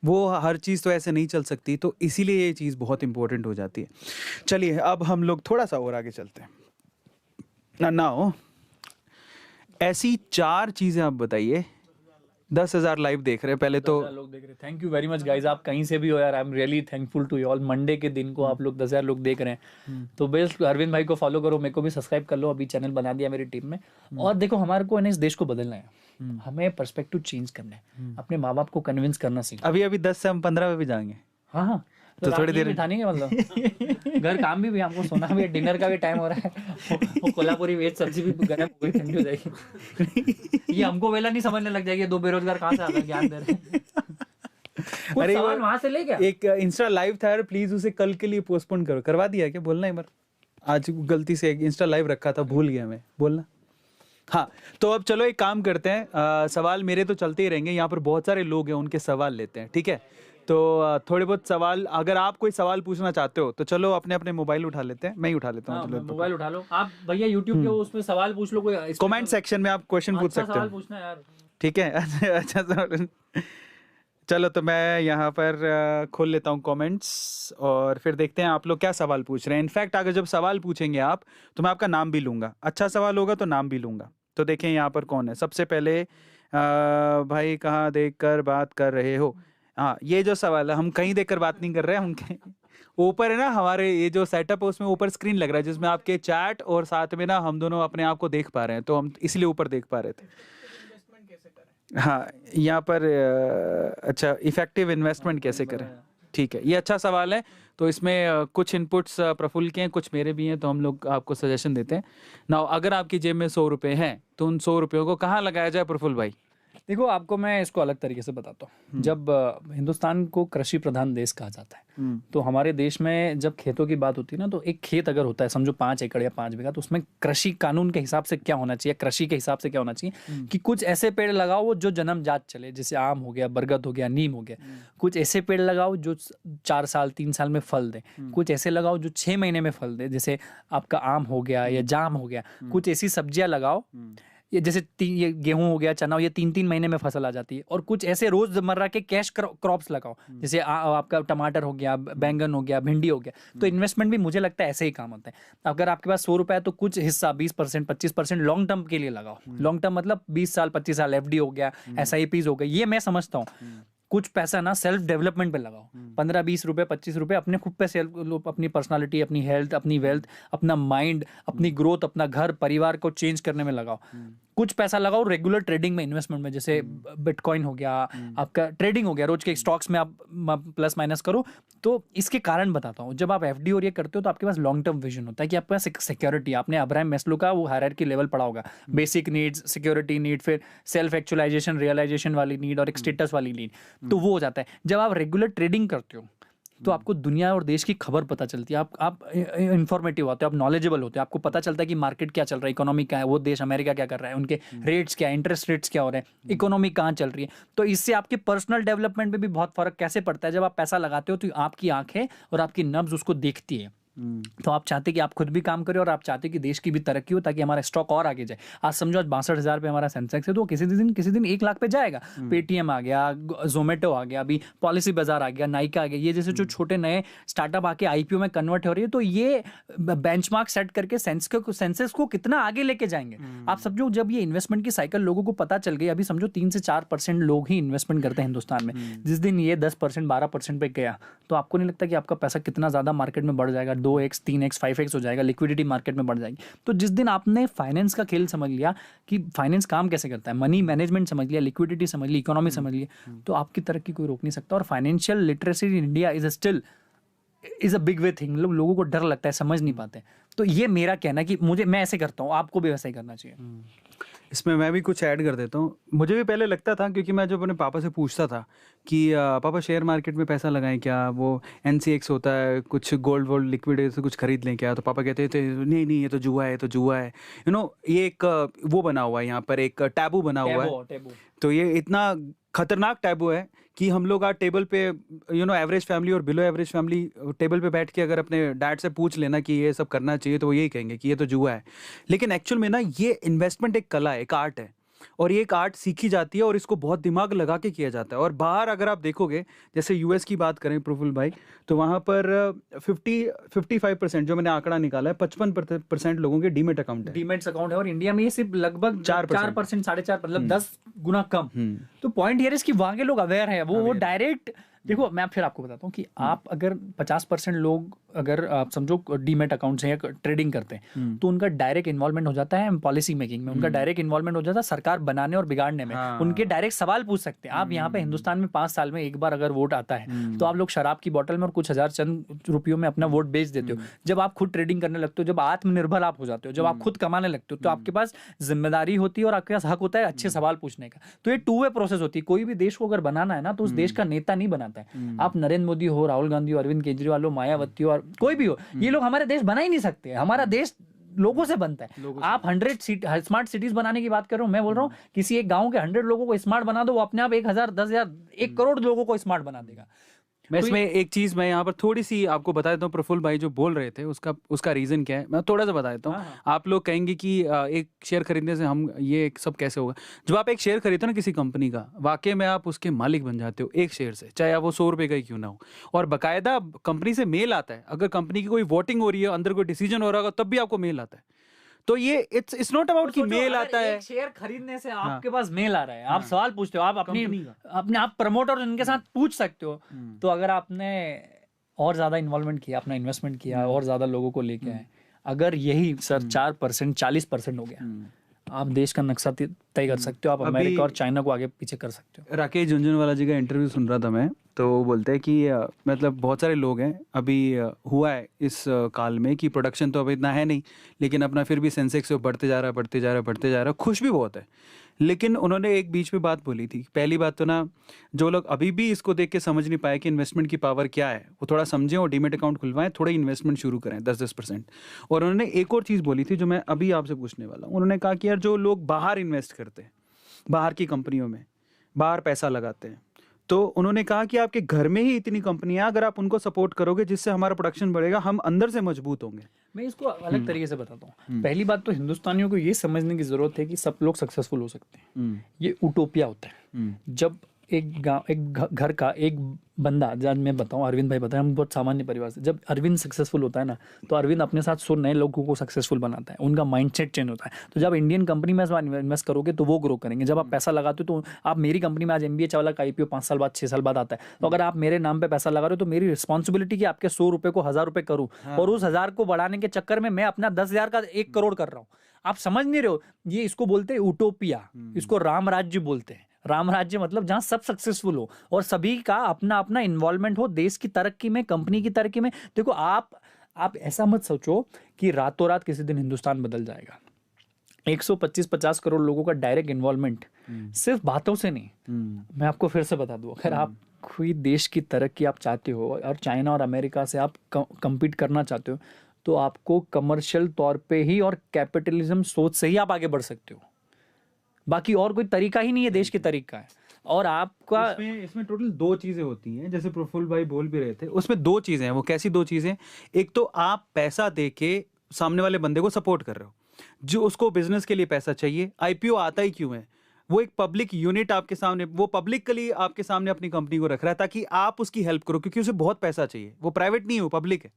वो हर चीज़ तो ऐसे नहीं चल सकती, तो इसीलिए ये चीज़ बहुत इंपॉर्टेंट हो जाती है। चलिए अब हम लोग थोड़ा सा और आगे चलते हैं। नाउ ऐसी 4 चीज़ें आप बताइए। 10,000 लाइव देख रहे हैं पहले तो। 10,000 लोग देख रहे हैं, thank you very much guys. आप कहीं से भी हो यार, I am really thankful to you all. Monday के दिन को आप लोग 10,000 लोग देख रहे हैं तो बेस्ट अरविंद भाई को फॉलो करो, मेरे को भी सब्सक्राइब कर लो, अभी चैनल बना दिया मेरी टीम में। और देखो हमारे को इस देश को बदलना है, हमें पर्सपेक्टिव चेंज करना है, अपने माँ बाप को कन्विंस करना सीखना। अभी 10 से हम 15 में भी जाएंगे। हाँ हाँ, तो थोड़ी देर बिठाने मतलब घर काम भी हमको सोना भी, डिनर का भी टाइम हो रहा है। वो कोल्हापुरी वेज सब्जी भी गर्म हो गई, ठंडी हो जाएगी। ये हमको वेला नहीं समझने लग जाएगी, 2 बेरोजगार कहाँ से आ गए ज्ञान दे रहे हैं। कुछ अरे सवाल वहां से ले क्या? एक इंस्टा लाइव था यार, प्लीज उसे कल के लिए पोस्टपोन करो। करवा दिया क्या? बोलना एक बार। आज गलती से एक इंस्टा लाइव रखा था, भूल गया मैं, बोलना। हाँ तो अब चलो एक काम करते हैं, सवाल मेरे तो चलते ही रहेंगे, यहाँ पर बहुत सारे लोग हैं, उनके सवाल लेते हैं, ठीक है? तो थोड़े बहुत सवाल, अगर आप कोई सवाल पूछना चाहते हो तो चलो अपने अपने मोबाइल उठा लेते हैं, मैं ही उठा लेता हूँ। मोबाइल उठा लो आप भैया, यूट्यूब के उसमें सवाल पूछ लो, कोई कमेंट सेक्शन में आप क्वेश्चन पूछ सकते सवाल हो, पूछना यार। ठीक है? अच्छा सवाल। चलो तो मैं यहाँ पर खोल लेता हूँ कमेंट्स और फिर देखते हैं आप लोग क्या सवाल पूछ रहे हैं। इनफैक्ट अगर जब सवाल पूछेंगे आप तो मैं आपका नाम भी लूँगा, अच्छा सवाल होगा तो नाम भी लूँगा। तो देखें यहाँ पर कौन है सबसे पहले। भाई कहाँ देखकर बात कर रहे हो? हाँ ये जो सवाल है, हम कहीं देखकर बात नहीं कर रहे हैं, उनके ऊपर है ना हमारे ये जो सेटअप है उसमें ऊपर स्क्रीन लग रहा है जिसमें आपके चैट और साथ में ना हम दोनों अपने आप को देख पा रहे हैं, तो हम इसलिए ऊपर देख पा रहे थे। हाँ यहाँ पर अच्छा, इफेक्टिव इन्वेस्टमेंट कैसे करें, ठीक है, ये अच्छा सवाल है। तो इसमें कुछ इनपुट्स प्रफुल्ल के हैं, कुछ मेरे भी हैं, तो हम लोग आपको सजेशन देते हैं ना। अगर आपकी जेब में 100 रुपये हैं तो उन 100 रुपयों को कहाँ लगाया जाए प्रफुल्ल भाई? देखो आपको मैं इसको अलग तरीके से बताता हूँ। जब हिंदुस्तान को कृषि प्रधान देश कहा जाता है तो हमारे देश में जब खेतों की बात होती है ना, तो एक खेत अगर होता है समझो 5 एकड़ या 5 बीघा, तो उसमें कृषि कानून के हिसाब से क्या होना चाहिए, कृषि के हिसाब से क्या होना चाहिए कि कुछ ऐसे पेड़ लगाओ जो जन्मजात चले, जैसे आम हो गया, बरगद हो गया, नीम हो गया। कुछ ऐसे पेड़ लगाओ जो 4 साल 3 साल में फल दे, कुछ ऐसे लगाओ जो 6 महीने में फल दे, जैसे आपका आम हो गया या जाम हो गया। कुछ ऐसी सब्जियां लगाओ, ये जैसे ये गेहूं हो गया, चना हो, ये 3-3 महीने में फसल आ जाती है। और कुछ ऐसे रोजमर्रा के कैश क्रॉप्स लगाओ, जैसे आपका टमाटर हो गया, बैंगन हो गया, भिंडी हो गया। तो इन्वेस्टमेंट भी मुझे लगता है ऐसे ही काम होता है। अगर आपके पास 100 रुपए है तो कुछ हिस्सा 20% 25% लॉन्ग टर्म के लिए लगाओ। लॉन्ग टर्म मतलब 20 साल 25 साल FD हो गया, SIPs हो गई, ये मैं समझता हूँ। कुछ पैसा ना सेल्फ डेवलपमेंट पे लगाओ, 15-20 रुपए 25 रुपए अपने खुद पे सेल्फ, अपनी पर्सनालिटी, अपनी हेल्थ, अपनी वेल्थ, अपना माइंड, अपनी ग्रोथ, अपना घर परिवार को चेंज करने में लगाओ। कुछ पैसा लगाओ रेगुलर ट्रेडिंग में, इन्वेस्टमेंट में, जैसे बिटकॉइन हो गया, आपका ट्रेडिंग हो गया, रोज के स्टॉक्स में आप प्लस माइनस करो। तो इसके कारण बताता हूँ, जब आप FD और ये करते हो तो आपके पास लॉन्ग टर्म विजन होता है कि आपके पास सिक्योरिटी। आपने अब्राहम मैस्लो का वो हायरार्की लेवल पढ़ा होगा, बेसिक नीड्स, सिक्योरिटी नीड, फिर सेल्फ एक्चुअलाइजेशन, रियलाइजेशन वाली नीड और एक स्टेटस वाली नीड। तो वो हो जाता है जब आप रेगुलर ट्रेडिंग करते हो तो आपको दुनिया और देश की खबर पता चलती है, आप इंफॉर्मेटिव होते हो, आप नॉलेजेबल होते हो, आपको पता चलता है कि मार्केट क्या चल रहा है, इकोनॉमी क्या है, वो देश अमेरिका क्या कर रहा है, उनके रेट्स क्या है, इंटरेस्ट रेट्स क्या हो रहे हैं, इकोनॉमी कहाँ चल रही है। तो इससे आपके पर्सनल डेवलपमेंट में भी बहुत फर्क कैसे पड़ता है। जब आप पैसा लगाते हो तो आपकी आंखें और आपकी नब्ज उसको देखती है, तो आप चाहते कि आप खुद भी काम करें और आप चाहते कि देश की भी तरक्की हो ताकि हमारा स्टॉक और आगे जाए। आज समझो आज 62,000 पे हमारा सेंसेक्स है, तो किसी दिन 1 लाख पे जाएगा। पेटीएम आ गया, जोमेटो आ गया, अभी पॉलिसी बाजार आ गया, नाइका आ गया, ये जैसे जो छोटे नए स्टार्टअप आके आईपीओ में कन्वर्ट हो रही है, तो ये बेंचमार्क सेट करके सेंसेक्स को कितना आगे लेके जाएंगे। आप समझो जब ये इन्वेस्टमेंट की साइकिल लोगों को पता चल गई, अभी समझो 3 से 4% लोग ही इन्वेस्टमेंट करते हैं हिंदुस्तान में, जिस दिन ये 10% 12% पे गया, तो आपको नहीं लगता कि आपका पैसा कितना ज्यादा मार्केट में बढ़ जाएगा, 2x 3x 5x हो जाएगा, लिक्विडिटी मार्केट में बढ़ जाएगी। तो जिस दिन आपने फाइनेंस का खेल समझ लिया कि फाइनेंस काम कैसे करता है, मनी मैनेजमेंट समझ लिया, लिक्विडिटी समझ ली, इकोनॉमी समझ लिया, तो आपकी तरक्की कोई रोक नहीं सकता। और financial literacy in India is a big way thing. लोगों को डर लगता है, समझ नहीं पाते। तो ये मेरा कहना है कि मैं ऐसे करता हूँ, आपको भी वैसा ही करना चाहिए। इसमें मैं भी कुछ ऐड कर देता हूँ। मुझे भी पहले लगता था, क्योंकि मैं जब अपने पापा से पूछता था कि पापा शेयर मार्केट में पैसा लगाएं क्या, वो NCX होता है, कुछ गोल्ड लिक्विड से कुछ खरीद लें क्या, तो पापा कहते थे नहीं नहीं ये तो जुआ है, ये एक वो बना हुआ है, यहाँ पर एक टैबू बना हुआ है। तो ये इतना खतरनाक टैबू है कि हम लोग आज टेबल पे एवरेज फैमिली और बिलो एवरेज फैमिली टेबल पे बैठ के अगर अपने डैड से पूछ लेना कि ये सब करना चाहिए, तो वो यही कहेंगे कि ये तो जुआ है। लेकिन एक्चुअल में ना ये इन्वेस्टमेंट एक कला है, एक आर्ट है, और ये एक आर्ट सीखी जाती है और इसको बहुत दिमाग लगा के किया जाता है। और बाहर अगर आप देखोगे, जैसे US की बात करें प्रफुल्ल भाई, तो वहाँ पर 55% जो मैंने आंकड़ा निकाला है, 55% लोगों के डीमेट अकाउंट है, और इंडिया में ये सिर्फ लगभग 4%, 4.5%, मतलब 10 गुना कम। तो पॉइंट हियर इज कि वहां के लोग अवेयर है, वो डायरेक्ट देखो। मैं फिर आपको बताता हूँ कि आप अगर 50% लोग अगर आप समझो डीमेट अकाउंट से या ट्रेडिंग करते हैं, तो उनका डायरेक्ट इन्वॉल्वमेंट हो जाता है पॉलिसी मेकिंग में, उनका डायरेक्ट इन्वॉल्वमेंट हो जाता है सरकार बनाने और बिगाड़ने में। उनके डायरेक्ट सवाल पूछ सकते हैं। आप यहाँ पे हिंदुस्तान में 5 साल में एक बार अगर वोट आता है, तो आप लोग शराब की बोतल में और कुछ हजार चंद रुपयों में अपना वोट बेच देते हो। जब आप खुद ट्रेडिंग करने लगते हो, जब आत्मनिर्भर आप हो जाते हो, जब आप खुद कमाने लगते हो, तो आपके पास जिम्मेदारी होती है और आपके पास हक होता है अच्छे सवाल पूछने का। तो ये 2 वे प्रोसेस होती है। कोई भी देश को अगर बनाना है ना, तो उस देश का नेता नहीं बनाता है। आप नरेंद्र मोदी हो, राहुल गांधी हो, अरविंद केजरीवाल हो, मायावती हो, और कोई भी हो, ये लोग हमारे देश बना ही नहीं सकते। हमारा देश लोगों से बनता है। आप 100 स्मार्ट सिटीज बनाने की बात कर रहे हो, मैं बोल रहा हूँ किसी एक गांव के 100 लोगों को स्मार्ट बना दो, वो अपने आप 1,000, 10,000, 1 करोड़ लोगों को स्मार्ट बना देगा। मैं इसमें एक चीज मैं यहाँ पर थोड़ी सी आपको बता देता हूँ। प्रफुल्ल भाई जो बोल रहे थे उसका रीजन क्या है, मैं थोड़ा सा बता देता हूँ। आप लोग कहेंगे कि एक शेयर खरीदने से हम ये सब कैसे होगा। जब आप एक शेयर खरीदते हो ना किसी कंपनी का, वाकई में आप उसके मालिक बन जाते हो एक शेयर से, चाहे आप वो 100 रुपए का ही क्यों ना हो। और बाकायदा कंपनी से मेल आता है, अगर कंपनी की कोई वोटिंग हो रही है, अंदर कोई डिसीजन हो रहा होगा, तब भी आपको मेल आता है। तो ये इट्स नॉट अबाउट कि मेल आता है। शेयर खरीदने से आपके पास मेल आ रहा है, आप सवाल पूछते हो, आप अपने आप प्रमोटर उनके साथ पूछ सकते हो। तो अगर आपने और ज्यादा इन्वॉल्वमेंट किया, अपना इन्वेस्टमेंट किया, और ज्यादा लोगों को लेके आए, अगर यही सर 4% 40% हो गया, आप देश का नक्शा तय कर सकते हो। आप अमेरिका और चाइना को आगे पीछे कर सकते हो। राकेश झुनझुनवाला जी का इंटरव्यू सुन रहा था मैं, तो वो बोलते हैं कि मतलब बहुत सारे लोग हैं, अभी हुआ है इस काल में कि प्रोडक्शन तो अभी इतना है नहीं, लेकिन अपना फिर भी सेंसेक्स बढ़ते जा रहा है, खुश भी बहुत है। लेकिन उन्होंने एक बीच में बात बोली थी। पहली बात तो ना, जो लोग अभी भी इसको देख के समझ नहीं पाए कि इन्वेस्टमेंट की पावर क्या है, वो थोड़ा समझें और डीमेट अकाउंट खुलवाएं, थोड़ा इन्वेस्टमेंट शुरू करें 10-10%। और उन्होंने एक और चीज़ बोली थी जो मैं अभी आपसे पूछने वाला हूँ। उन्होंने कहा कि यार जो लोग बाहर इन्वेस्ट करते हैं, बाहर की कंपनियों में बाहर पैसा लगाते हैं, तो उन्होंने कहा कि आपके घर में ही इतनी कंपनियां, अगर आप उनको सपोर्ट करोगे जिससे हमारा प्रोडक्शन बढ़ेगा, हम अंदर से मजबूत होंगे। मैं इसको अलग तरीके से बताता हूँ। पहली बात तो हिंदुस्तानियों को ये समझने की जरूरत है कि सब लोग सक्सेसफुल हो सकते हैं। ये उटोपिया होता है। जब एक घर का एक बंदा, जब मैं बताऊं, अरविंद भाई बताएं, हम बहुत सामान्य परिवार से, जब अरविंद सक्सेसफुल होता है ना, तो अरविंद अपने साथ 100 नए लोगों को सक्सेसफुल बनाता है, उनका माइंडसेट चेंज होता है। तो जब इंडियन कंपनी में इन्वेस्ट करोगे तो वो ग्रो करेंगे। जब आप पैसा लगाते हो, तो आप मेरी कंपनी में आज MBA चावला का IPO 5 साल बाद 6 साल बाद आता है, तो अगर आप मेरे नाम पे पैसा लगा रहे हो, तो मेरी रिस्पॉन्सिबिलिटी कि आपके 100 रुपए को 1000 रुपए करूँ, और उस 1000 को बढ़ाने के चक्कर में मैं अपना 10,000 का 1 करोड़ कर रहा हूँ। आप समझ नहीं रहे हो। ये इसको बोलते हैं उटोपिया, इसको राम राज्य बोलते हैं। राम राज्य मतलब जहां सब सक्सेसफुल हो और सभी का अपना अपना इन्वॉल्वमेंट हो देश की तरक्की में, कंपनी की तरक्की में। देखो, आप ऐसा मत सोचो कि रातों रात किसी दिन हिंदुस्तान बदल जाएगा। 125-50 करोड़ लोगों का डायरेक्ट इन्वॉल्वमेंट सिर्फ बातों से नहीं। मैं आपको फिर से बता दूं, अगर आप कोई देश की तरक्की आप चाहते हो और चाइना और अमेरिका से आप कम्पीट करना चाहते हो, तो आपको कमर्शियल तौर पे ही और कैपिटलिज्म सोच से ही आप आगे बढ़ सकते हो। बाकी और कोई तरीका ही नहीं है देश के तरीका है। और आपका इसमें टोटल दो चीजें होती हैं, जैसे प्रफुल्ल भाई बोल भी रहे थे, उसमें दो चीजें हैं। वो कैसी दो चीजें? एक तो आप पैसा दे के सामने वाले बंदे को सपोर्ट कर रहे हो, जो उसको बिजनेस के लिए पैसा चाहिए। आईपीओ आता ही क्यों है? वो एक पब्लिक यूनिट आपके सामने, वो पब्लिकली आपके सामने अपनी कंपनी को रख रहा है ताकि आप उसकी हेल्प करो, क्योंकि उसे बहुत पैसा चाहिए। वो प्राइवेट नहीं है, वो पब्लिक है।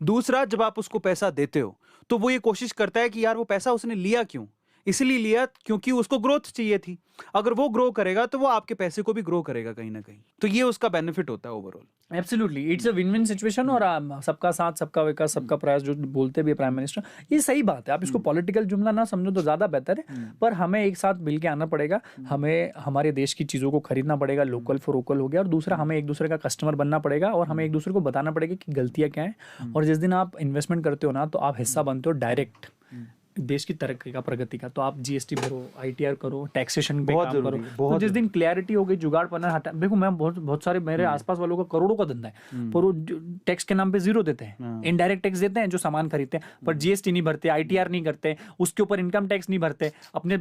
दूसरा, जब आप उसको पैसा देते हो तो वो ये कोशिश करता है कि यार वो पैसा उसने लिया क्यों? इसलिए लिया क्योंकि उसको ग्रोथ चाहिए थी। अगर वो ग्रो करेगा तो वो आपके पैसे को भी ग्रो करेगा कहीं ना कहीं। तो ये उसका बेनिफिट होता है overall. Absolutely it's a win win situation. और सबका साथ सबका विकास सबका प्रयास जो बोलते भी प्राइम मिनिस्टर, ये सही बात है। आप इसको पॉलिटिकल जुमला ना समझो तो ज़्यादा बेहतर है, पर हमें एक साथ मिल के आना पड़ेगा। हमें हमारे देश की चीज़ों को खरीदना पड़ेगा, लोकल फॉर वोकल हो गया। और दूसरा, हमें एक दूसरे का कस्टमर बनना पड़ेगा और हमें एक दूसरे को बताना पड़ेगा कि गलतियाँ क्या हैं। और जिस दिन आप इन्वेस्टमेंट करते हो ना, तो आप हिस्सा बनते हो डायरेक्ट देश की तरक्की का, प्रगति का। तो आप जीएसटी भरो, आईटीआर करो, टैक्सेशन पे बहुत काम जरूरी करो। है, तो जिस दिन क्लैरिटी हो गई, जुगाड़पना हटा। देखो, मैं बहुत सारे मेरे आसपास वालों का करोड़ों का धंधा है, पर वो टैक्स के नाम पे जीरो देते हैं, इनडायरेक्ट टैक्स देते हैं जो सामान खरीदते हैं, पर जीएसटी नहीं भरते, आईटीआर नहीं करते, उसके ऊपर इनकम टैक्स नहीं भरते, अपने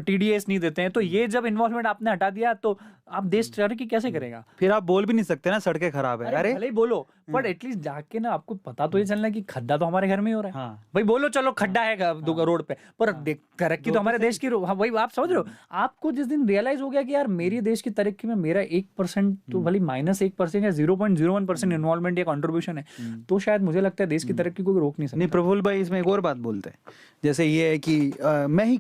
टीडीएस नहीं देते हैं। तो ये जब इन्वॉल्वमेंट आपने हटा दिया तो आप देश तरक्की कैसे करेगा? फिर आप बोल भी नहीं सकते ना सड़कें खराब है। अरे भले ही बोलो, पर एटलीस्ट जाके ना आपको पता तो ये चलना है कि खड्डा तो हमारे घर में ही हो रहा है। हाँ। भाई बोलो चलो खड्डा है रोड पे, पर तरक्की तो हमारे देश की हाँ, वही आप समझ रहे हो। आपको जिस दिन रियलाइज हो गया कि यार मेरी देश की तरक्की में मेरा 1% तो भले -1% या 0.01% इन्वॉल्वमेंट या कंट्रीब्यूशन है, तो शायद मुझे लगता है देश की तरक्की को रोक नहीं सकता। नहीं, प्रफुल्ल भाई इसमें एक और बात बोलते हैं, जैसे ये है कि मैं ही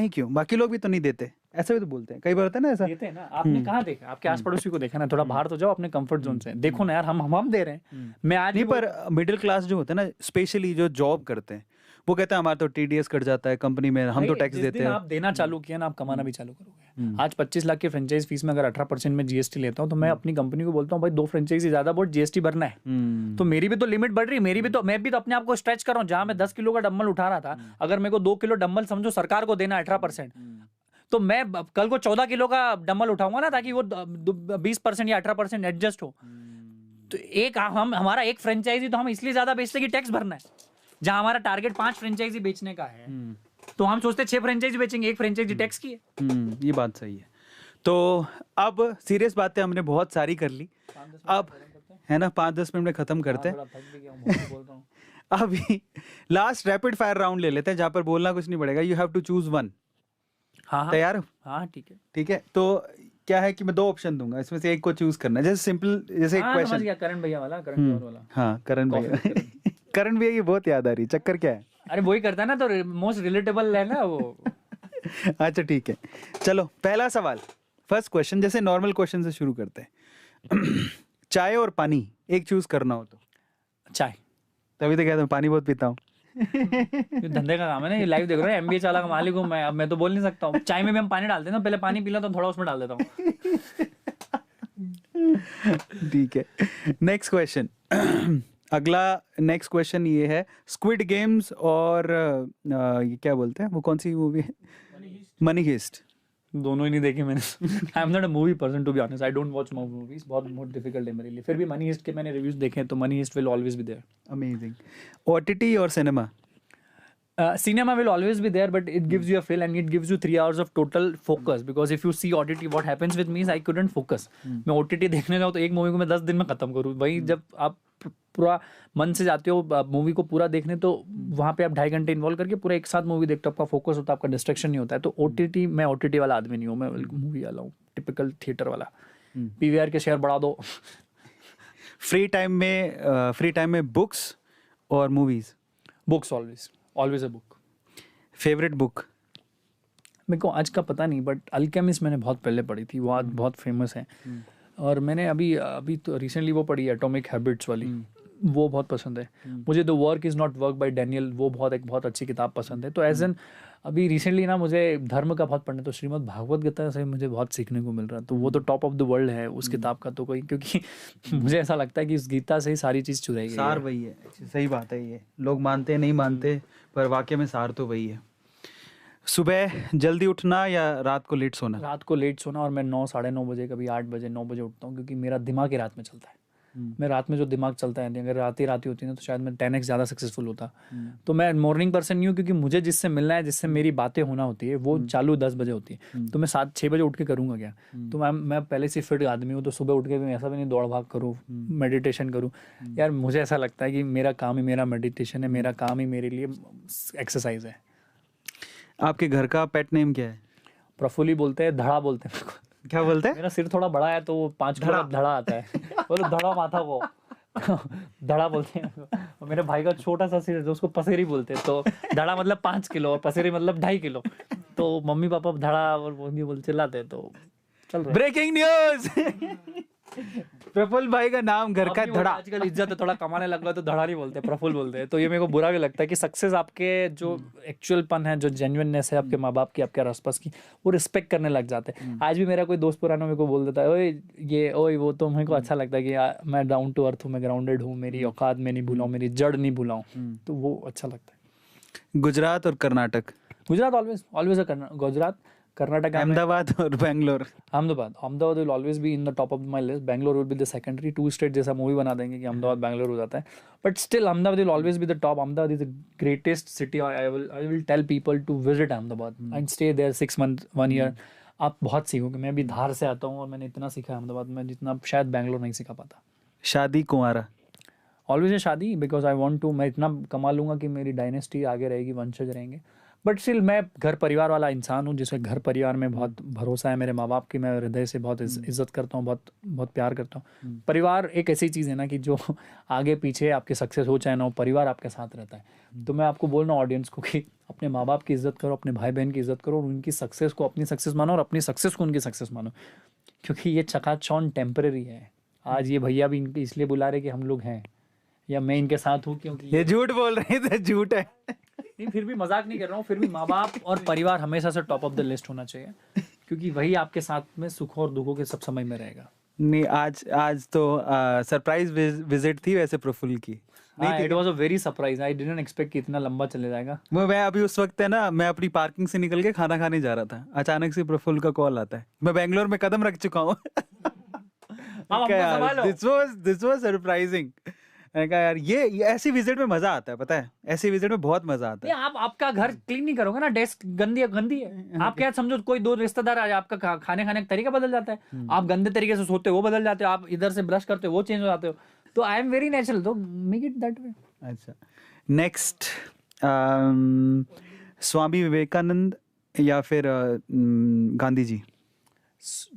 क्यों, बाकी लोग भी तो नहीं देते, ऐसा भी तो बोलते हैं। कई बार होता है ना ऐसा। देते हैं ना। आपने कहाँ देखा? आपके आस पड़ोसी को देखा ना? थोड़ा बाहर तो जाओ अपने कंफर्ट जोन से, देखो ना यार, हम दे रहे हैं। मैं आज नहीं, पर मिडिल क्लास जो होते हैं ना, स्पेशली जो जॉब करते हैं, वो कहते हैं हमारा तो टीडीएस कट जाता है कंपनी में, हम तो टैक्स देते हैं। आप देना चालू किया ना, आप कमाना भी चालू करोगे। आज 25 लाख की फ्रेंचाइज फीस में अगर 18% में जीएसटी लेता हूँ, तो मैं अपनी कंपनी को बोलता हूँ भाई 2 फ्रेंचाइजी ज्यादा बहुत जीएसटी भरना है। तो मेरी भी तो लिमिट बढ़ रही है, मैं भी तो अपने आप को स्ट्रेच कर रहा हूँ। जहां मैं 10 किलो का डंबल उठा रहा था, अगर मेरे को 2 किलो डंबल समझो सरकार को देना 18%, तो मैं कल को 14 किलो का डंबल उठाऊंगा ना, ताकि वो 20% या 18% एडजस्ट हो। तो एक हमारा एक फ्रेंचाइजी तो हम इसलिए ज्यादा बेचते कि टैक्स भरना है। जहां हमारा टारगेट 5 फ्रेंचाइजी बेचने का है, तो हम सोचते 6 फ्रेंचाइजी बेचेंगे, एक फ्रेंचाइजी टैक्स की है। ये बात सही है। तो अब सीरियस बातें हमने बहुत सारी कर ली, अब है ना 5-10 मिनट में खत्म करते हैं। अभी लास्ट रैपिड फायर राउंड ले लेते हैं, जहां पर बोलना कुछ नहीं पड़ेगा। You have to choose one. हाँ तैयार हो? हाँ ठीक है। ठीक है, तो क्या है कि मैं 2 ऑप्शन दूंगा, इसमें से एक को चूज करना है। जैसे सिंपल, जैसे एक क्वेश्चन। करण भैया वाला, करण जौहर वाला। हाँ, करण भैया। करण भैया की बहुत याद आ रही, चक्कर क्या है? अरे वही करता है ना, तो मोस्ट रिलेटेबल है ना वो। अच्छा ठीक है, चलो पहला सवाल, फर्स्ट क्वेश्चन। जैसे नॉर्मल क्वेश्चन से शुरू करते हैं। चाय और पानी एक चूज करना हो तो? चाय। तभी तो कहता हूँ पानी बहुत पीता हूँ। ये धंधे का काम है ना, ये लाइव देख रहे हो, एमबीए चाला का मालिक हूँ मैं। अब मैं तो बोल नहीं सकता हूँ। चाय में भी हम पानी डालते हैं ना, पहले पानी पी लो तो थोड़ा उसमें डाल देता हूँ। ठीक है, नेक्स्ट क्वेश्चन। अगला नेक्स्ट क्वेश्चन ये है, स्क्विड गेम्स और ये क्या बोलते हैं, वो कौन सी मूवी है? Money Heist. दोनों ही नहीं देखे मैंने। I am not a movie person to be honest, I don't watch movies, बहुत डिफिकल्ट है मेरे लिए। फिर भी मनी हीस्ट के मैंने रिव्यूज देखे हैं, तो Money Heist will always be there. Amazing. OTT और cinema? Cinema will always be there, but it gives you a feel and it gives you 3 hours of total focus. Because if you see OTT, what happens with me is I couldn't focus. मैं OTT देखने जाऊँ तो एक movie को मैं 10 दिन में खत्म करूँ। वही जब आप पूरा मन से जाते हो मूवी को पूरा देखने, तो वहाँ पे आप 2.5 घंटे इन्वॉल्व करके पूरा एक साथ मूवी देखते हो, आपका फोकस होता है, आपका डिस्ट्रैक्शन नहीं होता है। तो OTT, मैं OTT वाला आदमी नहीं हूँ, मैं मूवी वाला हूँ, टिपिकल थिएटर वाला। PVR के शेयर बढ़ा दो। फ्री टाइम में बुक्स और movies? Books, always a book. Favourite book? मेरे को आज का पता नहीं, बट अल्केमिस्ट मैंने बहुत पहले पढ़ी थी, वो आज बहुत फेमस है। और मैंने अभी तो रिसेंटली वो पढ़ी, एटॉमिक हैबिट्स वाली, वो बहुत पसंद है मुझे। The work is not work by Daniel, वो बहुत अच्छी किताब पसंद है। तो एज एन अभी रिसेंटली ना मुझे धर्म का बहुत पढ़ना, तो श्रीमद् भागवत गीता से मुझे बहुत सीखने को मिल रहा है। तो वो तो टॉप ऑफ द वर्ल्ड है उस किताब का तो कोई, क्योंकि मुझे ऐसा लगता है कि इस गीता से ही सारी चीज़ चुराई गई सार वही है। सही बात है, ये लोग मानते नहीं मानते, पर वाकई में सार तो वही है। सुबह जल्दी उठना या रात को लेट सोना? रात को लेट सोना, और मैं 9, 9:30 बजे, कभी 8 बजे, 9 बजे उठता हूँ, क्योंकि मेरा दिमाग ही रात में चलता है। मैं रात में जो दिमाग चलता है, अगर रात ही होती ना तो शायद मैं 10x ज़्यादा सक्सेसफुल होता। तो मैं मॉर्निंग पर्सन नहीं हूँ, क्योंकि मुझे जिससे मिलना है, जिससे मेरी बातें होना होती है, वो चालू 10 बजे होती है। तो मैं 7-6 बजे उठ के करूँगा क्या? तो मैं पहले से फिट आदमी हूँ, तो सुबह उठ के भी ऐसा भी नहीं दौड़ भाग करूँ, मेडिटेशन करूँ। यार मुझे ऐसा लगता है कि मेरा काम ही मेरा मेडिटेशन है, मेरा काम ही मेरे लिए एक्सरसाइज है। आपके घर का पेट नेम क्या है? प्रफुल्ली बोलते हैं, धड़ा बोलते हैं मेरे को। क्या बोलते हैं? मेरा सिर थोड़ा बड़ा है, तो 5 किलो का धड़ा आता है। बोलो धड़ा माथा को धड़ा बोलते हैं। और मेरे भाई का छोटा सा सिर है, तो उसको पसेरी बोलते हैं। तो धड़ा मतलब 5 किलो और पसेरी मतलब 2.5 किलो। तो मम्मी पापा धड़ा और वो भी बोल चिल्लाते हैं, तो चल रहा है। Breaking news. प्रफुल्ल भाई का नाम घर का धड़ा। आजकल इज्जत है, थोड़ा कमाने लग गया तो धड़ा नहीं बोलते, प्रफुल्ल बोलते हैं। तो ये मेरे को बुरा भी लगता है कि सक्सेस आपके जो एक्चुअल पन है, जो जेन्युइननेस है आपके माँ बाप की, आपके आसपास की, वो रिस्पेक्ट करने लग जाते हैं। आज भी मेरा कोई दोस्त पुराना मेरे को बोल देता है, ओए ये ओए वो, तो मेरे को अच्छा लगता है कि मैं डाउन टू अर्थ हूँ, मैं ग्राउंडेड हूँ, मेरी औकात में नहीं भूलाऊँ, मेरी जड़ नहीं भूलाऊँ। तो वो अच्छा लगता है। गुजरात और कर्नाटक? गुजरात ऑलवेज गुजरात, कर्नाटक, अहमदाबाद और Bangalore? Ahmedabad will always be in the top of my list. Bangalore will be the secondary. 2 state जैसा मूवी बना देंगे कि अहमदाबाद बैंगलोर हो जाता है, but still Ahmedabad will always be the top. Ahmedabad is the greatest city. I will tell people to visit Ahmedabad and stay there 6 months 1 year. आप बहुत सीखोगे। मैं अभी धार से आता हूँ और मैंने इतना सीखा अहमदाबाद में जितना शायद बैंगलोर नहीं सीखा पाता। शादी कुंवारा? ऑलवेज है शादी, बिकॉज आई वॉन्ट टू, मैं इतना कमा लूंगा कि मेरी डायनेस्टी आगे रहेगी, वंशज रहेंगे। बट स्टिल मैं घर परिवार वाला इंसान हूँ, जिसे घर परिवार में बहुत भरोसा है। मेरे माँ बाप की मैं हृदय से बहुत इज्जत करता हूँ, बहुत बहुत प्यार करता हूँ। परिवार एक ऐसी चीज़ है ना कि जो आगे पीछे आपके सक्सेस हो चाहे ना हो, परिवार आपके साथ रहता है। तो मैं आपको बोल रहा हूँ ऑडियंस को कि अपने माँ बाप की इज्जत करो, अपने भाई बहन की इज्जत करो, और उनकी सक्सेस को अपनी सक्सेस मानो और अपनी सक्सेस को उनकी सक्सेस मानो, क्योंकि ये चकाचौंध टेम्पररी है। आज ये भैया भी इनके इसलिए बुला रहे कि हम लोग हैं, या मैं इनके साथ हूँ क्योंकि ये झूठ बोल रहे थे, झूठ है। नहीं, फिर भी मजाक नहीं कर रहा हूँ। फिर भी माँ बाप और परिवार हमेशा से टॉप ऑफ द लिस्ट होना चाहिए, क्योंकि वही आपके साथ में सुखों और दुखों के सब समय में रहेगा। नहीं, आज तो सरप्राइज विजिट थी वैसे प्रफुल्ल की। नहीं, it was a very surprise. I didn't expect कि इतना लंबा चले जाएगा। मैं अभी उस वक्त है ना, मैं अपनी पार्किंग से निकल के खाना खाने जा रहा था, अचानक से प्रफुल्ल का कॉल आता है। मैं बैंगलोर में कदम रख चुका हूँ। This was surprising. मैंने कहा यार ये ऐसी विजिट में मजा आता है, पता है, ऐसी विजिट में बहुत मजा आता है। आप आपका घर क्लीन नहीं करोगे ना, डेस्क गंदी है। आप क्या समझो, कोई 2 रिश्तेदार आ जाए, आपका खाने का तरीका बदल जाता है। आप गंदे तरीके से सोते हो, वो बदल जाते हो। आप इधर से ब्रश करते हो, वो चेंज हो जाते हो। तो आई एम वेरी नेचुरल, तो मेक इट दैट वे। अच्छा, नेक्स्ट, स्वामी विवेकानंद या फिर गांधी जी?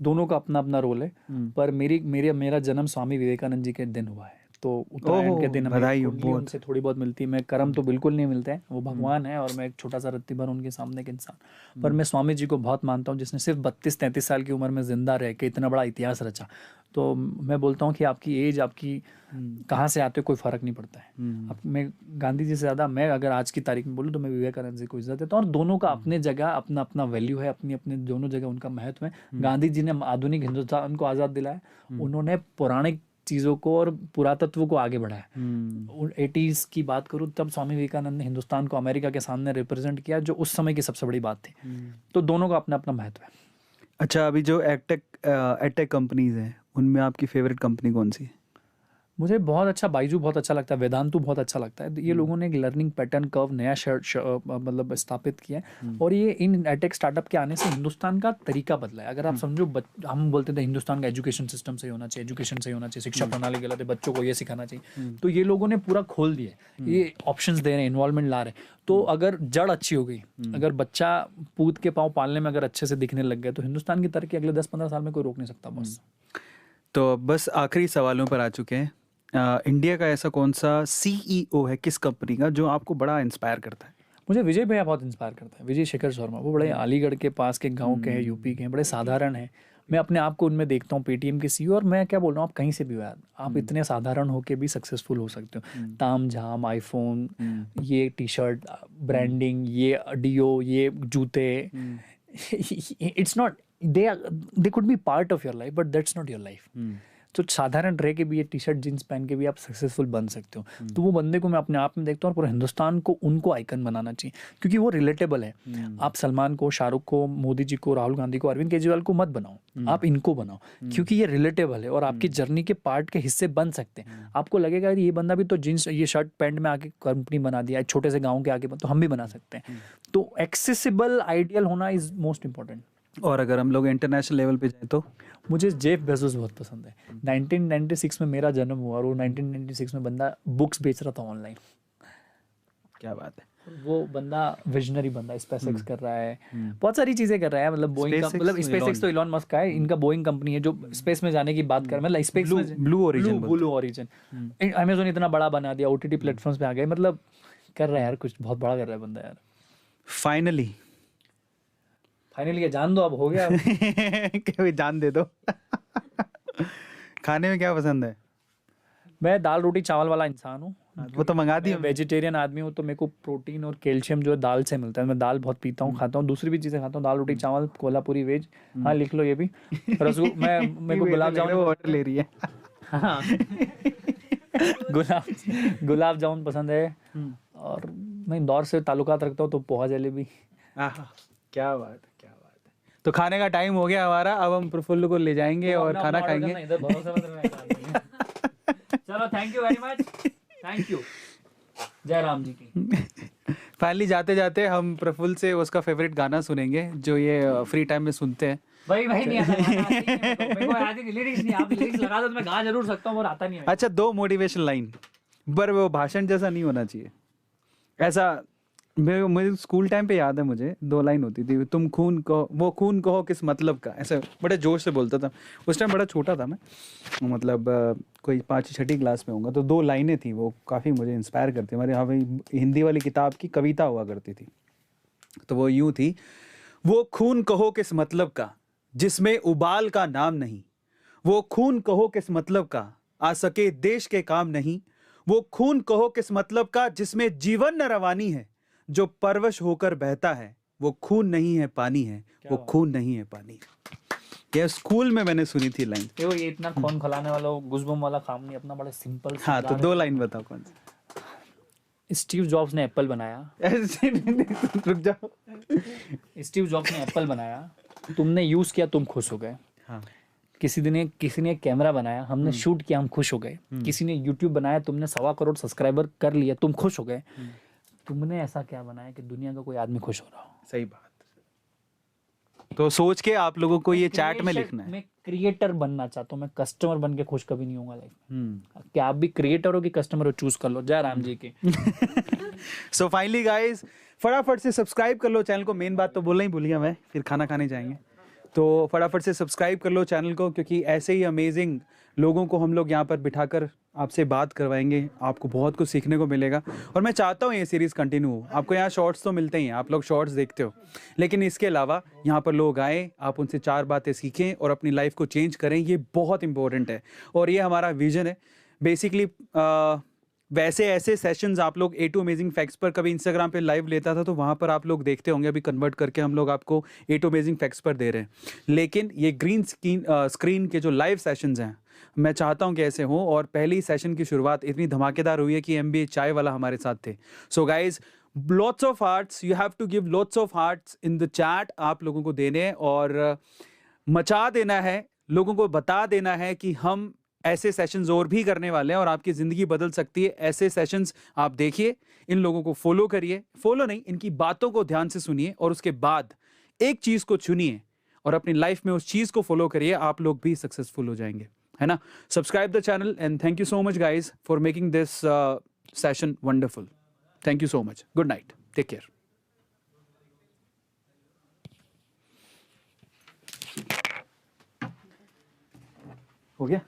दोनों का अपना अपना रोल है, पर मेरा जन्म स्वामी विवेकानंद जी के दिन हुआ है, तो उत्तरायण के दिन हमें उनसे थोड़ी बहुत मिलती है। मैं कर्म तो बिल्कुल नहीं मिलते हैं, वो भगवान है और मैं एक छोटा सा रत्ती भर उनके सामने के इंसान। पर मैं स्वामी जी को बहुत मानता हूँ, जिसने सिर्फ 32-33 साल की उम्र में जिंदा रह के इतना बड़ा इतिहास रचा। तो मैं बोलता हूँ कि आपकी एज, आपकी कहाँ से आते हो, कोई फर्क नहीं पड़ता है। अब मैं गांधी जी से ज़्यादा, मैं अगर आज की तारीख में बोलूँ तो मैं विवेकानंद जी को इज्जत देता हूँ। और दोनों का अपने जगह अपना अपना वैल्यू है, अपनी अपने दोनों जगह उनका महत्व है। गांधी जी ने आधुनिक हिंदुस्तान को आज़ाद दिलाया, उन्होंने पौराणिक चीज़ों को और पुरातत्व को आगे बढ़ाया। 80s की बात करूँ तब स्वामी विवेकानंद ने हिंदुस्तान को अमेरिका के सामने रिप्रेजेंट किया, जो उस समय की सबसे बड़ी बात थी। तो दोनों का अपना अपना महत्व है। अच्छा, अभी जो एडटेक कंपनीज हैं, उनमें आपकी फेवरेट कंपनी कौन सी है? मुझे बहुत अच्छा बाइजू बहुत अच्छा लगता है, वेदांतु बहुत अच्छा लगता है। ये लोगों ने एक लर्निंग पैटर्न कर्व नया मतलब स्थापित किया है, और ये इन एटेक स्टार्टअप के आने से हिंदुस्तान का तरीका बदला है। अगर आप समझो, हम बोलते थे हिंदुस्तान का एजुकेशन सिस्टम सही होना चाहिए, एजुकेशन सही होना चाहिए, शिक्षा प्रणाली गलत है, बच्चों को ये सिखाना चाहिए। तो ये लोगों ने पूरा खोल दिया, ये ऑप्शंस दे रहे हैं, इन्वॉल्वमेंट ला रहे हैं। तो अगर जड़ अच्छी हो गई, अगर बच्चा पूत के पाँव पालने में अगर अच्छे से दिखने लग गए, तो हिंदुस्तान की तरक्की अगले 10-15 साल में कोई रोक नहीं सकता। बस तो बस आखिरी सवालों पर आ चुके हैं। इंडिया का ऐसा कौन सा सीईओ है किस कंपनी का जो आपको बड़ा इंस्पायर करता है? मुझे विजय भैया बहुत इंस्पायर करता है, विजय शेखर शर्मा। वो बड़े अलीगढ़ के पास के गांव के हैं, यूपी के हैं, बड़े साधारण हैं। मैं अपने आप को उनमें देखता हूँ, पेटीएम के सीईओ। और मैं क्या बोल रहा हूँ, आप कहीं से भी हो यार, आप इतने साधारण होके भी सक्सेसफुल हो सकते हो। ताम झाम, आईफोन, ये टी शर्ट, ब्रांडिंग, ये डियो, ये जूते, it's not, they could be part of your life, but that's not your life. तो साधारण रह के भी ये टी शर्ट जीन्स पहन के भी आप सक्सेसफुल बन सकते हो। तो वो बंदे को मैं अपने आप में देखता हूँ और पूरे हिंदुस्तान को उनको आइकन बनाना चाहिए, क्योंकि वो रिलेटेबल है। आप सलमान को, शाहरुख को, मोदी जी को, राहुल गांधी को, अरविंद केजरीवाल को मत बनाओ, आप इनको बनाओ, क्योंकि ये रिलेटेबल है और आपकी जर्नी के पार्ट के हिस्से बन सकते हैं। आपको लगेगा ये बंदा भी तो जीन्स ये शर्ट पैंट में आके कंपनी बना दिया, छोटे से गाँव के आगे, तो हम भी बना सकते हैं। तो एक्सेसिबल आइडियल होना इज मोस्ट इंपॉर्टेंट। और अगर हम लोग इंटरनेशनल लेवल पे जाए तो मुझे जेफ बेजोस बहुत पसंद है। 1996 में मेरा जन्म हुआ और वो 1996 में बंदा बुक्स बेच रहा था ऑनलाइन। क्या बात है। वो बंदा विजनरी बंदा, स्पेसएक्स कर रहा है, बहुत सारी चीजें कर रहा है। मतलब बोइंग का, मतलब स्पेसएक्स तो इलॉन मस्क का है, इनका बोइंग कंपनी है जो स्पेस में जाने की बात कर, मतलब स्पेस में blue origin blue origin. Amazon इतना बड़ा बना दिया, ओटीटी प्लेटफॉर्म्स पे आ गए, मतलब कर रहा है यार, कुछ बहुत बड़ा कर रहा है बंदा यार। फाइनली ये जान दो, अब हो गया। कभी जान दे दो। खाने में क्या पसंद है? मैं दाल रोटी चावल वाला इंसान हूँ। वो तो मंगा दी। वेजिटेरियन आदमी हूँ, तो मेरे को प्रोटीन और कैल्शियम जो है दाल से मिलता है। मैं दाल बहुत पीता हूँ, खाता हूँ, दूसरी भी चीज़ें खाता हूँ, दाल रोटी चावल, कोल्हापुरी वेज। हाँ लिख लो ये भी। मेरे को गुलाब जामुन ऑर्डर ले रही है। हाँ गुलाब जामुन पसंद है। और मैं इंदौर से ताल्लुकात रखता हूँ, तो पोहा जलेबी। क्या बात है, क्या बात है। तो खाने का टाइम हो गया हमारा, अब हम प्रफुल्ल को ले जाएंगे और खाना खाएंगे। चलो, thank you very much, thank you, जय राम जी की। फाइनली जाते जाते हम प्रफुल्ल से उसका फेवरेट गाना सुनेंगे जो ये फ्री टाइम में सुनते हैं। भाई नहीं आता, मेरे को आती लिरिक्स नहीं, आप लिरिक्स लगा दो तो मैं गा जरूर सकता हूँ, और आता नहीं है। अच्छा, 2 मोटिवेशन लाइन, पर वो भाषण जैसा नहीं होना चाहिए। ऐसा मुझे स्कूल टाइम पे याद है, मुझे 2 लाइन होती थी। तुम खून कहो, वो खून कहो किस मतलब का, ऐसे बड़े जोश से बोलता था। उस टाइम बड़ा छोटा था मैं, मतलब कोई 5वीं-6वीं क्लास में होऊंगा। तो 2 लाइनें थी, वो काफ़ी मुझे इंस्पायर करती। हमारे यहाँ पे हिंदी वाली किताब की कविता हुआ करती थी, तो वो यूँ थी, वो खून कहो किस मतलब का जिसमें उबाल का नाम नहीं, वो खून कहो किस मतलब का आ सके देश के काम नहीं, वो खून कहो किस मतलब का जिसमें जीवन न रवानी है, जो परवश होकर बहता है, वो खून नहीं है पानी है, वो खून नहीं है पानी। ये स्कूल में मैंने सुनी थी लाइन। ये इतना खून खिलाने वाला गुज़बम वाला काम नहीं, अपना बड़ा सिंपल। हाँ, तो 2 लाइन बताओ कौन सी। स्टीव जॉब्स ने एप्पल बनाया। रुक जाओ। स्टीव जॉब्स ने एप्पल बनाया, तुमने यूज किया, तुम खुश हो गए। हाँ। किसी ने एक कैमरा बनाया, हमने शूट किया, हम खुश हो गए। किसी ने यूट्यूब बनाया, तुमने 1.25 करोड़ सब्सक्राइबर कर लिया, तुम खुश हो गए। तुमने ऐसा क्या बनाया कि दुनिया का कोई आदमी खुश हो रहा हो? सही बात। तो सोच के आप लोगों को ये चैट में लिखना है। मैं क्रिएटर बनना चाहता हूँ, मैं कस्टमर बन के खुश कभी नहीं होऊंगा लाइफ में। क्या आप भी क्रिएटर हो कि कस्टमर हो, चूज कर लो। जय राम जी की। सो फाइनली गाइस, फटाफट से सब्सक्राइब कर लो चैनल को। मेन बात तो बोलना ही भूल गया मैं, फिर खाना खाने जाएंगे। तो फटाफट से सब्सक्राइब कर लो चैनल को, क्योंकि ऐसे ही अमेजिंग लोगों को हम लोग यहाँ पर बिठाकर आपसे बात करवाएंगे। आपको बहुत कुछ सीखने को मिलेगा और मैं चाहता हूँ ये सीरीज़ कंटिन्यू हो। आपको यहाँ शॉर्ट्स तो मिलते ही हैं, आप लोग शॉर्ट्स देखते हो, लेकिन इसके अलावा यहाँ पर लोग आए, आप उनसे 4 बातें सीखें और अपनी लाइफ को चेंज करें। ये बहुत इंपॉर्टेंट है और ये हमारा विजन है बेसिकली। वैसे ऐसे सेशंस आप लोग A2 अमेजिंग फैक्ट्स पर कभी इंस्टाग्राम पे लाइव लेता था, तो वहाँ पर आप लोग देखते होंगे। अभी कन्वर्ट करके हम लोग आपको A2 अमेजिंग फैक्ट्स पर दे रहे हैं, लेकिन ये ग्रीन स्क्रीन के जो लाइव सेशंस हैं, मैं चाहता हूं कि ऐसे हों। और पहली सेशन की शुरुआत इतनी धमाकेदार हुई है कि MBA चाय वाला हमारे साथ थे। So guys, lots of hearts, you have to give lots of hearts in the chat. आप लोगों को देने हैं और मचा देना है, लोगों को बता देना है कि हम ऐसे सेशंस और भी करने वाले हैं और आपकी ज़िंदगी बदल सकती है। ऐसे सेशंस आप देखिए, इन लोगों को फॉलो करिए, फॉलो नहीं, इनकी बातों को ध्यान से सुनिए और उसके बाद एक चीज़ को चुनिए और अपनी लाइफ में उस चीज़ को फॉलो करिए। आप लोग भी सक्सेसफुल हो जाएंगे, है ना। Subscribe the channel and thank you so much guys for making this session wonderful. Thank you so much. Good night, take care. हो गया।